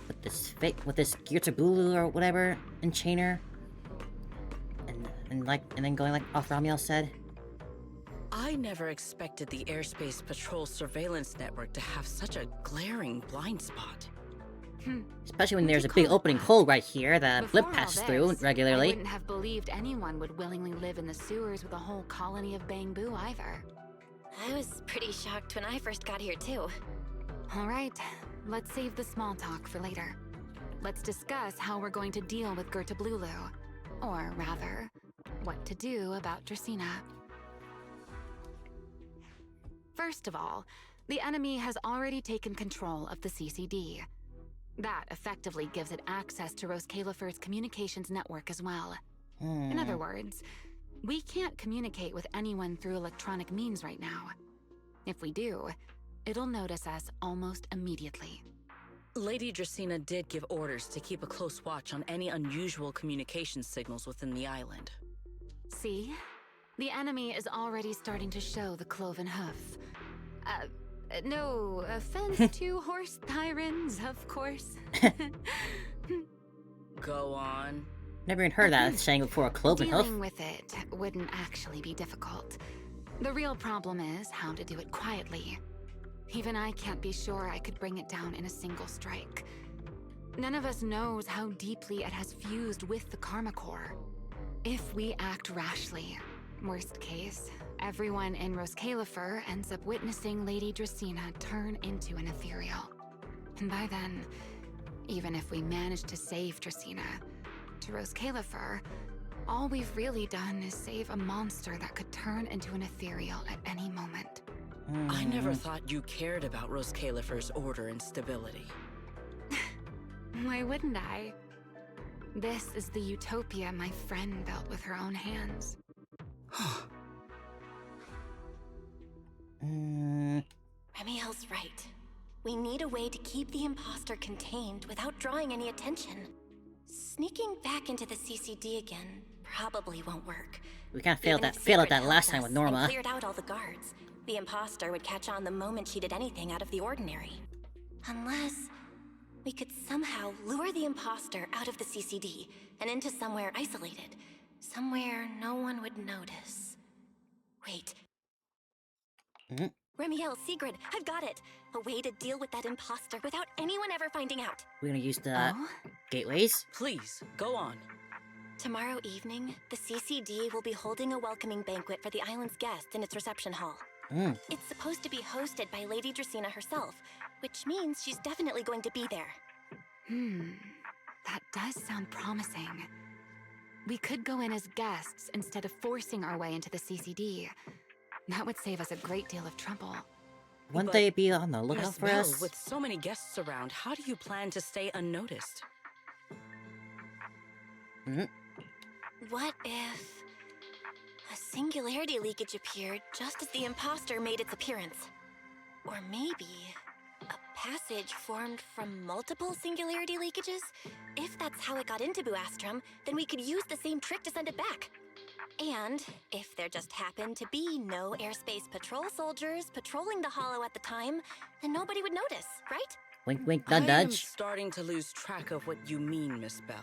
[SPEAKER 2] with this Gerta Blulu or whatever enchainer, and then going like off Remielle said.
[SPEAKER 6] I never expected the Airspace Patrol surveillance network to have such a glaring blind spot.
[SPEAKER 2] Especially when there's a big opening hole right here that
[SPEAKER 4] Before
[SPEAKER 2] Blip passes
[SPEAKER 4] all
[SPEAKER 2] through
[SPEAKER 4] this, I
[SPEAKER 2] regularly.
[SPEAKER 4] wouldn't have believed anyone would willingly live in the sewers with a whole colony of Bangbu either.
[SPEAKER 1] I was pretty shocked when I first got here, too.
[SPEAKER 4] All right, let's save the small talk for later. Let's discuss how we're going to deal with Gerta Blulu. Or rather, what to do about Dracena. First of all, the enemy has already taken control of the CCD. That effectively gives it access to Roscalifer's communications network as well. In other words, we can't communicate with anyone through electronic means right now. If we do, it'll notice us almost immediately.
[SPEAKER 6] Lady Dracena did give orders to keep a close watch on any unusual communication signals within the island.
[SPEAKER 4] See? The enemy is already starting to show the cloven hoof. No offense to horse tyrants, of course.
[SPEAKER 6] Go on.
[SPEAKER 2] Never even heard that saying before, a cloven hoof.
[SPEAKER 4] Dealing with it wouldn't actually be difficult. The real problem is how to do it quietly. Even I can't be sure I could bring it down in a single strike. None of us knows how deeply it has fused with the Karma Core. If we act rashly, worst case, everyone in Roscalifer ends up witnessing Lady Dracena turn into an ethereal. And by then, even if we manage to save Dracena, to Roscalifer, all we've really done is save a monster that could turn into an ethereal at any moment.
[SPEAKER 6] I never thought you cared about Roscalifer's order and stability.
[SPEAKER 4] Why wouldn't I? This is the utopia my friend built with her own hands.
[SPEAKER 1] Remielle's right. We need a way to keep the imposter contained without drawing any attention. Sneaking back into the CCD again probably won't work.
[SPEAKER 2] We kind of failed
[SPEAKER 1] Even
[SPEAKER 2] that,
[SPEAKER 1] if
[SPEAKER 2] failed at
[SPEAKER 1] Sigrid
[SPEAKER 2] that last time
[SPEAKER 1] helped
[SPEAKER 2] with
[SPEAKER 1] us and
[SPEAKER 2] Norma.
[SPEAKER 1] cleared out all the guards. The imposter would catch on the moment she did anything out of the ordinary. Unless we could somehow lure the imposter out of the CCD and into somewhere isolated. Somewhere no one would notice. Wait. Remielle, Sigrid, I've got it! A way to deal with that imposter without anyone ever finding out.
[SPEAKER 2] We're gonna use the gateways.
[SPEAKER 6] Please, go on.
[SPEAKER 1] Tomorrow evening, the CCD will be holding a welcoming banquet for the island's guests in its reception hall. It's supposed to be hosted by Lady Dracena herself, which means she's definitely going to be there.
[SPEAKER 4] That does sound promising. We could go in as guests instead of forcing our way into the CCD. That would save us a great deal of trouble.
[SPEAKER 2] Wouldn't they be on the lookout
[SPEAKER 6] Miss
[SPEAKER 2] for
[SPEAKER 6] Bell,
[SPEAKER 2] us?
[SPEAKER 6] with so many guests around, how do you plan to stay unnoticed?
[SPEAKER 1] What if a singularity leakage appeared just as the imposter made its appearance? Or maybe a passage formed from multiple singularity leakages? If that's how it got into Buastrum, then we could use the same trick to send it back. And if there just happened to be no airspace patrol soldiers patrolling the Hollow at the time, then nobody would notice, right?
[SPEAKER 2] Wink, wink,
[SPEAKER 6] I am
[SPEAKER 2] nudge.
[SPEAKER 6] starting to lose track of what you mean, Miss Bell.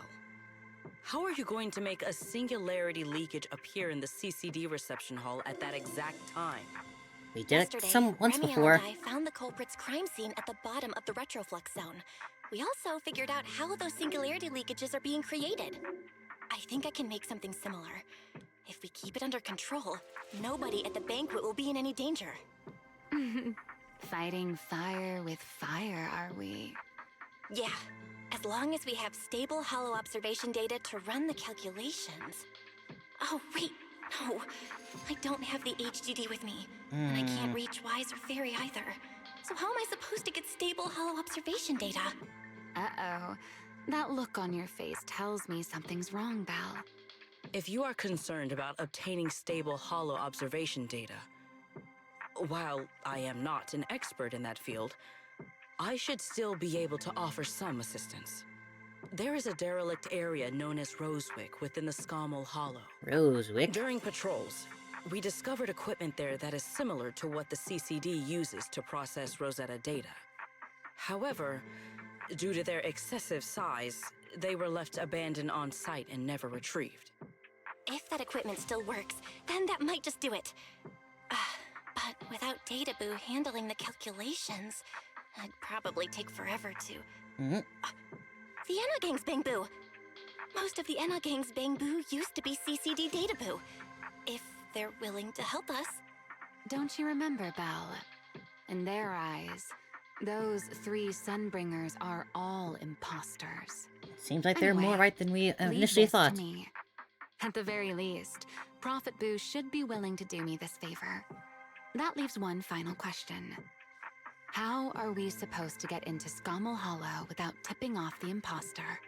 [SPEAKER 6] How are you going to make a singularity leakage appear in the CCD reception hall at that exact time?
[SPEAKER 2] We did it
[SPEAKER 1] Yesterday,
[SPEAKER 2] once
[SPEAKER 1] Remielle
[SPEAKER 2] before.
[SPEAKER 1] and I found the culprit's crime scene at the bottom of the retroflux zone. We also figured out how those singularity leakages are being created. I think I can make something similar. If we keep it under control, nobody at the banquet will be in any danger.
[SPEAKER 4] Fighting fire with fire, are we?
[SPEAKER 1] Yeah, as long as we have stable hollow observation data to run the calculations. Oh, wait, no. I don't have the HDD with me, and I can't reach Wise or Fairy either. So how am I supposed to get stable hollow observation data?
[SPEAKER 4] Uh-oh. That look on your face tells me something's wrong, Belle.
[SPEAKER 6] If you are concerned about obtaining stable hollow observation data, while I am not an expert in that field, I should still be able to offer some assistance. There is a derelict area known as Rosewick within the Scommel Hollow.
[SPEAKER 2] Rosewick?
[SPEAKER 6] During patrols, we discovered equipment there that is similar to what the CCD uses to process Rosetta data. However, due to their excessive size, they were left abandoned on site and never retrieved.
[SPEAKER 1] If that equipment still works, then that might just do it. But without Databoo handling the calculations, It'd probably take forever to...
[SPEAKER 2] Mm-hmm.
[SPEAKER 1] The Enna Gang's Bangboo! Most of the Enna Gang's Bangboo used to be CCD Databoo. If they're willing to help us.
[SPEAKER 4] Don't you remember, Belle? In their eyes, those 3 Sunbringers are all imposters.
[SPEAKER 2] Seems like they're
[SPEAKER 4] Anyway,
[SPEAKER 2] more right than we
[SPEAKER 4] leave
[SPEAKER 2] initially
[SPEAKER 4] this
[SPEAKER 2] thought.
[SPEAKER 4] to me. At the very least, Prophet Boo should be willing to do me this favor. That leaves one final question. How are we supposed to get into Scommel Hollow without tipping off the imposter?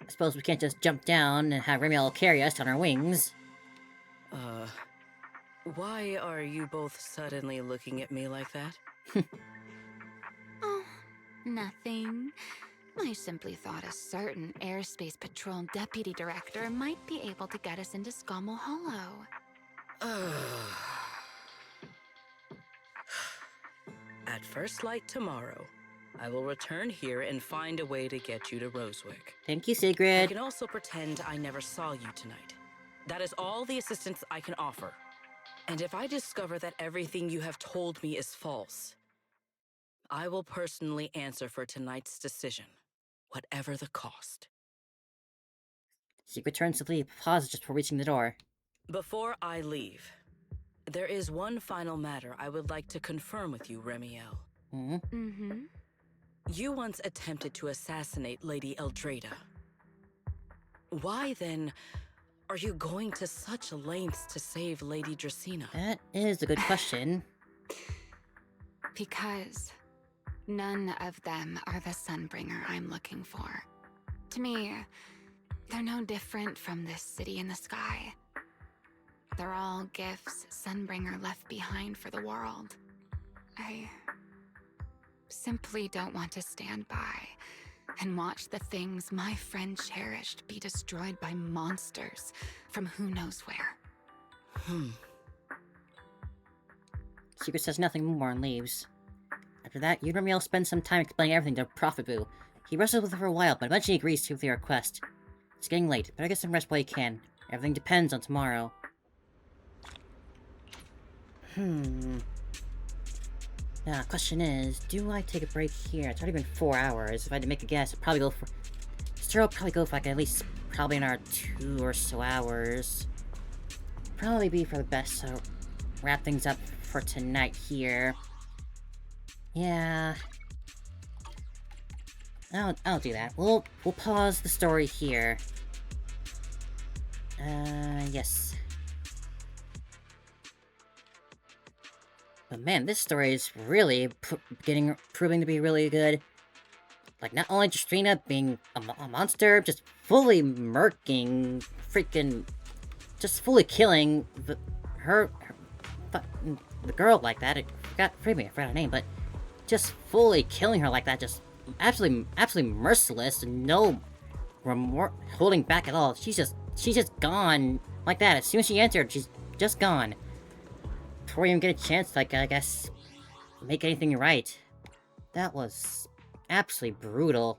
[SPEAKER 2] I suppose we can't just jump down and have Remielle carry us on our wings.
[SPEAKER 6] Why are you both suddenly looking at me like that?
[SPEAKER 4] Oh, nothing. I simply thought a certain Airspace Patrol Deputy Director might be able to get us into Scommel Hollow.
[SPEAKER 6] At first light tomorrow, I will return here and find a way to get you to Rosewick.
[SPEAKER 2] Thank you,
[SPEAKER 6] I
[SPEAKER 2] Sigrid.
[SPEAKER 6] can also pretend I never saw you tonight. That is all the assistance I can offer. And if I discover that everything you have told me is false, I will personally answer for tonight's decision, whatever the cost.
[SPEAKER 2] Sigrid turns to leave, pauses just before reaching the door.
[SPEAKER 6] Before I leave, there is one final matter I would like to confirm with you, Remielle.
[SPEAKER 2] Mm-hmm.
[SPEAKER 4] Mm-hmm.
[SPEAKER 6] You once attempted to assassinate Lady Eldrada. Why, then, are you going to such lengths to save Lady Dracena?
[SPEAKER 2] That is a good question.
[SPEAKER 4] Because none of them are the Sunbringer I'm looking for. To me, they're no different from this city in the sky. They're all gifts Sunbringer left behind for the world. I simply don't want to stand by and watch the things my friend cherished be destroyed by monsters from who knows where.
[SPEAKER 2] Sigrid says nothing more and leaves. After that, you and Remielle spend some time explaining everything to Prophet Boo. He wrestles with her for a while, but eventually agrees to the request. It's getting late, but I get some rest while you can. Everything depends on tomorrow. Now, question is, do I take a break here? It's already been 4 hours. If I had to make a guess, I'd probably go for... I'll probably go for like at least probably another 2 or so hours. Probably be for the best, so wrap things up for tonight here. Yeah. I'll do that. We'll pause the story here. Yes. But man, this story is really proving to be really good. Like, not only Dracena being a monster, just fully murking, freaking, just fully killing the girl like that. I forgot her name, but just fully killing her like that, just absolutely merciless, and no remorse, holding back at all. She's just gone like that. As soon as she entered, she's just gone. Before you even get a chance, like, I guess, make anything right. That was absolutely brutal.